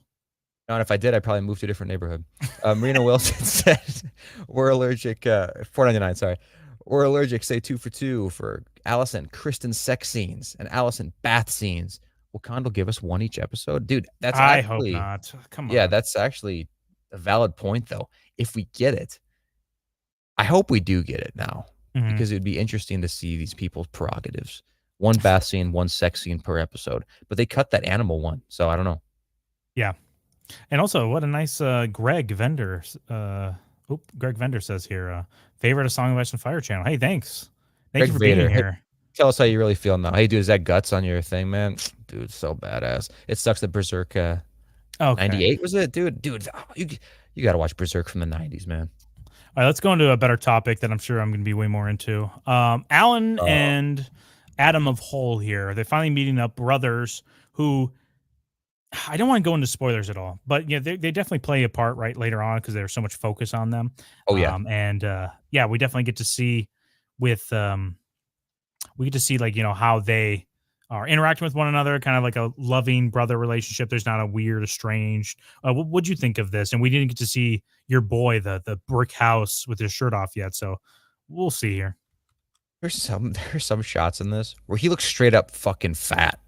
And if I did, I'd probably move to a different neighborhood. Marina Wilson said, "We're allergic." $4.99. Sorry, we're allergic. Say 2 for 2 for Allison, Kristen sex scenes, and Allison bath scenes. Wakanda will give us one each episode, dude. That's I actually, hope not. Come on. Yeah, that's actually a valid point, though. If we get it, I hope we do get it now. because it would be interesting to see these people's prerogatives. One bath scene, one sex scene per episode. But they cut that animal one, so I don't know. Yeah. And also, what a nice Greg Vendor. Greg Vendor says here, favorite of Song of Ice and Fire channel. Hey, thanks. Thank Greg you for Vader, being here. Tell us how you really feel now. Hey, dude, is that guts on your thing, man? Dude, so badass. It sucks that Berserk 98 was it? Dude, you got to watch Berserk from the 90s, man. All right, let's go into a better topic that I'm sure I'm going to be way more into. Alan and Adam of Hull here. They're finally meeting up, brothers who I don't want to go into spoilers at all, but yeah, they definitely play a part right later on because there's so much focus on them. Oh yeah, yeah, we definitely get to see with we get to see like how they are interacting with one another, kind of like a loving brother relationship. There's not a weird, estranged. What'd you think of this? And we didn't get to see your boy, the brick house with his shirt off yet, so we'll see here. There's some shots in this where he looks straight up fucking fat.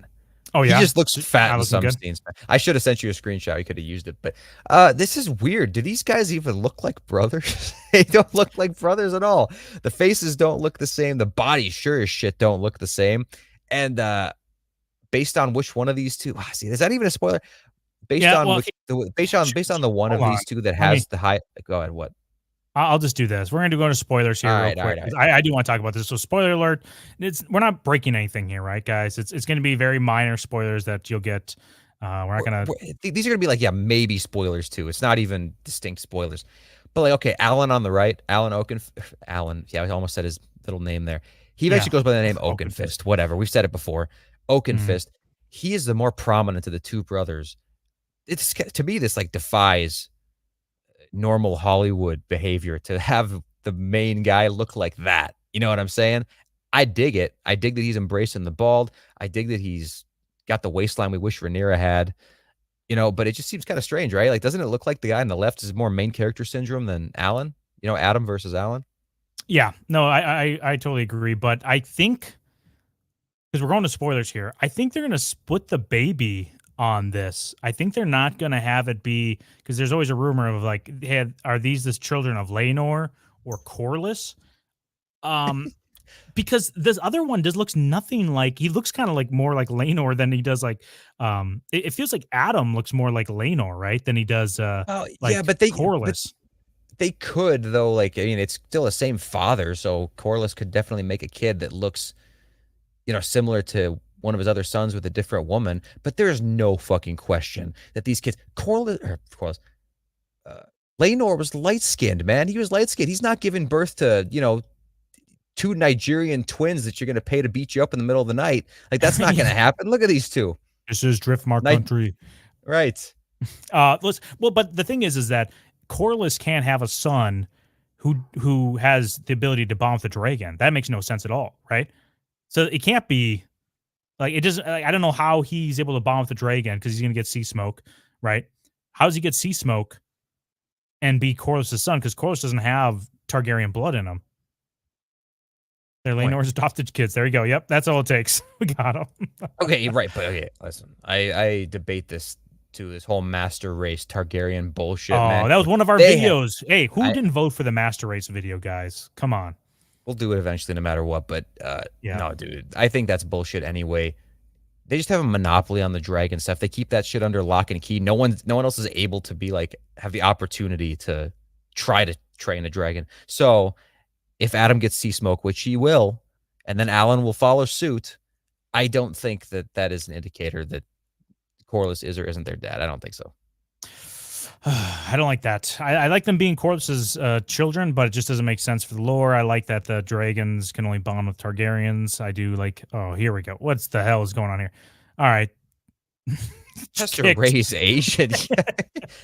Oh yeah, he just looks fat in some good. scenes. I should have sent you a screenshot. You could have used it, but this is weird. Do these guys even look like brothers? They don't look like brothers at all. The faces don't look the same. The bodies sure as shit don't look the same. And based on which one of these two, see, is that even a spoiler? Based on the one of these two that has the high. Go ahead. What? I'll just do this. We're going to go into spoilers here real quick. All right. I do want to talk about this. So spoiler alert. We're not breaking anything here, right, guys? It's going to be very minor spoilers that you'll get. We're not going to. These are going to be like, maybe spoilers too. It's not even distinct spoilers. But like, okay, Alan on the right, Alan. Yeah, I almost said his little name there. He eventually goes by the name Oakenfist. Whatever. We've said it before. Oakenfist. He is the more prominent of the two brothers. It's to me, this like defies normal Hollywood behavior to have the main guy look like that. You know what I'm saying? I dig it. I dig that he's embracing the bald. I dig that he's got the waistline we wish Rhaenyra had. But it just seems kind of strange, right? Like, doesn't it look like the guy on the left is more main character syndrome than Alan? Adam versus Alan. Yeah, no, I totally agree. But I think, because we're going to spoilers here, I think they're going to split the baby on this. I think they're not going to have it be, because there's always a rumor of like, hey, are these the children of Laenor or Corlys? Because this other one just looks nothing like, he looks kind of like more like Laenor than he does like, it feels like Adam looks more like Laenor, right? Than he does Corlys. They could, though, like, it's still the same father, so Corlys could definitely make a kid that looks, similar to one of his other sons with a different woman. But there's no fucking question that these kids, Laenor was light-skinned, man. He was light-skinned. He's not giving birth to, two Nigerian twins that you're going to pay to beat you up in the middle of the night. Like, that's not going to happen. Look at these two. This is Driftmark country. Right. But the thing is that Corlys can't have a son who has the ability to bomb the dragon. That makes no sense at all, right? So it can't be like, it doesn't. I don't know how he's able to bomb the dragon because he's going to get sea smoke, right? How does he get sea smoke and be Corlys' son? Because Corlys doesn't have Targaryen blood in him. They're Laenor's adopted kids. There you go. Yep, that's all it takes. We got him. Okay, right. But okay, listen, I debate this whole master race Targaryen bullshit. Man. That was one of our videos. Hey, who didn't vote for the master race video, guys? Come on. We'll do it eventually, no matter what. But no, dude, I think that's bullshit anyway. They just have a monopoly on the dragon stuff. They keep that shit under lock and key. No one else is able to be like, have the opportunity to try to train a dragon. So if Adam gets sea smoke, which he will, and then Alan will follow suit, I don't think that is an indicator that Corlys is or isn't their dad. I don't think so. I don't like that. I like them being Corlys' children, but it just doesn't make sense for the lore. I like that the dragons can only bond with Targaryens. I do like, oh, here we go. What's the hell is going on here? All right. Just to raise Asian.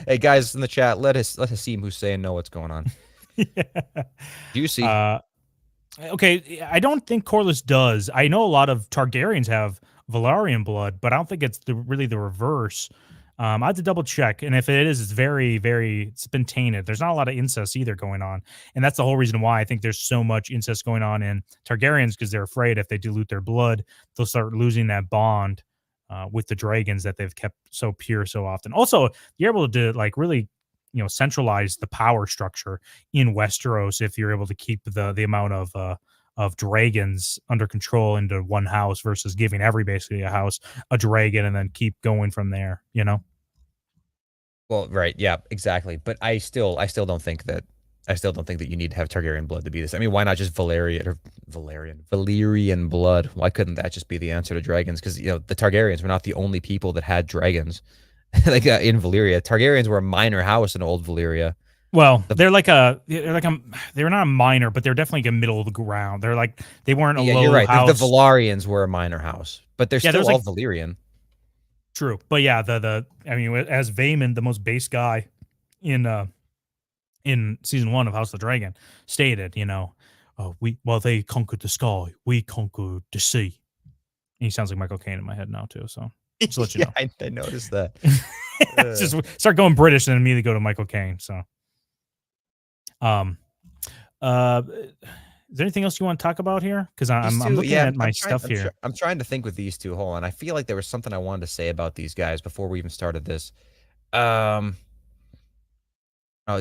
Hey, guys in the chat, let Hasim Hussein know what's going on. Yeah. Juicy. Okay, I don't think Corlys does. I know a lot of Targaryens have Valyrian blood, but I don't think it's really the reverse. I have to double check, and if it is, it's very, very, it's been tainted. There's not a lot of incest either going on, and that's the whole reason why I think there's so much incest going on in Targaryens, because they're afraid if they dilute their blood, they'll start losing that bond with the dragons that they've kept so pure so often. Also, you're able to like really, centralize the power structure in Westeros if you're able to keep the amount of of dragons under control into one house versus giving basically a house a dragon and then keep going from there, you know? Well, right, yeah, exactly. But I still don't think that you need to have Targaryen blood to be this. I mean, why not just Valyrian blood? Why couldn't that just be the answer to dragons? Because the Targaryens were not the only people that had dragons. Like in Valyria, Targaryens were a minor house in old Valyria. Well, they're not a minor, but they're definitely like a middle of the ground. They weren't a low you're right. house. The Velaryons were a minor house, but they're still all Valyrian. True, but yeah, I mean, as Vaemond, the most base guy in season 1 of House of the Dragon, stated, they conquered the sky, we conquered the sea. And he sounds like Michael Caine in my head now too. So just let you know. I noticed that. Just start going British and immediately go to Michael Caine. So, is there anything else you want to talk about here? Because I'm looking at my stuff here. I'm trying to think with these two. Hold on. I feel like there was something I wanted to say about these guys before we even started this. Oh,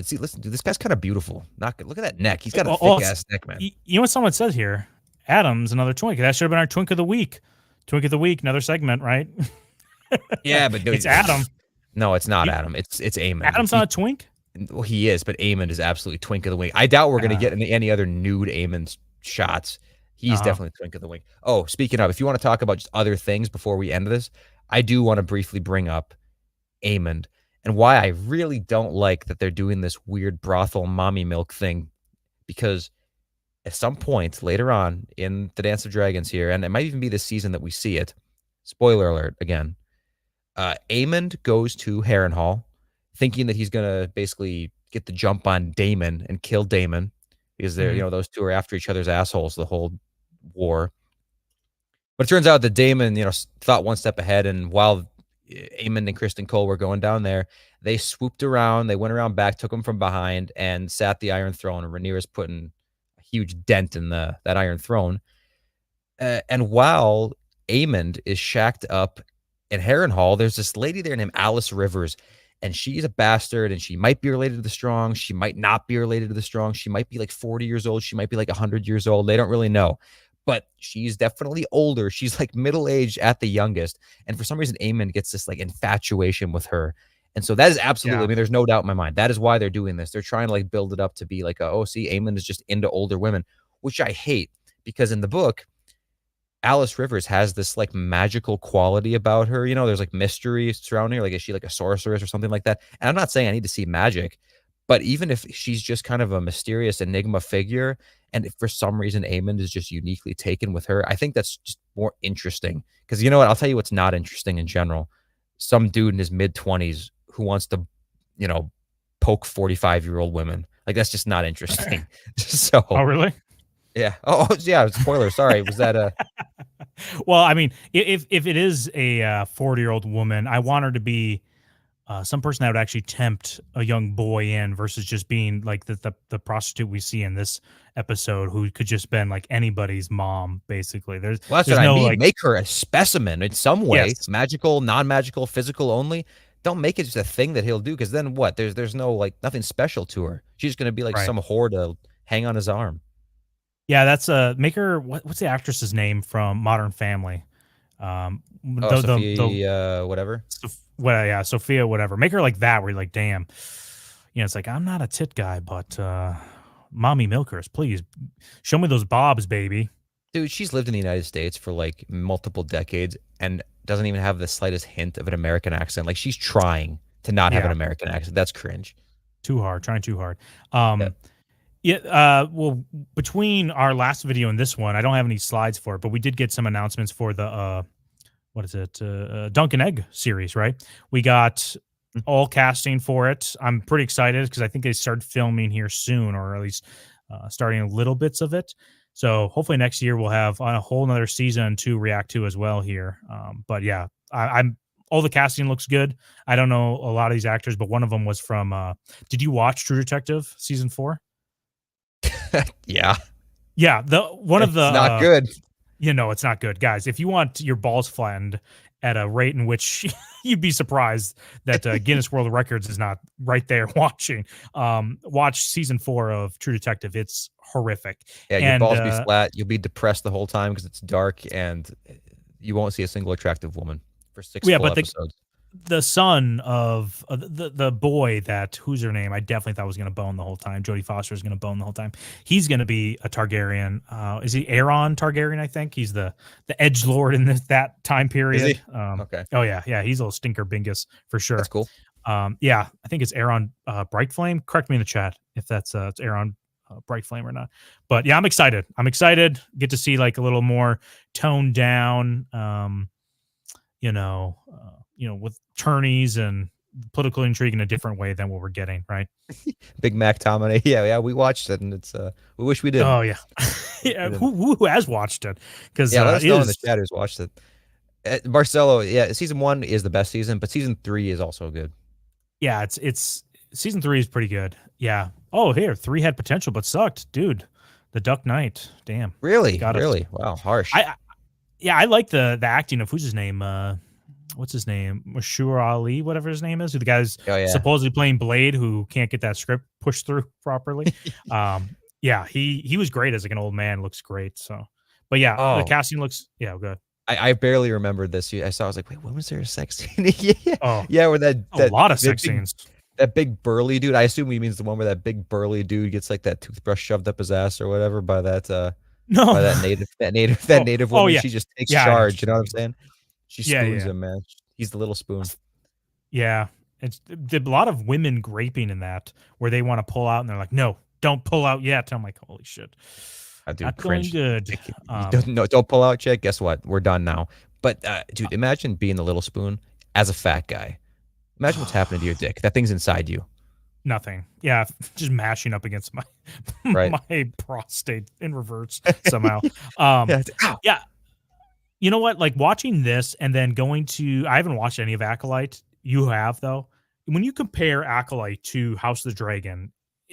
see, listen, dude, this guy's kind of beautiful. Look at that neck. He's got a thick ass neck, man. You know what someone said here? Adam's another twink. That should have been our twink of the week. Twink of the week, another segment, right? Yeah, but it's Adam. No, it's not Adam. It's Aemond. Adam's not a twink? Well, he is, but Aemond is absolutely twink of the week. I doubt we're going to get any other nude Aemond shots. He's definitely twink of the week. Oh, speaking of, if you want to talk about just other things before we end this, I do want to briefly bring up Aemond and why I really don't like that they're doing this weird brothel mommy milk thing, because at some point later on in the Dance of Dragons here, and it might even be this season that we see it, spoiler alert again, Aemond goes to Harrenhal thinking that he's going to basically get the jump on Daemon and kill Daemon because they're, those two are after each other's assholes the whole war. But it turns out that Daemon, thought one step ahead, and while Aemond and Kristen Cole were going down there, they swooped around, they went around back, took him from behind, and sat the Iron Throne, and Rhaenyra's putting a huge dent in that Iron Throne. And while Aemond is shacked up in Harrenhal, there's this lady there named Alice Rivers, and she's a bastard, and she might be related to the Strong. She might not be related to the Strong. She might be like 40 years old. She might be like 100 years old. They don't really know. But she's definitely older. She's like middle-aged at the youngest. And for some reason, Aemond gets this like infatuation with her. And so that is absolutely, I mean, there's no doubt in my mind. That is why they're doing this. They're trying to like build it up to be like, see, Aemond is just into older women, which I hate, because in the book, Alice Rivers has this like magical quality about her. There's like mystery surrounding her. Like, is she like a sorceress or something like that? And I'm not saying I need to see magic, but even if she's just kind of a mysterious enigma figure, and if for some reason Aemond is just uniquely taken with her, I think that's just more interesting. Because you know what? I'll tell you what's not interesting in general. Some dude in his mid-20s who wants to, poke 45-year-old women. Like, that's just not interesting. So. Oh, really? Yeah. Oh, yeah. Spoiler. Sorry. Was that a... Well, I mean, if it is a 40-year-old woman, I want her to be some person that would actually tempt a young boy in, versus just being like the prostitute we see in this episode, who could just been like anybody's mom, basically. That's what I mean. Like, make her a specimen in some way. Yes. Magical, non-magical, physical only. Don't make it just a thing that he'll do, because then what? There's no like nothing special to her. She's going to be like some whore to hang on his arm. Yeah, that's make her. What's the actress's name from Modern Family? Sophia, whatever. Sophia, whatever. Make her like that, where you're like, damn. It's like, I'm not a tit guy, but mommy milkers, please show me those bobs, baby. Dude, she's lived in the United States for like multiple decades and doesn't even have the slightest hint of an American accent. Like, she's trying to not have an American accent. That's cringe. Trying too hard. Well, between our last video and this one, I don't have any slides for it, but we did get some announcements for the Dunk and Egg series, right? We got all casting for it. I'm pretty excited because I think they start filming here soon, or at least starting little bits of it. So hopefully next year we'll have a whole nother season to react to as well here. But yeah, I'm all the casting looks good. I don't know a lot of these actors, but one of them was from. Did you watch True Detective season 4? Yeah. It's not good. It's not good, guys. If you want your balls flattened at a rate in which you'd be surprised that Guinness World Records is not right there watching. Watch season 4 of True Detective. It's horrific. Yeah, your And balls will be flat. You'll be depressed the whole time because it's dark, and you won't see a single attractive woman for 6 full episodes. The son of the boy that, who's her name? I definitely thought was going to bone the whole time. Jodie Foster is going to bone the whole time. He's going to be a Targaryen. Is he Aeron Targaryen? I think he's the edgelord in that time period. Is he? Okay. Oh yeah. He's a little stinker bingus for sure. That's cool. Yeah, I think it's Aeron Brightflame. Correct me in the chat if that's it's Aeron Brightflame or not. But yeah, I'm excited. Get to see like a little more toned down. With tourneys and political intrigue in a different way than what we're getting, right? Big Mac Tomine. Yeah, we watched it, and it's we wish we did. Oh yeah, yeah. Who has watched it? Because let us know in the chat who's watched it. Marcelo, yeah, season 1 is the best season, but season 3 is also good. Yeah, it's season 3 is pretty good. Yeah. Oh, here 3 had potential but sucked, dude. The Duck Knight. Damn. Really? Wow, harsh. I like the acting of who's his name. What's his name? Mashur Ali, whatever his name is. Who the guy's supposedly playing Blade, who can't get that script pushed through properly. Yeah, he was great as like an old man. Looks great. So, but yeah, the casting looks good. I barely remembered this. I saw. I was like, wait, when was there a sex scene? Yeah, where that a lot of sex scenes. That big burly dude. I assume he means the one where that big burly dude gets like that toothbrush shoved up his ass or whatever by that. By that native woman. She just takes charge. You know what I'm saying? She spoons him, man. He's the little spoon. Yeah. It's a lot of women graping in that where they want to pull out and they're like, no, don't pull out yet. I'm like, holy shit. I do not cringe. Going good. Don't pull out, chick. Guess what? We're done now. But dude, imagine being the little spoon as a fat guy. Imagine what's happening to your dick. That thing's inside you. Nothing. Yeah, just mashing up against my my prostate in reverse somehow. Yeah. You know what? Like watching this and then going to, I haven't watched any of Acolyte. You have though. When you compare Acolyte to House of the Dragon,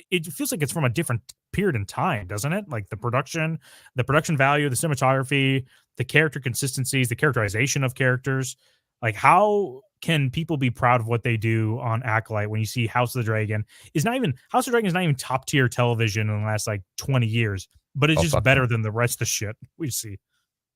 it feels like it's from a different period in time, doesn't it? Like the production value, the cinematography, the character consistencies, the characterization of characters. Like how can people be proud of what they do on Acolyte when you see House of the Dragon is not even top tier television in the last like 20 years, but it's just better than the rest of the shit we see.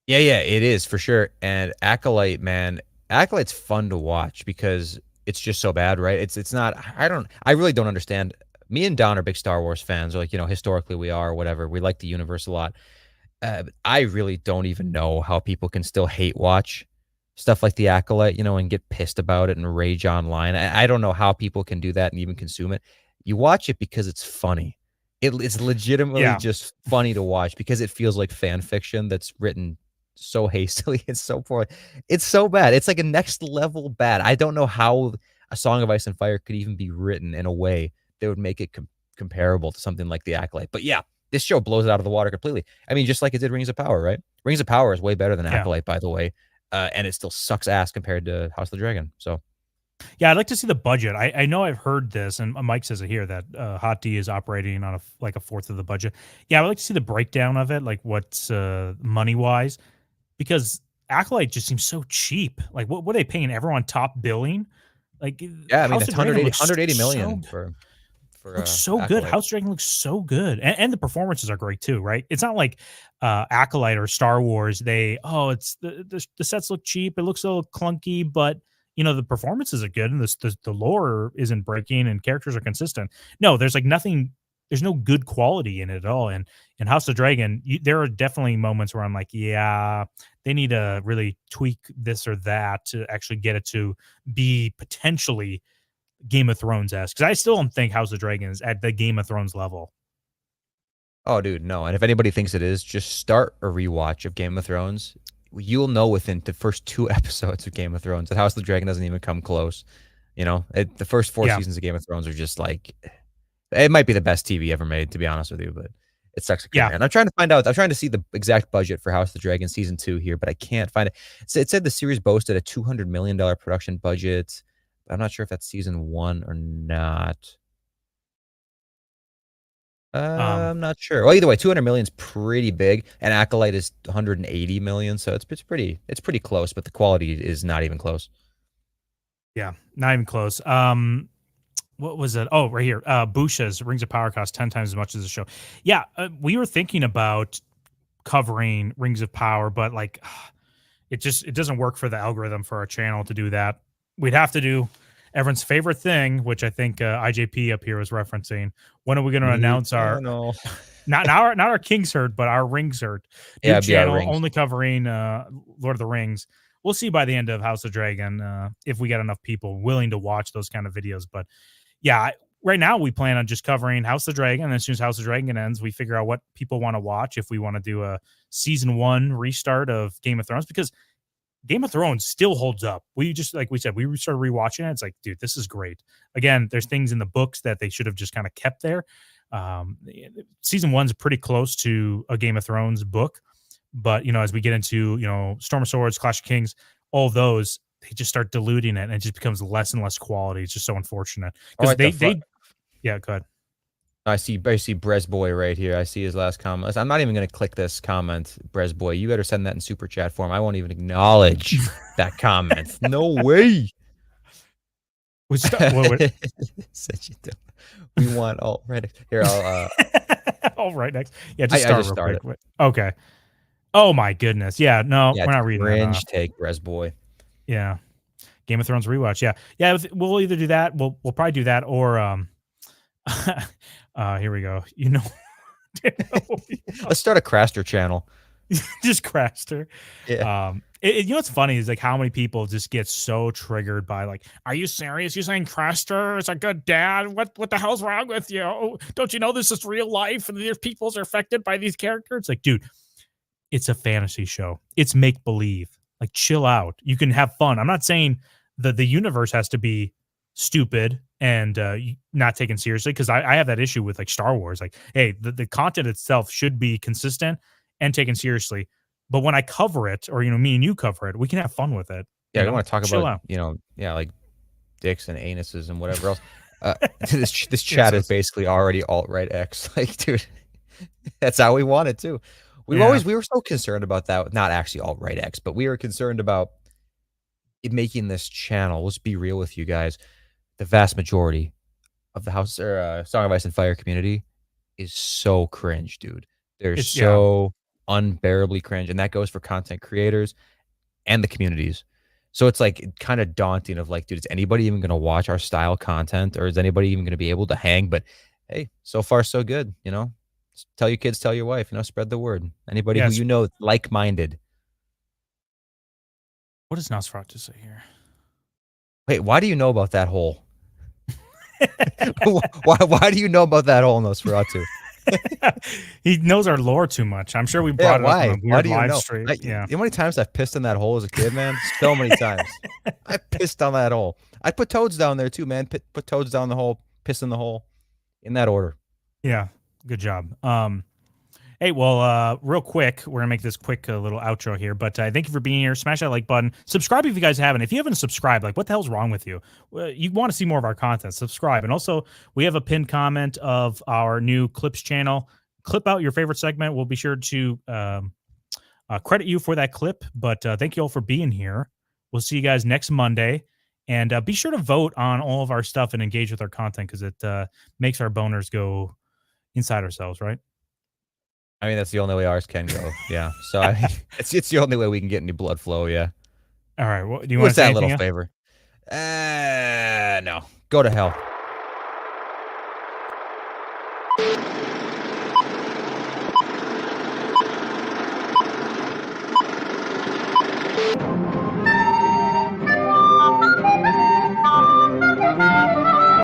Yeah, it is for sure. And Acolyte, man, Acolyte's fun to watch because it's just so bad, right? It's not. I really don't understand. Me and Don are big Star Wars fans, or like historically we are, or whatever. We like the universe a lot. I really don't even know how people can still hate watch stuff like the Acolyte, and get pissed about it and rage online. I don't know how people can do that and even consume it. You watch it because it's funny. It's legitimately just funny to watch because it feels like fan fiction that's written so hastily. It's so poor. It's so bad. It's like a next level bad. I don't know how A Song of Ice and Fire could even be written in a way that would make it comparable to something like The Acolyte. But yeah, this show blows it out of the water completely. I mean, just like it did Rings of Power, right? Rings of Power is way better than Acolyte, by the way. And it still sucks ass compared to House of the Dragon. So yeah, I'd like to see the budget. I know I've heard this, and Mike says it here that Hot D is operating on a fourth of the budget. Yeah, I'd like to see the breakdown of it, like what's money wise, because Acolyte just seems so cheap. Like what are they paying everyone top billing? Like yeah, I mean, 180 million for looks so Acolyte. Good. House of Dragon looks so good, and the performances are great too, right? It's not like Acolyte or Star Wars. It's the sets look cheap. It looks a little clunky, but the performances are good, and the lore isn't breaking, and characters are consistent. No, there's like nothing. There's no good quality in it at all. And in House of Dragon, there are definitely moments where I'm like, yeah, they need to really tweak this or that to actually get it to be potentially Game of Thrones-esque. Because I still don't think House of Dragon is at the Game of Thrones level. Oh, dude, no. And if anybody thinks it is, just start a rewatch of Game of Thrones. You'll know within the first 2 episodes of Game of Thrones that House of the Dragon doesn't even come close. The first 4 seasons of Game of Thrones are just like, it might be the best TV ever made, to be honest with you, but it sucks. Man. I'm trying to find out. I'm trying to see the exact budget for House of the Dragon season 2 here, but I can't find it. It said the series boasted a $200 million production budget. I'm not sure if that's season 1 or not. I'm not sure. Well, either way, 200 million is pretty big, and Acolyte is 180 million, so it's pretty close, but the quality is not even close. Yeah, not even close. What was it? Oh, right here. Busha's Rings of Power cost 10 times as much as the show. Yeah, we were thinking about covering Rings of Power, but like it doesn't work for the algorithm for our channel to do that. We'd have to do everyone's favorite thing, which I think IJP up here was referencing. When are we going to announce our not our King's Herd, but our Rings Herd new channel only covering Lord of the Rings? We'll see by the end of House of Dragon if we get enough people willing to watch those kind of videos. But yeah, right now we plan on just covering House of Dragon. And as soon as House of Dragon ends, we figure out what people want to watch. If we want to do a season 1 restart of Game of Thrones, because Game of Thrones still holds up. We just, like we said, we started rewatching it. It's like, dude, this is great. Again, there's things in the books that they should have just kind of kept there. Season 1's pretty close to a Game of Thrones book. But, as we get into, Storm of Swords, Clash of Kings, all those, they just start diluting it and it just becomes less and less quality. It's just so unfortunate. Because yeah, go ahead. I see Bresboy right here. I see his last comment. I'm not even going to click this comment, Bresboy. You better send that in super chat form. I won't even acknowledge that comment. No way. We want alt right here. I'll all right next. Yeah, just start real quick. Okay. Oh my goodness. Yeah, no, we're not reading that. Cringe take, Bresboy. Yeah. Game of Thrones rewatch. Yeah. Yeah, we'll either do that. We'll probably do that or here we go. Let's start a Craster channel. Just Craster. Yeah. What's funny is like how many people just get so triggered by like, are you serious? You're saying Craster is a good dad? What the hell's wrong with you? Don't you know this is real life and their peoples are affected by these characters? It's like, dude, it's a fantasy show. It's make believe. Like, chill out. You can have fun. I'm not saying that the universe has to be stupid and not taken seriously, because I have that issue with like Star Wars. Like, hey, the content itself should be consistent and taken seriously. But when I cover it, or me and you cover it, we can have fun with it. Yeah, I don't want to talk about like dicks and anuses and whatever else. This chat is basically already alt-right X. Like, dude, that's how we want it too. We were so concerned about that. Not actually alt-right X, but we were concerned about it making this channel. Let's be real with you guys. The vast majority of the House or Song of Ice and Fire community is so cringe, dude. They're so unbearably cringe, and that goes for content creators and the communities. So it's like kind of daunting of like, dude, is anybody even going to watch our style content, or is anybody even going to be able to hang? But hey, so far so good, Tell your kids, tell your wife, spread the word. Anybody who like-minded. What does Nosferatu say here? Wait, why do you know about that hole? why do you know about that hole, Nosferatu? He knows our lore too much. I'm sure we brought it up on a weird live stream. You know how many times I've pissed in that hole as a kid, man? So many times. I pissed on that hole. I put toads down there too, man. Put toads down the hole, piss in the hole, in that order. Yeah. Good job. Hey, well, real quick, we're gonna make this quick little outro here, but thank you for being here. Smash that like button. Subscribe if you guys haven't. If you haven't subscribed, like, what the hell's wrong with you? You want to see more of our content, subscribe. And also, we have a pinned comment of our new clips channel. Clip out your favorite segment. We'll be sure to credit you for that clip, but thank you all for being here. We'll see you guys next Monday. And be sure to vote on all of our stuff and engage with our content, because it makes our boners go inside ourselves, right? I mean, that's the only way ours can go. Yeah. So I mean, it's the only way we can get any blood flow. Yeah. All right. Well, do you want to say that little favor? No. Go to hell.